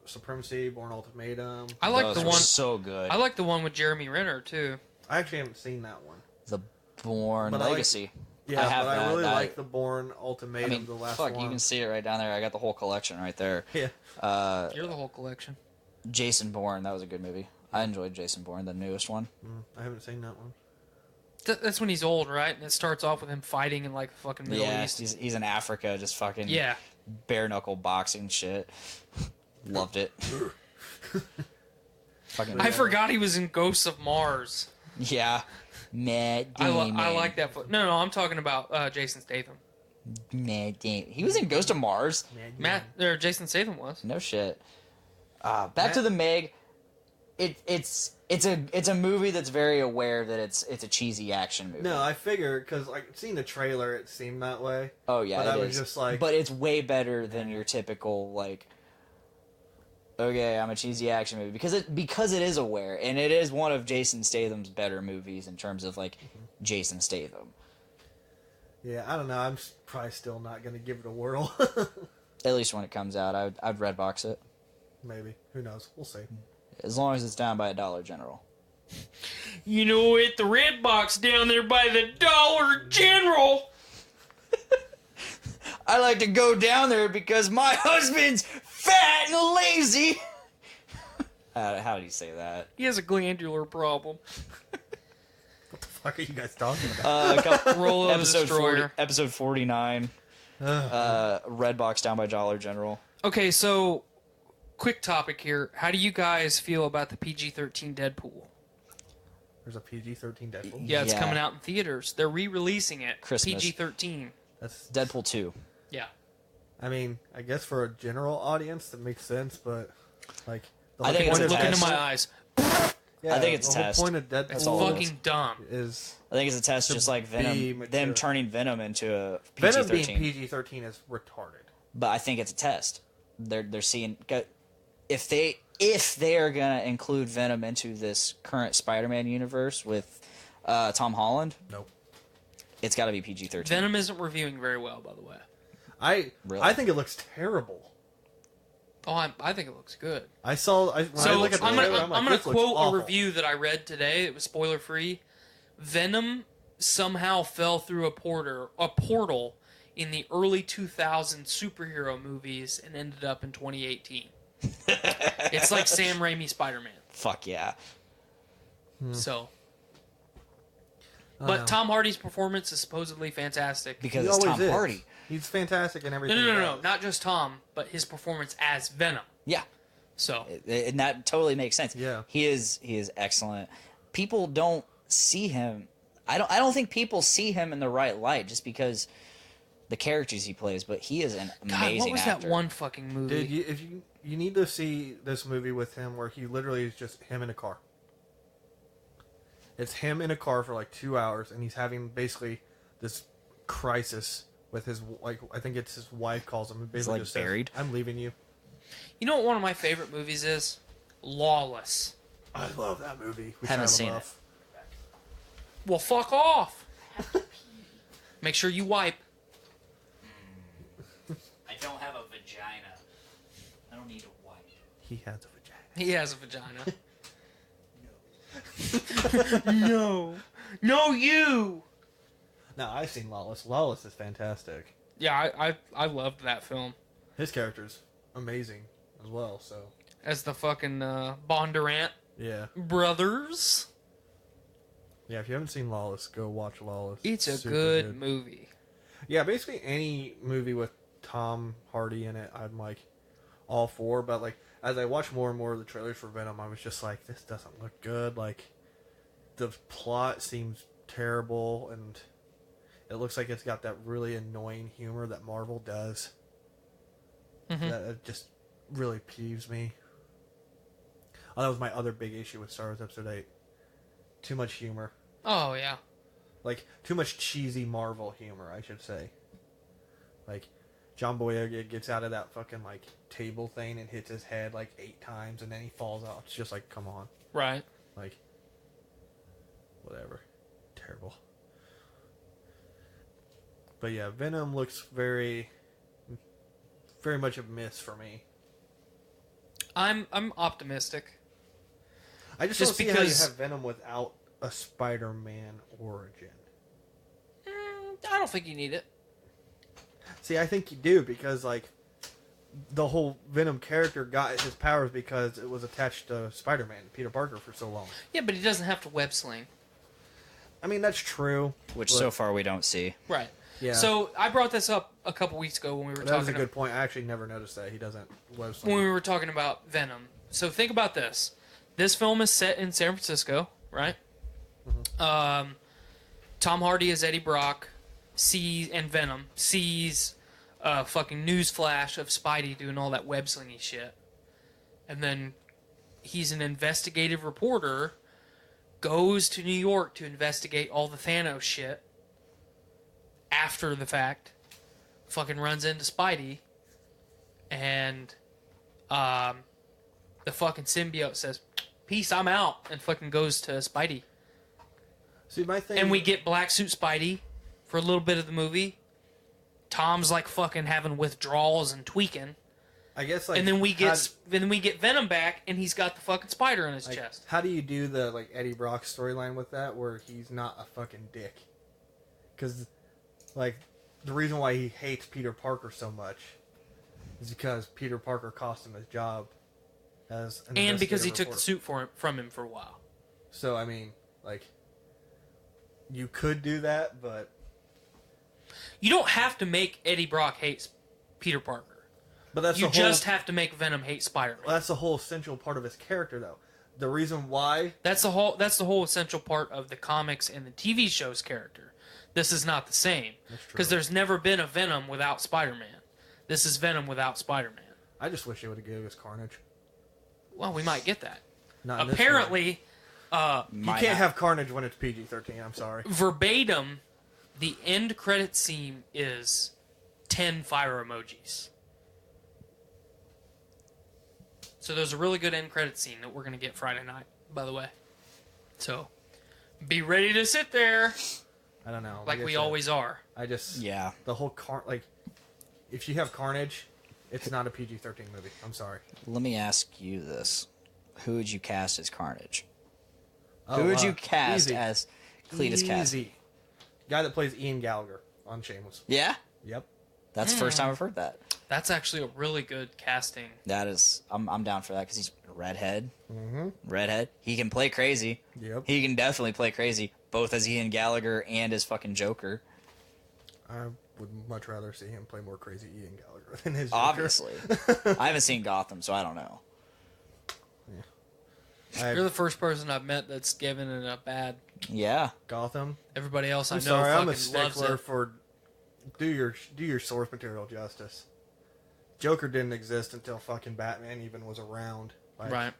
Supremacy, Bourne Ultimatum. I like Those the were one. so good. I like the one with Jeremy Renner too. I actually haven't seen that one. The Bourne But I like- Legacy. Yeah, I have but I that. really like the Bourne Ultimatum, I mean, the last fuck, one. you can see it right down there. I got the whole collection right there. Yeah. You're the whole collection. Jason Bourne, that was a good movie. I enjoyed Jason Bourne, the newest one. I haven't seen that one. That's when he's old, right? And it starts off with him fighting in like the fucking Middle Yeah, East. he's in Africa, just fucking Yeah. bare knuckle boxing shit. Loved it. Fucking I forgot he was in Ghosts of Mars. yeah, Matt I Damon. like that. No, I'm talking about Jason Statham. Matt Damon. He was in Ghost of Mars. Jason Statham was. No shit. Back to the Meg. It's a movie that's very aware that it's a cheesy action movie. No, I figure because like seeing the trailer, it seemed that way. Oh yeah, but it I was is. just like, But it's way better than your typical like. Okay, I'm a cheesy action movie because it is aware, and it is one of Jason Statham's better movies in terms of like Jason Statham. yeah, I don't know. I'm probably still not gonna give it a whirl. At least when it comes out, I'd Redbox it Maybe, who knows? We'll see. as long as it's down by $1 General. You know, at the Red Box down there by the Dollar General. I like to go down there because my husband's fat and lazy. How do you say that? He has a glandular problem. What the fuck are you guys talking about? Rollo the episode 40, Destroyer. episode 49. Redbox down by $1 General. Okay, so quick topic here. How do you guys feel about the PG-13 Deadpool? There's a PG-13 Deadpool. Yeah, it's Yeah. coming out in theaters. They're re-releasing it. Christmas. PG-13. That's. Deadpool 2. Yeah. I mean, I guess for a general audience that makes sense, but like the I whole think it's point a of Look into test. my eyes. Yeah, I think it's a the whole test. point of Deadpool It's all it fucking dumb. is I think it's a test, just like be Venom. mature. Them turning Venom into a Venom PG-13. being PG-13 is retarded. But I think it's a test. They're seeing if they are gonna include Venom into this current Spider-Man universe with Tom Holland, Nope. it's got to be PG-13. Venom isn't reviewing very well, by the way. Really? I think it looks terrible. Oh, I think it looks good. When I So look at the I'm trailer, gonna like, this looks quote awful. a review that I read today. It was spoiler free. Venom somehow fell through a portal in the early 2000s superhero movies and ended up in 2018. It's like Sam Raimi Spider-Man. Fuck yeah. So, Oh, but no. Tom Hardy's performance is supposedly fantastic. Because He it's always Tom is. Hardy. He's fantastic in No, everything. no, he no, no, does. not just Tom, but his performance as Venom. Yeah. So, And that totally makes sense. Yeah. He is excellent. People don't see him. I don't think people see him in the right light just because the characters he plays, but he is an God, amazing what was actor. that one fucking movie? Dude, if you need to see this movie with him where he literally is just him in a car. It's him in a car for like 2 hours, and he's having basically this crisis with his, like, I think it's his wife calls him and basically like just buried? says, I'm leaving you. You know what one of my favorite movies is? Lawless. I love that movie. We Haven't have seen enough. Well, fuck off. Make sure you wipe. I don't have a vagina. I don't need a wipe. He has a vagina. He has a vagina. No. No, you. No, I've seen Lawless. Lawless is fantastic. Yeah, I loved that film. His character's amazing as well, so. As the fucking Bondurant Yeah. brothers. Yeah, if you haven't seen Lawless, go watch Lawless. It's a super good movie. Yeah, basically any movie with Tom Hardy in it, I'm like all for. But like as I watch more and more of the trailers for Venom, I was just like, this doesn't look good. Like the plot seems terrible, and it looks like it's got that really annoying humor that Marvel does. Mhm. That it just really peeves me. Oh, that was my other big issue with Star Wars Episode 8. Too much humor. Oh, yeah. Like, too much cheesy Marvel humor, I should say. Like, John Boyega gets out of that fucking, like, table thing and hits his head, like, 8 times, and then he falls out. It's just like, come on. Right. Like, whatever. Terrible. But yeah, Venom looks very much a miss for me. I'm optimistic. I just Just don't see how you because- have Venom without a Spider-Man origin. I don't think you need it. See, I think you do, because, like, the whole Venom character got his powers because it was attached to Spider-Man, Peter Parker, for so long. Yeah, but he doesn't have to web sling. I mean, that's true. Which but- so far we don't see. Right. Yeah. So I brought this up a couple weeks ago when we were That was talking. a good point. I actually never noticed that. He doesn't web When sling. we were talking about Venom. So think about this. This film is set in San Francisco, right? Tom Hardy as Eddie Brock and Venom sees a fucking news flash of Spidey doing all that web slingy shit. And then he's an investigative reporter, goes to New York to investigate all the Thanos shit. After the fact, fucking runs into Spidey, and the fucking symbiote says, "Peace, I'm out," and fucking goes to Spidey. See, my thing... And we get Black Suit Spidey for a little bit of the movie. Tom's like fucking having withdrawals and tweaking, I guess, like... and then we get Venom back, and he's got the fucking spider in his like, chest. how do you do the, like, Eddie Brock storyline with that, where he's not a fucking dick? Because, like, the reason why he hates Peter Parker so much is because Peter Parker cost him his job as an And because he investigative took the reporter. suit from him for a while. So, I mean, like, you could do that, but... You don't have to make Eddie Brock hate Peter Parker. But that's You the whole, just have to make Venom hate Spider-Man. that's the whole essential part of his character, though. The reason why... That's the whole essential part of the comics and the TV show's character. This is not the same. That's true. Because there's never been a Venom without Spider-Man. This is Venom without Spider-Man. I just wish they would have given us Carnage. Well, we might get that. Not in this Apparently, one. You can't have Carnage when it's PG-13, I'm sorry. verbatim, the end credit scene is 10 fire emojis. So there's a really good end credit scene that we're going to get Friday night, by the way. So, be ready to sit there I don't know. like I we said, always are. I just... Yeah. The whole... if you have Carnage, it's not a PG-13 movie. I'm sorry. Let me ask you this. Who would you cast as Carnage? Oh, Who would you cast easy. as Cletus Cassidy? Easy. Guy that plays Ian Gallagher on Shameless. Yeah? Yep. That's the first time I've heard that. That's actually a really good casting. That is... I'm down for that because he's a redhead. Mm-hmm. Redhead. He can play crazy. Yep. He can definitely play crazy, both as Ian Gallagher and as fucking Joker. I would much rather see him play more crazy Ian Gallagher than his Joker. Obviously. I haven't seen Gotham, so I don't know. You're the first person I've met that's given it a bad. Yeah. Gotham. Everybody else I I'm know sorry, I'm a fucking loves stickler it. for do your source material justice. Joker didn't exist until fucking Batman even was around. Like, Right.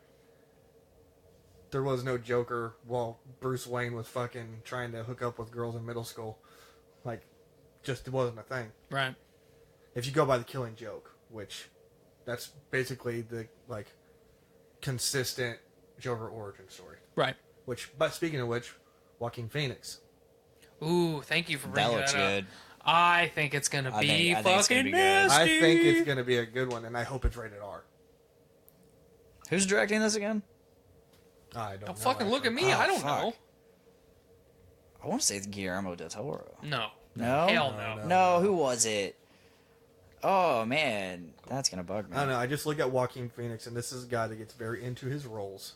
There was no Joker while Bruce Wayne was fucking trying to hook up with girls in middle school. Like, just it wasn't a thing. Right. If you go by the Killing Joke, which that's basically the like consistent Joker origin story. Right. But speaking of which, Joaquin Phoenix. Ooh, thank you for bringing That looks that up. good. I think it's gonna be I think it's gonna fucking be good. nasty. I think it's going to be a good one, and I hope it's rated R. Who's directing this again? I don't know. Don't fucking look at actually. me. Oh, I don't fuck. know. I want to say it's Guillermo del Toro. No. No? Hell no. No, who was it? Oh, man. That's going to bug me. I don't know. I just look at Joaquin Phoenix, and this is a guy that gets very into his roles.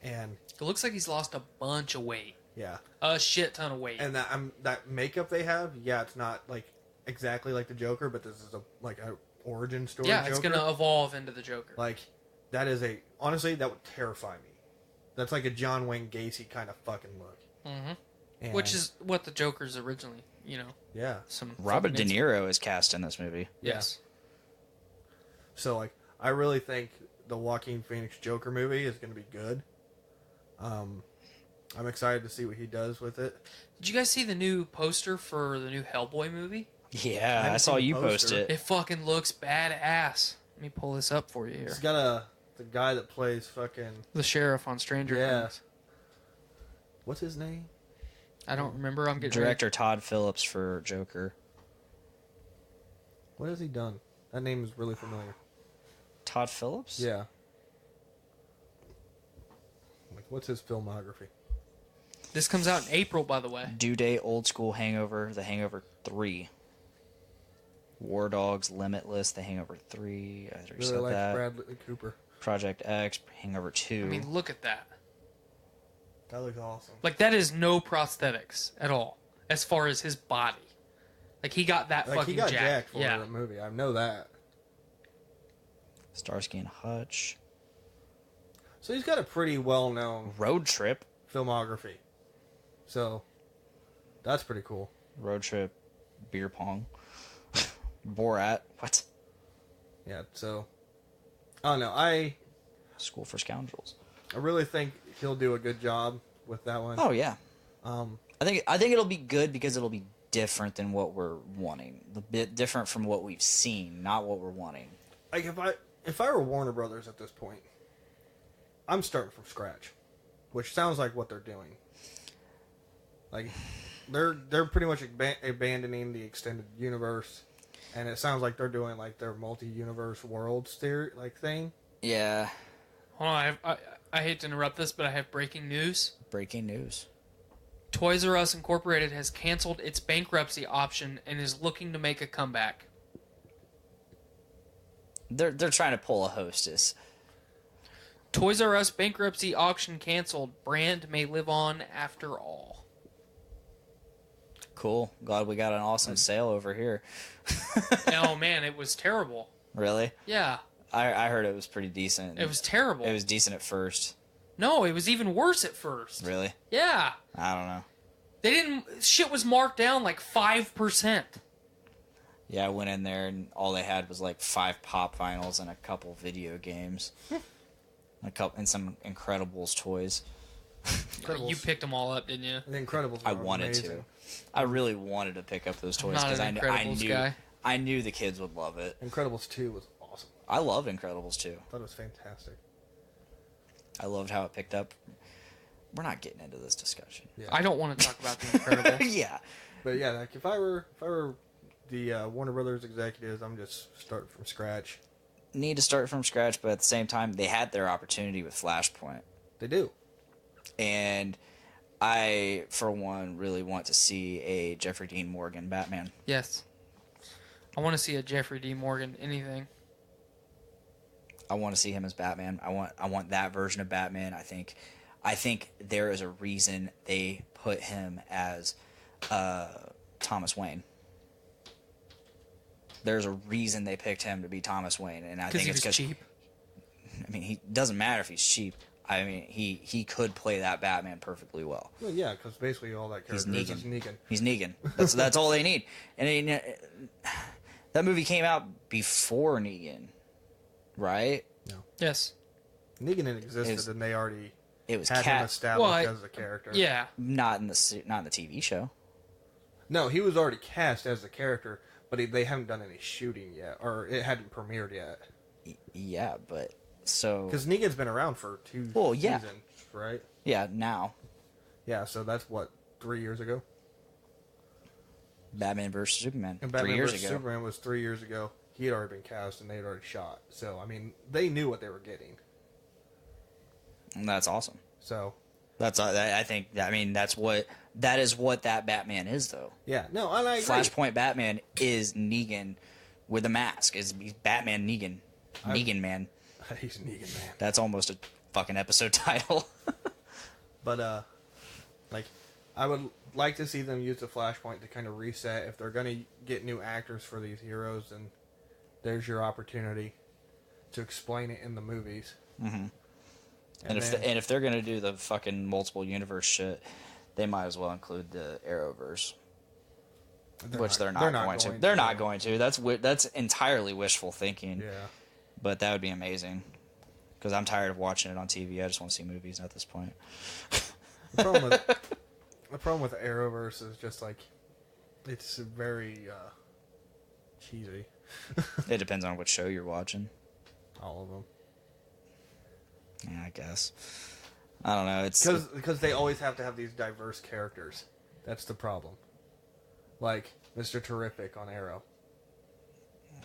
And, It looks like he's lost a bunch of weight. yeah. A shit ton of weight. And that makeup they have, yeah, it's not like exactly like the Joker, but this is a origin story. yeah, Joker. it's gonna evolve into the Joker. Like, that is honestly, that would terrify me. That's like a John Wayne Gacy kind of fucking look. Mm-hmm. And, Which is what the Joker's originally, yeah. some Robert De fucking- Niro is cast in this movie. Yes. So, like, I really think the Joaquin Phoenix Joker movie is going to be good. I'm excited to see what he does with it. Did you guys see the new poster for the new Hellboy movie? Yeah, haven't I saw seen the you post poster. it. It fucking looks badass. Let me pull this up for you here. It's got the guy that plays fucking... The sheriff on Stranger Yeah. Things. What's his name? I don't remember. I'm getting Director Todd Phillips for Joker. What has he done? That name is really familiar. Todd Phillips? Yeah. Like, what's his filmography? Ready. This comes out in April, by the way. Due Date, Old School Hangover, The Hangover 3. War Dogs, Limitless, The Hangover 3. I already Really said like that. Bradley Cooper. Project X, Hangover 2. I mean, look at that. That looks awesome. Like, that is no prosthetics at all, as far as his body. Like, he got that Like, fucking he got jacked. jacked for Yeah. the movie. I know that. Starsky and Hutch. So he's got a pretty well-known Road Trip. filmography. So, that's pretty cool. Road Trip, Beer Pong. Borat. What? Yeah, so... I don't know. I School for Scoundrels. really think he'll do a good job with that one. Oh, yeah. Um, I think it'll be good because it'll be different than what we're wanting. A bit different from what we've seen, not what we're wanting. like, if I were Warner Brothers at this point, I'm starting from scratch. Which sounds like what they're doing. Like, they're pretty much abandoning the extended universe, and it sounds like they're doing like their multi-universe worlds theory thing. Yeah. Hold on, I hate to interrupt this, but I have breaking news. Breaking news. Toys R Us Incorporated has canceled its bankruptcy option and is looking to make a comeback. They're trying to pull a Hostess. Toys R Us bankruptcy auction canceled. Brand may live on after all. Cool. Glad we got an awesome sale over here. Oh man, it was terrible. Really? Yeah, I heard it was pretty decent. it was terrible. It was decent at first. No, it was even worse at first. Really? Yeah. I don't know. They didn't. Shit was marked down like 5%. Yeah, I went in there and all they had was like 5 pop vinyls and a couple video games. And some Incredibles toys. Incredibles. You picked them all up, didn't you? The Incredibles. I are wanted amazing. to. I really wanted to pick up those toys not because an I Incredibles knew guy. I knew the kids would love it. Incredibles 2 was awesome. I loved Incredibles too. I thought it was fantastic. I loved how it picked up. We're not getting into this discussion. Yeah. I don't want to talk about the Incredibles. Yeah. But yeah, like if I were the Warner Brothers executives, I'm just starting from scratch. Need to start from scratch, but at the same time, they had their opportunity with Flashpoint. They do. And I, for one, really want to see a Jeffrey Dean Morgan Batman. Yes. I want to see a Jeffrey D. Morgan anything. I want to see him as Batman. I want that version of Batman. I think there is a reason they put him as Thomas Wayne. There's a reason they picked him to be Thomas Wayne, and I think Because he it's was cheap. I mean, he doesn't matter if he's cheap. I mean, he could play that Batman perfectly well. Well, yeah, because basically all that character is Negan. He's Negan. That's all they need. And that movie came out before Negan, right? No. Yes. Negan had existed, and they already It was had him Cat. established as a character. Yeah. Not in the TV show. No, he was already cast as a character, but they haven't done any shooting yet, or it hadn't premiered yet. Yeah, but so Because Negan's been around for 2 yeah. seasons, right? yeah, now Yeah, so that's what, 3 years ago? Batman vs Superman And 3 Batman years vs. ago. Superman was 3 years ago. He had already been cast, and they had already shot. So, I mean, they knew what they were getting. And that's awesome. So, That's I think. I mean, that is what that Batman is, though. yeah. No, and I agree. Flashpoint Batman is Negan with a mask. He's Batman Negan. Negan Man. He's Negan, man. That's almost a fucking episode title. But, like, I would like to see them use the Flashpoint to kind of reset. If they're going to get new actors for these heroes, then there's your opportunity to explain it in the movies. Mm-hmm. And if they're gonna do the fucking multiple universe shit, they might as well include the Arrowverse, which they're not going to. They're not going to. That's entirely wishful thinking. Yeah. But that would be amazing, because I'm tired of watching it on TV. I just want to see movies at this point. The problem with Arrowverse is just like it's very cheesy. It depends on what show you're watching. All of them. Yeah, I guess. I don't know. It's Because they always have to have these diverse characters. That's the problem. Like Mr. Terrific on Arrow.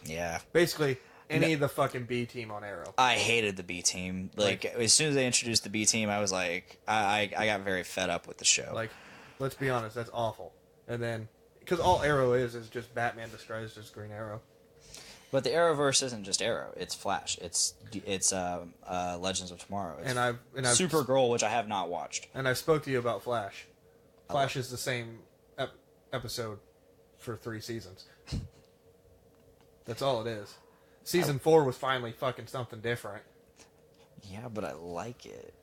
yeah. Basically, any of the fucking B team on Arrow. I hated the B team. Like as soon as they introduced the B team, I was like, I got very fed up with the show. Like, let's be honest, that's awful. And then, because all Arrow is just Batman disguised as Green Arrow. But the Arrowverse isn't just Arrow; it's Flash. It's Legends of Tomorrow. It's And I've Supergirl, which I have not watched. And I spoke to you about Flash. Flash is the same episode for 3 seasons. That's all it is. Season 4 was finally fucking something different. Yeah, but I like it.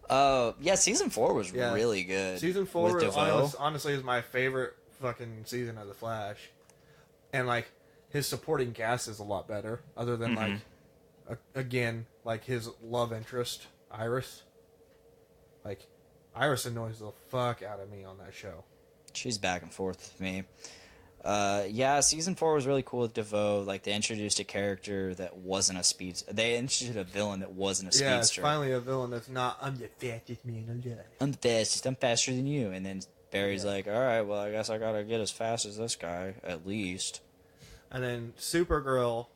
Yeah. Yeah, season 4 was really good. Season 4 with DeVoe. honestly is my favorite fucking season of The Flash. And, like, his supporting cast is a lot better. Other than, like, again, like, his love interest, Iris. Like, Iris annoys the fuck out of me on that show. She's back and forth with me. Yeah, season 4 was really cool with DeVoe. Like, they introduced a character that wasn't a speedster. They introduced a villain that wasn't a speedster. Yeah, it's finally a villain that's not, I'm the fastest man alive. I'm the fastest. I'm faster than you. And then Barry's like, all right, well, I guess I gotta get as fast as this guy, at least. And then Supergirl's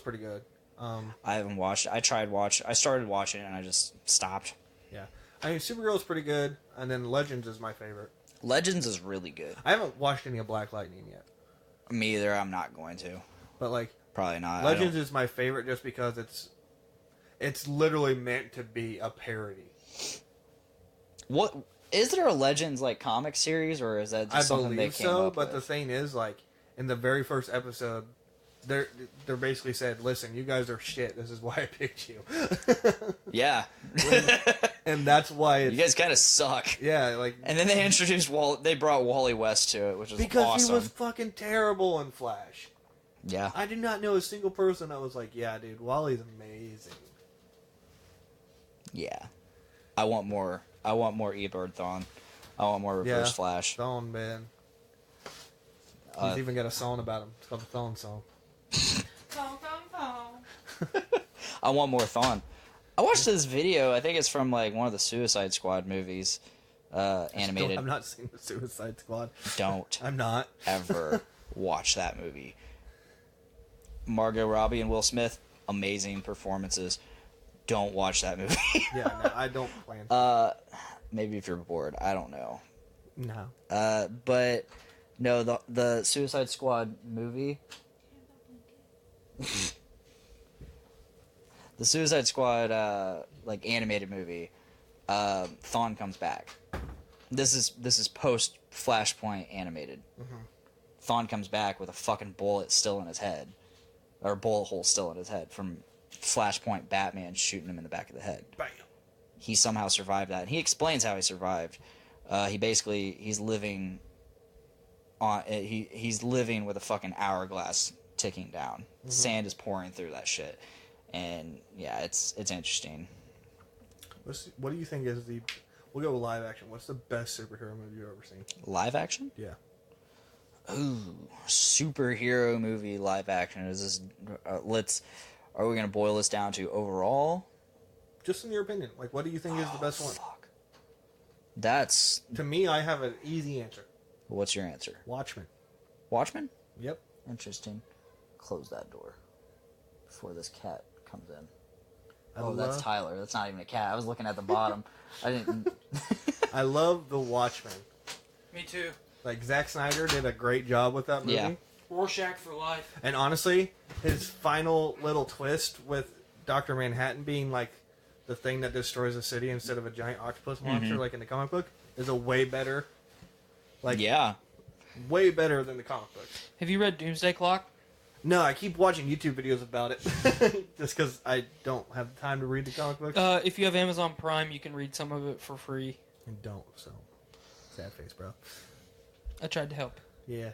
pretty good. I haven't watched it. I started watching it and I just stopped. Yeah. I mean, Supergirl's pretty good, and then Legends is my favorite. Legends is really good. I haven't watched any of Black Lightning yet. Me either. I'm not going to. But, like... Probably not. Legends is my favorite just because it's literally meant to be a parody. What... Is there a Legends, like, comic series, or is that just something they came up but with? the thing is, like, in the very first episode, they're basically said, listen, you guys are shit. This is why I picked you. Yeah. And that's why it's... You guys kind of suck. Yeah, like... And then they introduced they brought Wally West to it, which was because awesome. he was fucking terrible in Flash. Yeah. I did not know a single person that was like, yeah, dude, Wally's amazing. Yeah. I want more E-Bird Thawne. I want more Reverse Flash. Thawne, man. He's even got a song about him. It's called the Thawne song. I want more Thawne. I watched this video. I think it's from like one of the Suicide Squad movies, animated. I'm not seeing the Suicide Squad. Don't I'm not. ever watch that movie. Margot Robbie and Will Smith, amazing performances. Don't watch that movie. Yeah, no, I don't plan to. Maybe if you're bored, I don't know. No. But no, the Suicide Squad movie. The Suicide Squad, like animated movie, Thawne comes back. This is post Flashpoint animated. Thawne comes back with a fucking bullet still in his head, or a bullet hole still in his head from Flashpoint Batman shooting him in the back of the head. Bam. He somehow survived that, and he explains how he survived. He's living with a fucking hourglass ticking down. Mm-hmm. Sand is pouring through that shit, and yeah, it's interesting. What do you think is the? We'll go with live action. What's the best superhero movie you've ever seen? Live action? Yeah. Ooh, superhero movie live action. Is this? Are we gonna boil this down to overall? Just in your opinion, like, what do you think is the best one? Fuck. That's. To me, I have an easy answer. What's your answer? Watchmen. Watchmen? Yep. Interesting. Close that door before this cat comes in. I That's Tyler. That's not even a cat. I was looking at the bottom. I didn't. I love the Watchmen. Me too. Like, Zack Snyder did a great job with that movie. Yeah. Rorschach for life. And honestly, his final little twist with Dr. Manhattan being like the thing that destroys a city instead of a giant octopus monster like in the comic book is a way better. Like, Yeah. way better than the comic book. Have you read Doomsday Clock? No, I keep watching YouTube videos about it just because I don't have time to read the comic books. If you have Amazon Prime, you can read some of it for free. And don't, so sad face, bro. I tried to help. Yeah,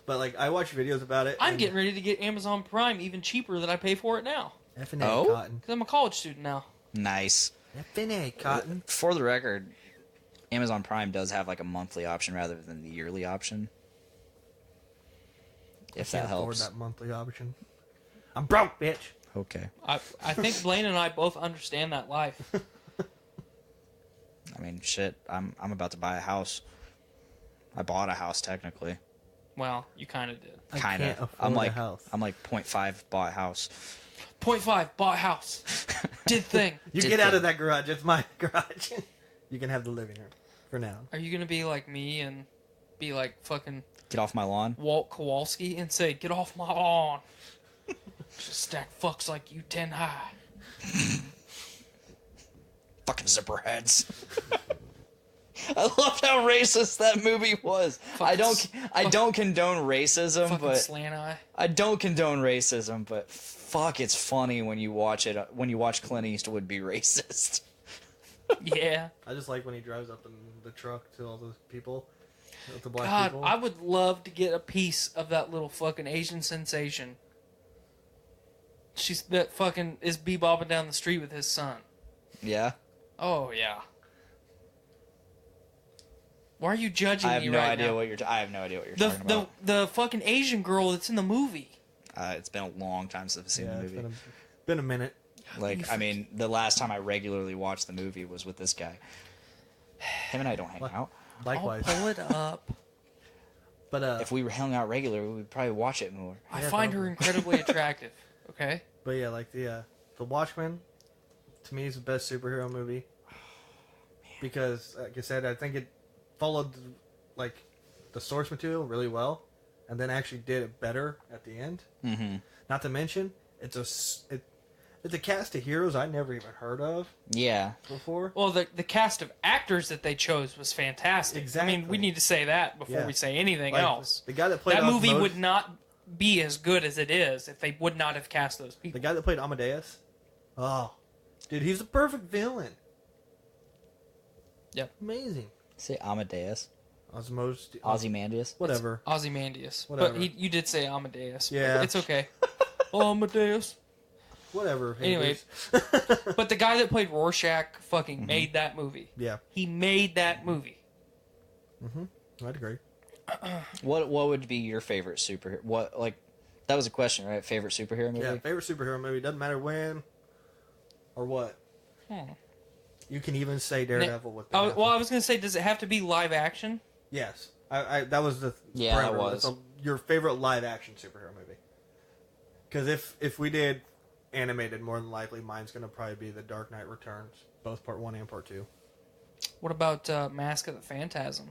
but like I watch videos about it. I'm getting ready to get Amazon Prime even cheaper than I pay for it now. F&A Oh? Cotton. Because I'm a college student now. Nice. F&A Cotton. For the record, Amazon Prime does have like a monthly option rather than the yearly option. If that Can't afford helps. that monthly option. I'm broke, bitch. Okay. I think Blaine and I both understand that life. I mean, shit. I'm about to buy a house. I bought a house technically. Well, you kind of did. I Kind can't of. afford a house. I'm like 0.5 bought a house. 0.5, bought a house. Did thing. You Did get out the- of that garage. It's my garage. You can have the living room for now. Are you going to be like me and be like fucking Get off my lawn. Walt Kowalski and say, get off my lawn? Just stack fucks like you 10 high. Fucking zipperheads. I loved how racist that movie was. I don't condone racism, Fucking but slant eye. I don't condone racism, but fuck, it's funny when you watch it. When you watch Clint Eastwood be racist. Yeah. I just like when he drives up in the truck to all those people, with the black God, people. I would love to get a piece of that little fucking Asian sensation. She's that fucking is bebopping down the street with his son. Yeah. Oh yeah. Why are you judging I have me no right idea now? what you're. I have no idea what you're The talking about. the fucking Asian girl that's in the movie. It's been a long time since I've seen yeah, the it's movie. been a minute. Like, I mean, the last time I regularly watched the movie was with this guy. Him and I don't hang out. Likewise. I'll pull it up. But If we were hanging out regularly, we'd probably watch it more. I Yeah, find her probably. incredibly attractive. Okay. But yeah, like the Watchmen, to me is the best superhero movie. Because, like I said, I think it followed like the source material really well, and then actually did it better at the end. Mm-hmm. Not to mention, it's a cast of heroes I never even heard of Yeah. before. Well, the cast of actors that they chose was fantastic. I Exactly. mean, we need to say that before Yeah. we say anything Like, else. the guy that played That movie Osmosis- would not be as good as it is if they would not have cast those The people. guy that played Amadeus. Oh, dude, he's the perfect villain. Yep. Amazing. Say Amadeus. Osmosis. Ozymandias. Whatever. Ozymandias. Whatever. But you did say Amadeus. Yeah. It's okay. Amadeus. Whatever. Anyway. haters. But the guy that played Rorschach fucking made that movie. Yeah, He made that movie. I'd agree. What would be your favorite superhero? What, like, that was a question, right? Favorite superhero movie? Yeah, favorite superhero movie. Doesn't matter when or what. You can even say Daredevil with Ben Well, I Affleck. was going to say, does it have to be live action? Yes. I that was the Yeah, that parameter. was. That's your favorite live action superhero movie. Because if we did animated, more than likely mine's going to probably be The Dark Knight Returns, both part 1 and part 2. What about Mask of the Phantasm?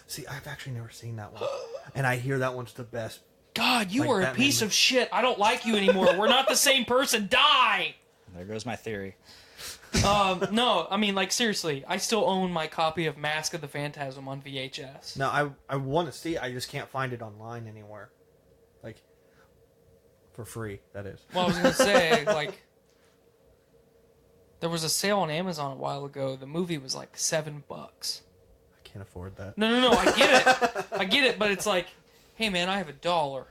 See, I've actually never seen that one. And I hear that one's the best. God, you Like are a Batman. piece of shit. I don't like you anymore. We're not the same person. Die! There goes my theory. No, I mean, like, seriously. I still own my copy of Mask of the Phantasm on VHS. No, I want to see it. I just can't find it online anywhere. Like, for free, that is. Well, I was going to say, like, There was a sale on Amazon a while ago. The movie was like $7. I can't afford that. No. I get it, but it's like, hey man, I have $1.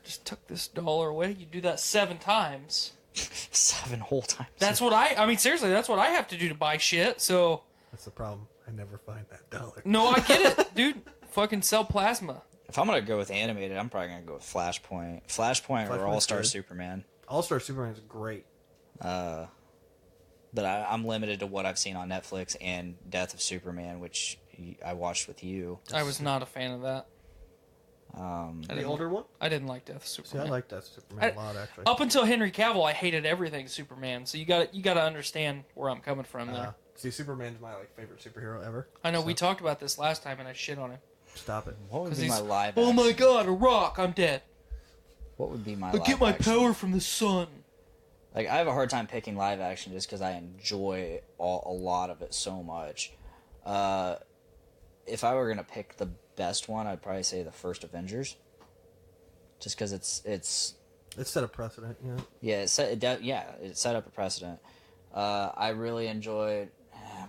Just took this $1 away. You do that 7 times. 7 whole times. That's what I mean, seriously, that's what I have to do to buy shit, so. That's the problem. I never find that $1. No, I get it, dude. Fucking sell plasma. If I'm gonna go with animated, I'm probably gonna go with Flashpoint or All-Star good. Superman. All-Star Superman is great. But I'm limited to what I've seen on Netflix and Death of Superman, which I watched with you. I was not a fan of that. The older one? I didn't like Death of See, Superman. I like Death of Superman a lot, actually. Up until Henry Cavill, I hated everything Superman. So you got to understand where I'm coming from there. See, Superman's my favorite superhero ever. I know we talked about this last time, and I shit on him. Stop it. What would 'Cause be my he's, live oh action? my god, a rock! I'm dead. What would be my I live get my action? power from the sun. Like, I have a hard time picking live action just because I enjoy a lot of it so much. If I were going to pick the best one, I'd probably say the first Avengers. Just because it's It set a precedent, yeah. yeah, it set up a precedent. I really enjoyed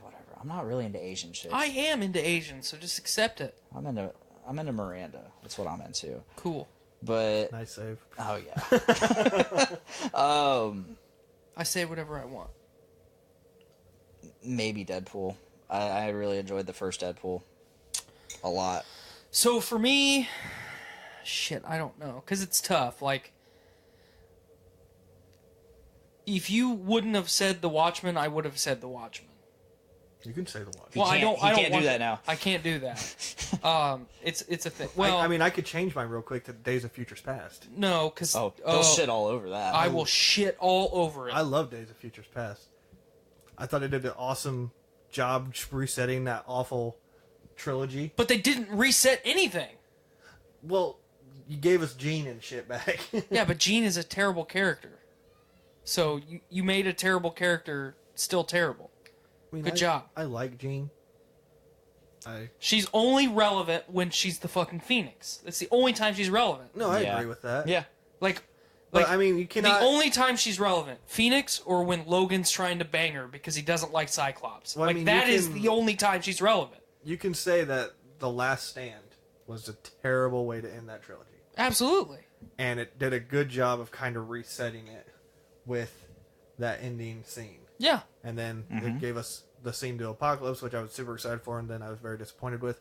whatever. I'm not really into Asian shit. I am into Asian, so just accept it. I'm into Miranda. That's what I'm into. Cool. But Nice save. oh yeah. I say whatever I want. Maybe Deadpool. I really enjoyed the first Deadpool a lot. So for me, shit, I don't know, because it's tough. Like, if you wouldn't have said The Watchmen, I would have said The Watchmen. You can say the watch. He Well, I can't- don't. he I don't can't want do that now. I can't do that. It's a thing. Well, I mean, I could change mine real quick to Days of Futures Past. no, because Oh, he'll shit all over that. I will shit all over it. I love Days of Futures Past. I thought it did an awesome job resetting that awful trilogy. But they didn't reset anything. Well, you gave us Jean and shit back. Yeah, but Jean is a terrible character. So you made a terrible character still terrible. I mean, Good job. I like Jean. She's only relevant when she's the fucking Phoenix. That's the only time she's relevant. No, I Yeah. agree with that. Yeah. Like, But I mean, you cannot. the only time she's relevant, Phoenix, or when Logan's trying to bang her because he doesn't like Cyclops. Well, I like mean, that you is can- the only time she's relevant. You can say that The Last Stand was a terrible way to end that trilogy, Absolutely. and it did a good job of kind of resetting it with that ending scene. Yeah. And then it gave us the scene to Apocalypse, which I was super excited for, and then I was very disappointed with.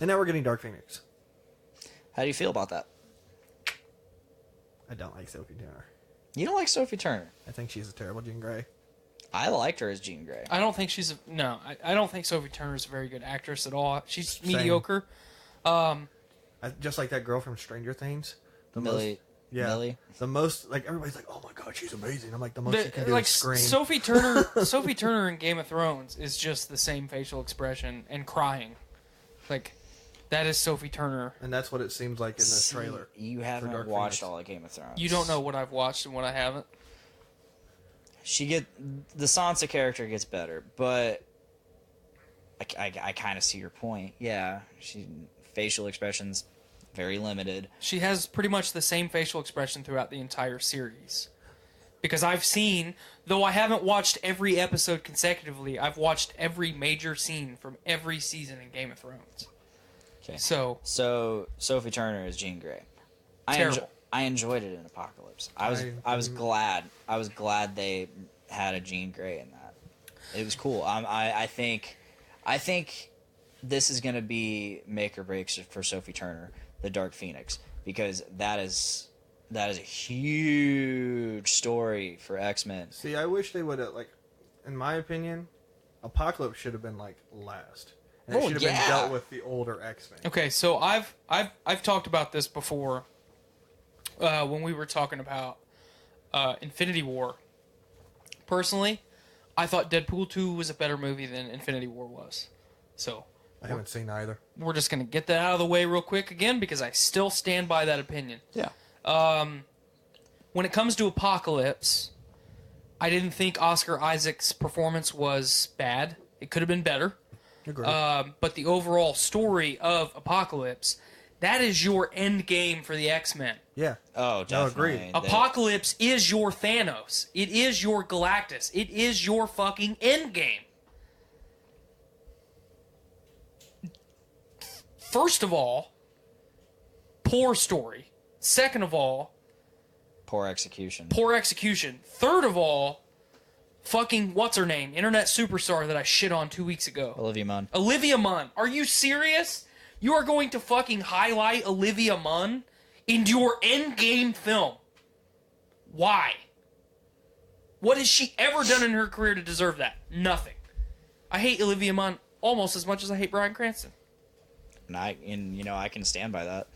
And now we're getting Dark Phoenix. How do you feel about that? I don't like Sophie Turner. You don't like Sophie Turner. I think she's a terrible Jean Grey. I liked her as Jean Grey. I don't think she's I don't think Sophie Turner's a very good actress at all. She's Same. mediocre. Just like that girl from Stranger Things. Millie. Millie. The most, like, everybody's like, oh my god, she's amazing. I'm like, the most you can do Like is scream. Sophie Turner in Game of Thrones is just the same facial expression and crying. Like, that is Sophie Turner. And that's what it seems like in this trailer. You Dark haven't watched Phoenix. all of Game of Thrones. You don't know what I've watched and what I haven't. The Sansa character gets better, but I kind of see your point. Yeah, facial expressions very limited. She has pretty much the same facial expression throughout the entire series. Because I've seen, though I haven't watched every episode consecutively, I've watched every major scene from every season in Game of Thrones. Okay. So Sophie Turner is Jean Grey. Terrible. I enjoyed it in Apocalypse. I was glad they had a Jean Grey in that. It was cool. I think this is going to be make or break for Sophie Turner, the Dark Phoenix, because that is a huge story for X-Men. See, I wish they would have, like, in my opinion, Apocalypse should have been, like, last. And it should have been dealt with the older X-Men. okay, so I've talked about this before when we were talking about Infinity War. Personally, I thought Deadpool 2 was a better movie than Infinity War was. So I haven't seen either. we're just going to get that out of the way real quick again because I still stand by that opinion. Yeah. When it comes to Apocalypse, I didn't think Oscar Isaac's performance was bad. It could have been better. Agreed. But the overall story of Apocalypse, That is your end game for the X-Men. Yeah. Oh, definitely. agreed. Apocalypse is your Thanos. It is your Galactus. It is your fucking end game. First of all, poor story. Second of all, Poor execution. poor execution. Third of all, fucking what's her name? Internet superstar that I shit on 2 weeks ago. Olivia Munn. Olivia Munn. Are you serious? You are going to fucking highlight Olivia Munn in your endgame film. Why? What has she ever done in her career to deserve that? Nothing. I hate Olivia Munn almost as much as I hate Bryan Cranston. And I can stand by that.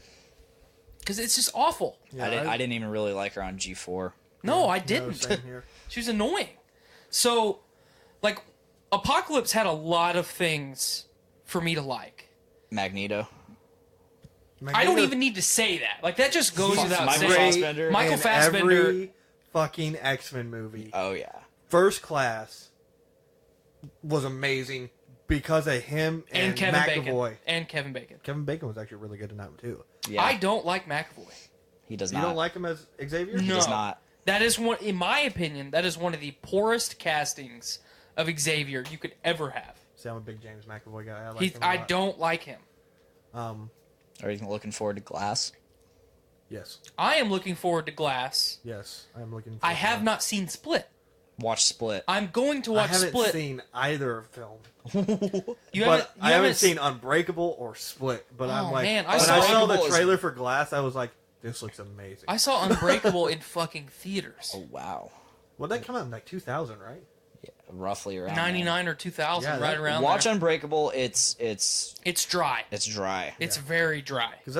Because it's just awful. Yeah, I didn't even really like her on G4. No, I No, didn't. same here. She was annoying. So, like, Apocalypse had a lot of things for me to like. Magneto. I don't even need to say that. Like, that just goes without Michael saying. Fassbender. Michael in Fassbender. every fucking X-Men movie. Oh, yeah. First Class was amazing because of him and Kevin McAvoy. Bacon. And Kevin Bacon. Kevin Bacon was actually really good in that one too. Yeah. I don't like McAvoy. He does You not. don't like him as Xavier? No. Does not. That is one, in my opinion, that is one of the poorest castings of Xavier you could ever have. See, I'm a big James McAvoy guy. I like him a I lot. don't like him. Are you looking forward to Glass? Yes. I am looking forward to Glass. Yes. I'm looking. I have not seen Split. Watch Split. I'm going to I watch haven't Split. seen either film, You but I haven't s- seen Unbreakable or Split. But I'm Oh, like, man, I when saw I saw the Unbreakable is- trailer for Glass, I was like, this looks amazing. I saw Unbreakable in fucking theaters. Oh, wow. Well, that come out in like 2000, right? Yeah, roughly around 99 or 2000, Yeah, right that- around Watch there. Unbreakable. It's It's dry. dry. It's very dry. Because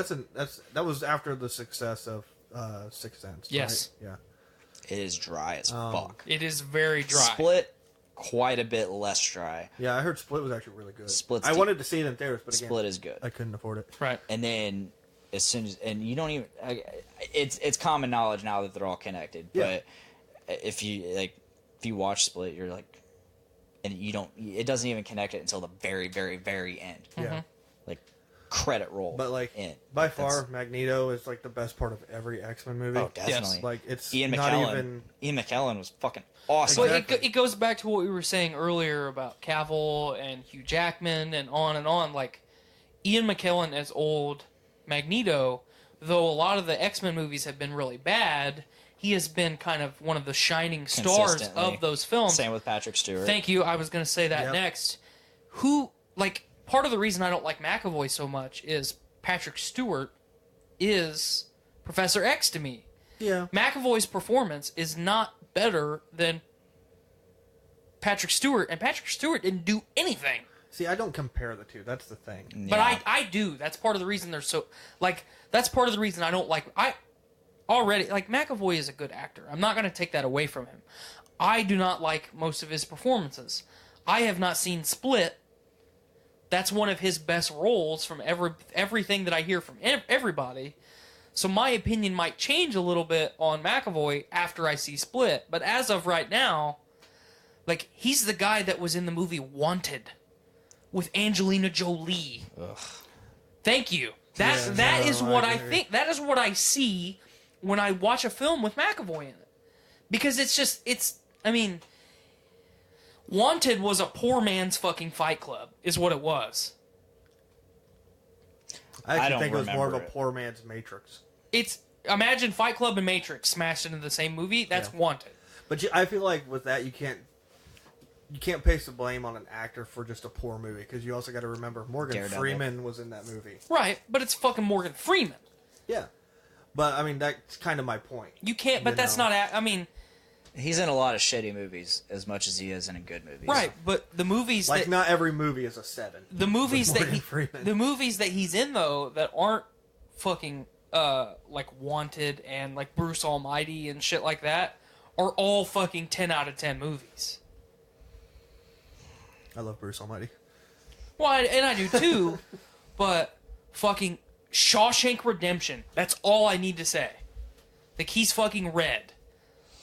that was after the success of Sixth Sense. Yes. Right? Yeah. It is dry as fuck. It is very dry. Split, quite a bit less dry. Yeah, I heard Split was actually really good. Split's I deep. wanted to see it in theaters, but again, Split is good. I couldn't afford it. Right. And then as soon as you don't even it's common knowledge now that they're all connected. Yeah. But if you watch Split, you're like, and it doesn't even connect it until the very, very, very end. Yeah. Like credit roll. But like in. by That's- far, Magneto is like the best part of every X-Men movie. Oh, definitely. Like it's Ian not McKellen. even. Ian McKellen was fucking awesome. Well, Exactly. it goes back to what we were saying earlier about Cavill and Hugh Jackman and on and on. Like, Ian McKellen as old Magneto, though a lot of the X-Men movies have been really bad, he has been kind of one of the shining stars Consistently. of those films. Same with Patrick Stewart. Thank you. I was going to say that Yep. next. Part of the reason I don't like McAvoy so much is Patrick Stewart is Professor X to me. Yeah. McAvoy's performance is not better than Patrick Stewart, and Patrick Stewart didn't do anything. See, I don't compare the two. That's the thing. But Yeah. I do. That's part of the reason they're so that's part of the reason I don't like McAvoy is a good actor. I'm not going to take that away from him. I do not like most of his performances. I have not seen Split. That's one of his best roles from everything that I hear from everybody. So my opinion might change a little bit on McAvoy after I see Split. But as of right now, like, he's the guy that was in the movie Wanted with Angelina Jolie. Ugh. Thank you. Yeah, That is no, what I I agree. think. That is what I see when I watch a film with McAvoy in it. Because Wanted was a poor man's fucking Fight Club, is what it was. I I actually don't think it was more of a remember it. poor man's Matrix. Imagine Fight Club and Matrix smashed into the same movie. That's Yeah. Wanted. But I feel like with that, you can't place the blame on an actor for just a poor movie, because you also got to remember Morgan Daredevil. Freeman was in that movie. Right, but it's fucking Morgan Freeman. Yeah, but I mean that's kind of my point. You can't, but You that's know. not, He's in a lot of shitty movies as much as he is in good movies. right, but the movies Like that... not every movie is a 7. The movies with that Morgan Freeman. the movies that he's in though that aren't fucking like Wanted and like Bruce Almighty and shit like that are all fucking 10 out of 10 movies. I love Bruce Almighty. Well, and I do too, but fucking Shawshank Redemption. That's all I need to say. Like, he's fucking red.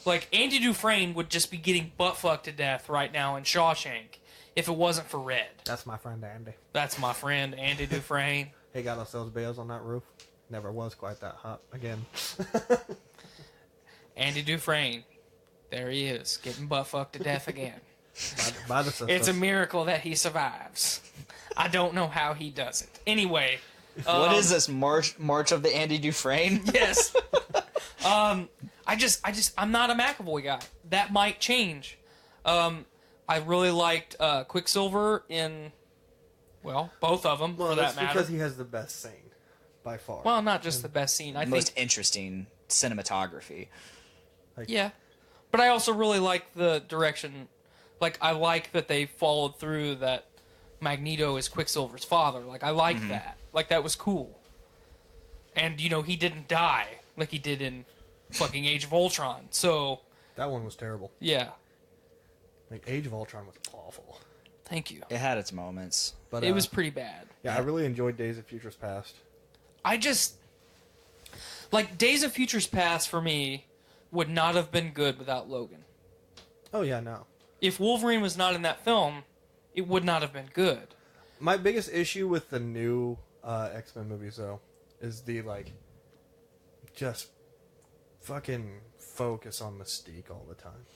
Like, Andy Dufresne would just be getting butt fucked to death right now in Shawshank if it wasn't for Red. That's my friend Andy. That's my friend Andy Dufresne. Hey, got ourselves bales on that roof. Never was quite that hot again. Andy Dufresne. There he is, getting butt fucked to death again. by the sisters. It's a miracle that he survives. I don't know how he does it. Anyway. What is this, March of the Andy Dufresne? Yes. I'm not a McAvoy guy. That might change. I really liked Quicksilver in, well, both of them, for that matter. because he has the best scene, by far. Well, not just the best scene. I Most think, interesting cinematography. yeah. But I also really like the direction. Like, I like that they followed through that Magneto is Quicksilver's father. Like, I like that. Like, that was cool. And, you know, he didn't die like he did in fucking Age of Ultron. So, That one was terrible. yeah. Like, Age of Ultron was awful. Thank you. It had its moments. But It was pretty bad. Yeah, I really enjoyed Days of Futures Past. I just... Like, Days of Futures Past, for me, would not have been good without Logan. Oh, yeah, no. If Wolverine was not in that film, it would not have been good. My biggest issue with the new X-Men movies, though, is the, like, just fucking focus on Mystique all the time.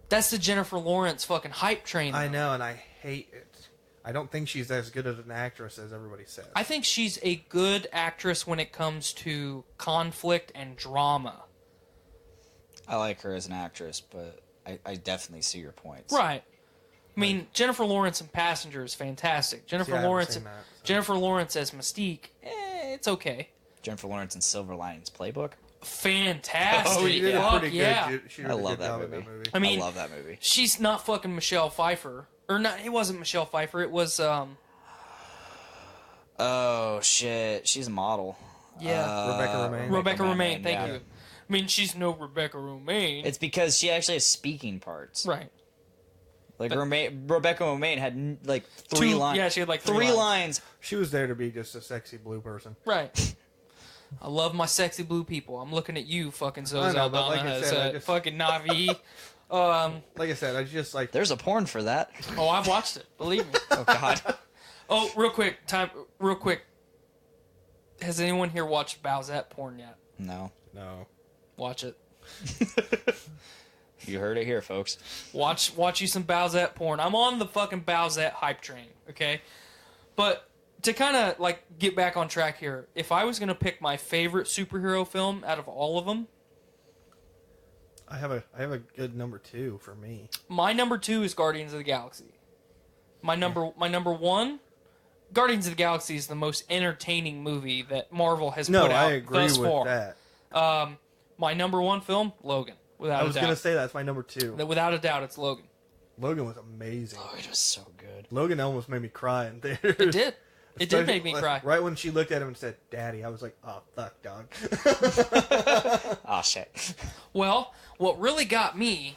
That's the Jennifer Lawrence fucking hype train. I though. know, and I hate it. I don't think she's as good as an actress as everybody says. I think she's a good actress when it comes to conflict and drama. I like her as an actress, but I definitely see your points. Right. I mean, Jennifer Lawrence in Passenger is fantastic. See, I haven't seen that, so. Jennifer Lawrence as Mystique, it's okay. Jennifer Lawrence in Silver Linings Playbook. Fantastic. She did a Fuck pretty yeah. good. She did I a love good that job in movie. that movie. I mean, I love that movie. she's not fucking Michelle Pfeiffer. Or not, it wasn't Michelle Pfeiffer. It was, Oh shit, she's a model. yeah. Rebecca Romaine. Rebecca Romaine, thank yeah. you. I mean, she's no Rebecca Romaine. It's because she actually has speaking parts. right. Like Rebecca Romaine had like three lines. Yeah, she had like three lines. She was there to be just a sexy blue person. Right. I love my sexy blue people. I'm looking at you, fucking Zoe I know, but like I Saldana, said, I as just- fucking Navi. Like I said, I just like. There's a porn for that. Oh, I've watched it. Believe me. Oh god. Oh, real quick. Has anyone here watched Bowsette porn yet? No. No. Watch it. You heard it here, folks. Watch you some Bowsette porn. I'm on the fucking Bowsette hype train, okay? But to kind of like get back on track here, if I was gonna pick my favorite superhero film out of all of them, I have a good number 2 for me. my number 2 is Guardians of the Galaxy. My number one, Guardians of the Galaxy is the most entertaining movie that Marvel has No, put out I agree thus with far. that. My number 1 film, Logan. Without I was a doubt. gonna say that's my number 2. Without a doubt, it's Logan. Logan was amazing. Oh, it was so good. Logan almost made me cry in theaters. It did. It did make me cry. Right when she looked at him and said, "Daddy," I was like, "Oh fuck, dog." Oh shit. Well, what really got me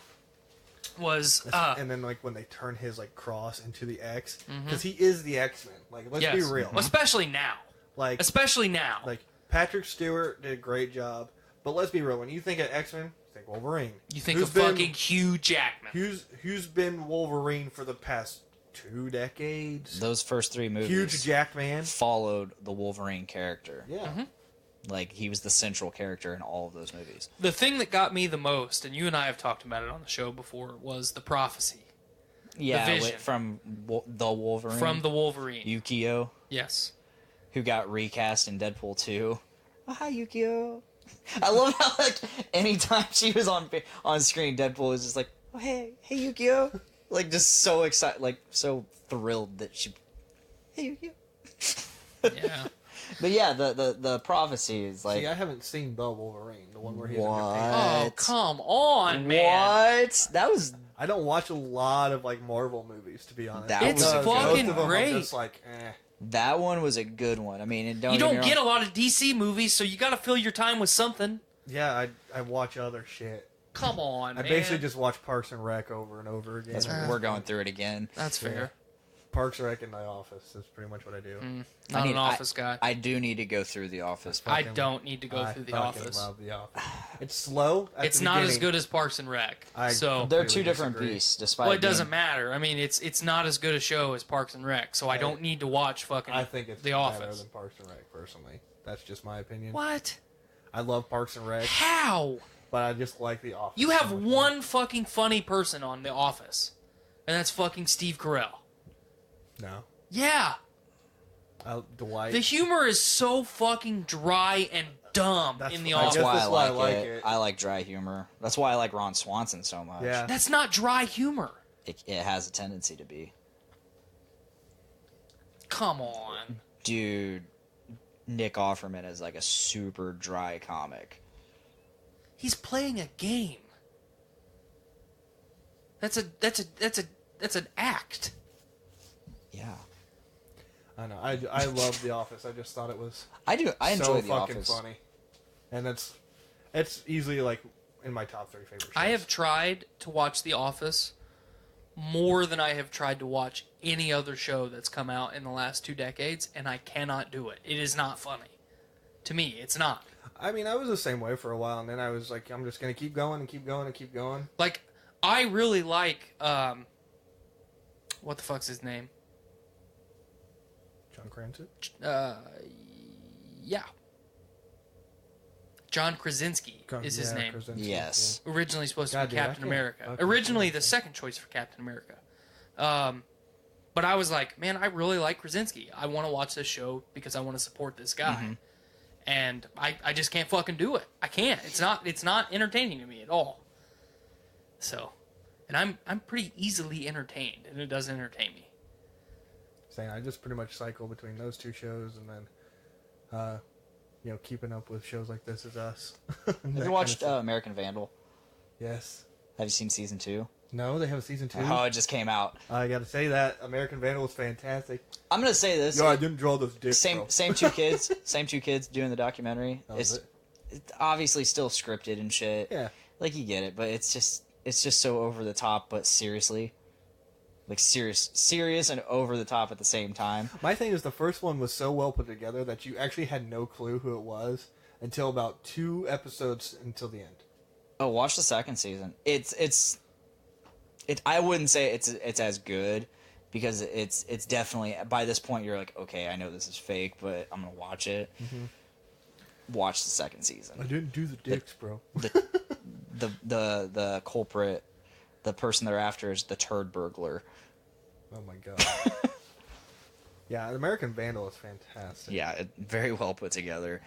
was and then like when they turn his like cross into the X, because he is the X-Men. Like, let's be real. especially now. Like Patrick Stewart did a great job, but let's be real. When you think of X-Men, you think Wolverine. You think of fucking Hugh Jackman. Who's been Wolverine for the past 2 decades? Those first 3 movies Huge Jackman followed the Wolverine character. Yeah. Like, he was the central character in all of those movies. The thing that got me the most, and you and I have talked about it on the show before, was the prophecy. Yeah, Vision. from the Wolverine. From the Wolverine. Yukio, Yes. who got recast in Deadpool 2. Oh, hi, Yukio. I love how, like, anytime she was on screen, Deadpool was just like, oh, hey Yukio. Like, just so excited, like, so thrilled that she... Hey, Yukio. Yeah. But yeah, the prophecy is like... See, I haven't seen the Wolverine, the one where he's What? Oh, come on, man. What? That was... I don't watch a lot of like Marvel movies, to be honest. It's Because fucking most of them great. I'm just like, eh. That one was a good one. I mean, You get don't me get a wrong. lot of DC movies, so you gotta fill your time with something. Yeah, I watch other shit. Come on, I man. basically just watch Parks and Rec over and over again. We're going through it again. That's fair. Parks and Rec and The Office is pretty much what I do. Not an Office guy. I do need to go through The Office. I don't need to go through The fucking Office. love The Office. It's slow. It's not as good as Parks and Rec. So They're two completely different disagree. beasts. Despite well, it doesn't being- matter. I mean, it's not as good a show as Parks and Rec. So I don't need to watch fucking I think it's The better Office. than Parks and Rec, personally. That's just my opinion. What? I love Parks and Rec, How? but I just like The Office. You so have much more. one fucking funny person on The Office, and that's fucking Steve Carell. No. Yeah. Dwight. The humor is so fucking dry and dumb That's- in The I That's guess Office. why I that's why I like, like it. it. I like dry humor. That's why I like Ron Swanson so much. Yeah. That's not dry humor. It has a tendency to be. Come on. Dude, Nick Offerman is like a super dry comic. He's playing a game. That's an act. Yeah. I know. I love The Office. I just thought it was I enjoy so The fucking Office. funny. And it's easily like in my top 3 favorite shows. I have tried to watch The Office more than I have tried to watch any other show that's come out in the last 2 decades, and I cannot do it. It is not funny. To me, it's not. I mean, I was the same way for a while, and then I was like, I'm just gonna keep going and keep going and keep going. Like, I really like, what the fuck's his name? John Cranston. Yeah. John Krasinski is his name. Krasinski, Yes. Originally supposed to God, be dude, I Captain can't America. fucking Originally stand the him. second choice for Captain America. But I was like, man, I really like Krasinski. I want to watch this show because I want to support this guy. Mm-hmm. And I just can't fucking do it. I can't. It's not entertaining to me at all. So, and I'm pretty easily entertained, and it does entertain me. Saying I just pretty much cycle between those 2 shows, and then, keeping up with shows like This Is Us. Have you watched American Vandal? Yes. Have you seen season 2? No, they have a season 2. Oh, it just came out. I gotta say that American Vandal was fantastic. I'm gonna say this. Yo, I didn't draw those dicks. Bro. Same two kids. Same 2 kids doing the documentary. That was It's obviously still scripted and shit. Yeah. Like you get it, but it's just so over the top, but seriously. Like serious and over the top at the same time. My thing is the first one was so well put together that you actually had no clue who it was until about 2 episodes until the end. Oh, watch the second season. I wouldn't say it's as good because it's definitely by this point you're like, okay, I know this is fake, but I'm gonna watch it. Watch the second season. I didn't do the dicks, bro. The culprit, the person they're after is the turd burglar. Oh my god. Yeah, American Vandal is fantastic. Yeah, very well put together.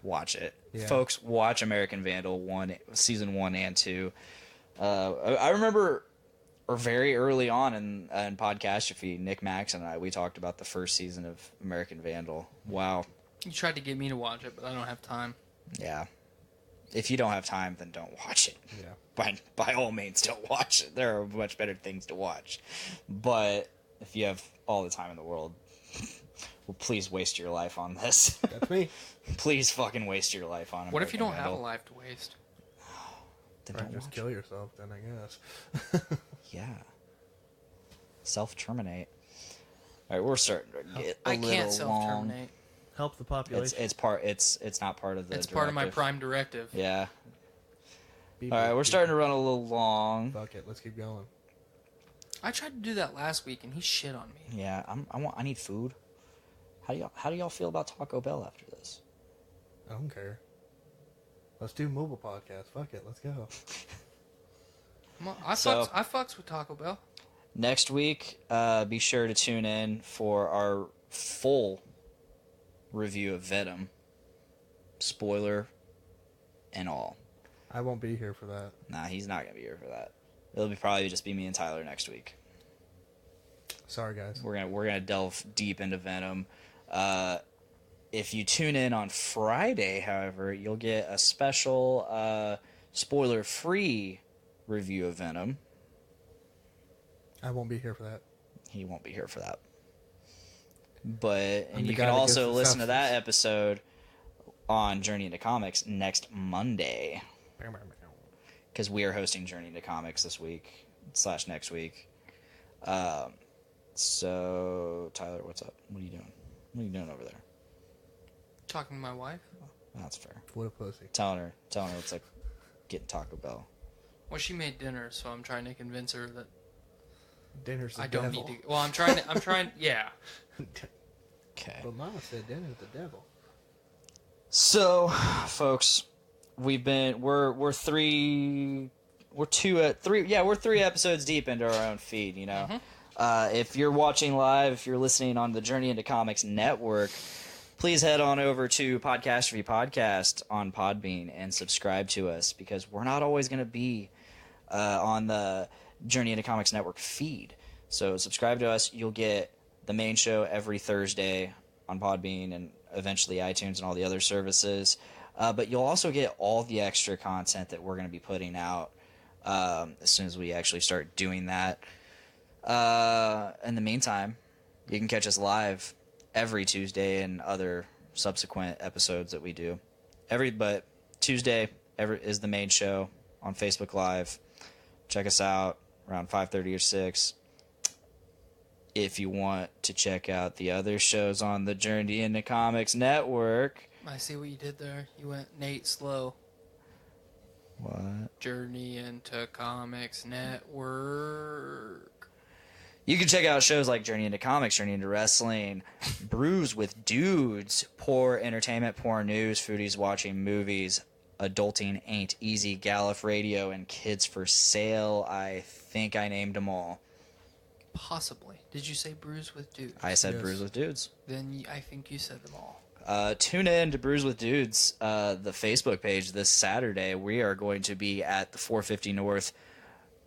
Watch it, Yeah. folks. Watch American Vandal season 1 and 2. I remember, or very early on in Podcastrophe, Nick Max and we talked about the first season of American Vandal. Wow. You tried to get me to watch it, but I don't have time. Yeah. If you don't have time, then don't watch it. Yeah. By all means, don't watch it. There are much better things to watch. But if you have all the time in the world, well, please waste your life on this. That's me. Please fucking waste your life on it. What if you don't have a life to waste? Then Right, don't just watch kill yourself, then I guess. it. Yeah. Self-terminate. All right, we're starting to get a I little can't long. self-terminate. Help the population. It's not part of the It's part of my directive. prime directive. Yeah. Beep, All right, beep, we're beep. starting to run a little long. Fuck it, let's keep going. I tried to do that last week, and he shit on me. Yeah, I need food. How do y'all feel about Taco Bell after this? I don't care. Let's do mobile podcast. Fuck it, let's go. Come on, I fucks with Taco Bell. Next week, be sure to tune in for our full review of Venom. Spoiler and all. I won't be here for that. Nah, he's not going to be here for that. It'll probably just be me and Tyler next week. Sorry, guys. We're gonna delve deep into Venom. If you tune in on Friday, however, you'll get a special spoiler-free review of Venom. I won't be here for that. He won't be here for that. But I'm and the you guy can that also gets the listen to that substance. episode on Journey into Comics next Monday, because we are hosting Journey into Comics this week / next week. So, Tyler, what's up? What are you doing? What are you doing over there? Talking to my wife. Oh, that's fair. What a pussy. Telling her it's like getting Taco Bell. Well, she made dinner, so I'm trying to convince her that Dinner's the I don't devil. need to. Well, I'm trying. Yeah. Okay. But Mama said dinner's the devil. So, folks, we're 3 episodes deep into our own feed, you know. If you're watching live, if you're listening on the Journey into Comics network, please head on over to Podcastrophe Podcast on Podbean and subscribe to us, because we're not always going to be on the Journey into Comics network feed. So subscribe to us. You'll get the main show every Thursday on Podbean and eventually iTunes and all the other services. But you'll also get all the extra content that we're going to be putting out as soon as we actually start doing that. In the meantime, you can catch us live every Tuesday and other subsequent episodes that we do. But Tuesday is the main show on Facebook Live. Check us out around 5:30 or 6. If you want to check out the other shows on the Journey into Comics network. I see what you did there. You went Nate slow. What? Journey into Comics network. You can check out shows like Journey into Comics, Journey into Wrestling, Brews with Dudes, Poor Entertainment, Poor News, Foodies Watching Movies, Adulting Ain't Easy, Gallif Radio, and Kids for Sale. I think I named them all. Possibly. Did you say Brews with Dudes? I said Yes. Brews with Dudes. Then I think you said them all. Tune in to Brews with Dudes, the Facebook page this Saturday. We are going to be at the 450 North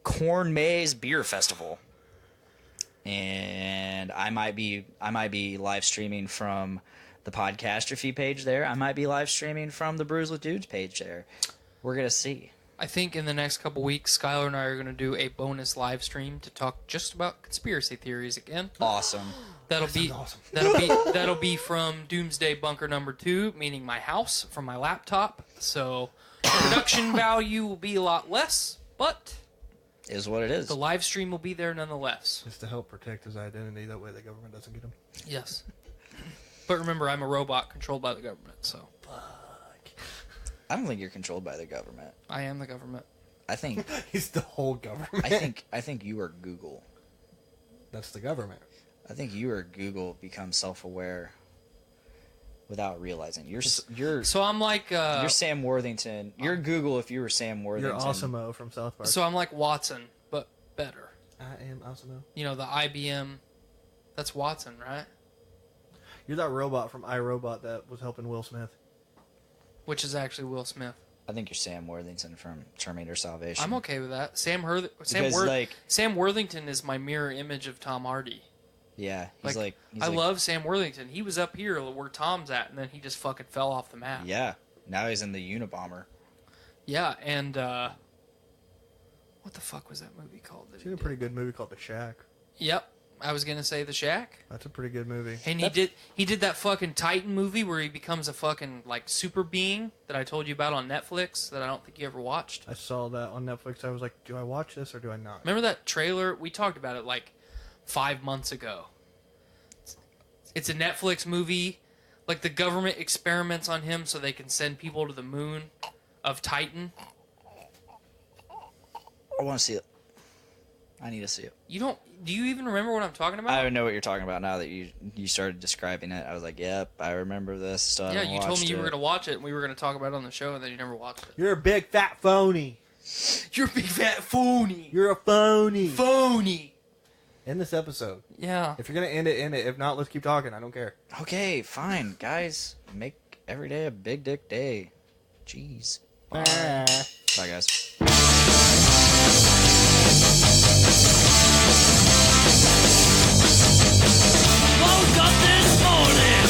Corn Maze Beer Festival. And I might be live streaming from the Podcastrophe page there. I might be live streaming from the Brews with Dudes page there. We're going to see. I think in the next couple weeks, Skylar and I are going to do a bonus live stream to talk just about conspiracy theories again. Awesome. That'll be from Doomsday Bunker number 2, meaning my house, from my laptop. So production value will be a lot less, but Is what it is. the live stream will be there nonetheless. It's to help protect his identity. That way the government doesn't get him. Yes. But remember, I'm a robot controlled by the government, so I don't think you're controlled by the government. I am the government. I think He's the whole government. I think you are Google. That's the government. I think you or Google become self-aware without realizing. You're So I'm like you're Sam Worthington. You're Google if you were Sam Worthington. You're Awesome-O from South Park. so I'm like Watson, but better. I am Awesome-O. You know, the IBM. That's Watson, right? You're that robot from iRobot that was helping Will Smith. Which is actually Will Smith. I think you're Sam Worthington from Terminator Salvation. I'm okay with that. Sam Worthington is my mirror image of Tom Hardy. Yeah, he's I love Sam Worthington. He was up here where Tom's at, and then he just fucking fell off the map. Yeah, now he's in the Unabomber. Yeah, and what the fuck was that movie called? He's in a pretty good movie called The Shack. Yep, I was gonna say The Shack. That's a pretty good movie. And he did that fucking Titan movie where he becomes a fucking like super being that I told you about on Netflix that I don't think you ever watched. I saw that on Netflix. I was like, do I watch this or do I not? Remember that trailer? We talked about it like 5 months ago. It's a Netflix movie. Like the government experiments on him so they can send people to the moon of Titan. I want to see it. I need to see it. Do you even remember what I'm talking about? I know what you're talking about now that you started describing it. I was like, yep, I remember this stuff. Yeah, you told me you were going to watch it and we were going to talk about it on the show and then you never watched it. You're a big fat phony. You're a big fat phony. You're a phony. Phony. End this episode. Yeah. If you're going to end it. If not, let's keep talking. I don't care. Okay, fine, guys. Make every day a big dick day. Jeez. Bye. Bye, guys. Woke up this morning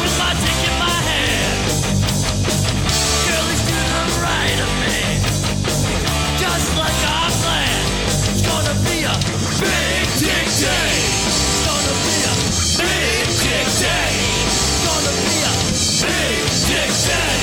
with my dick in my hand. Girl is to the right of me, just like I planned. It's gonna be a big dick day. It's gonna be a big dick day. It's gonna be a big dick day.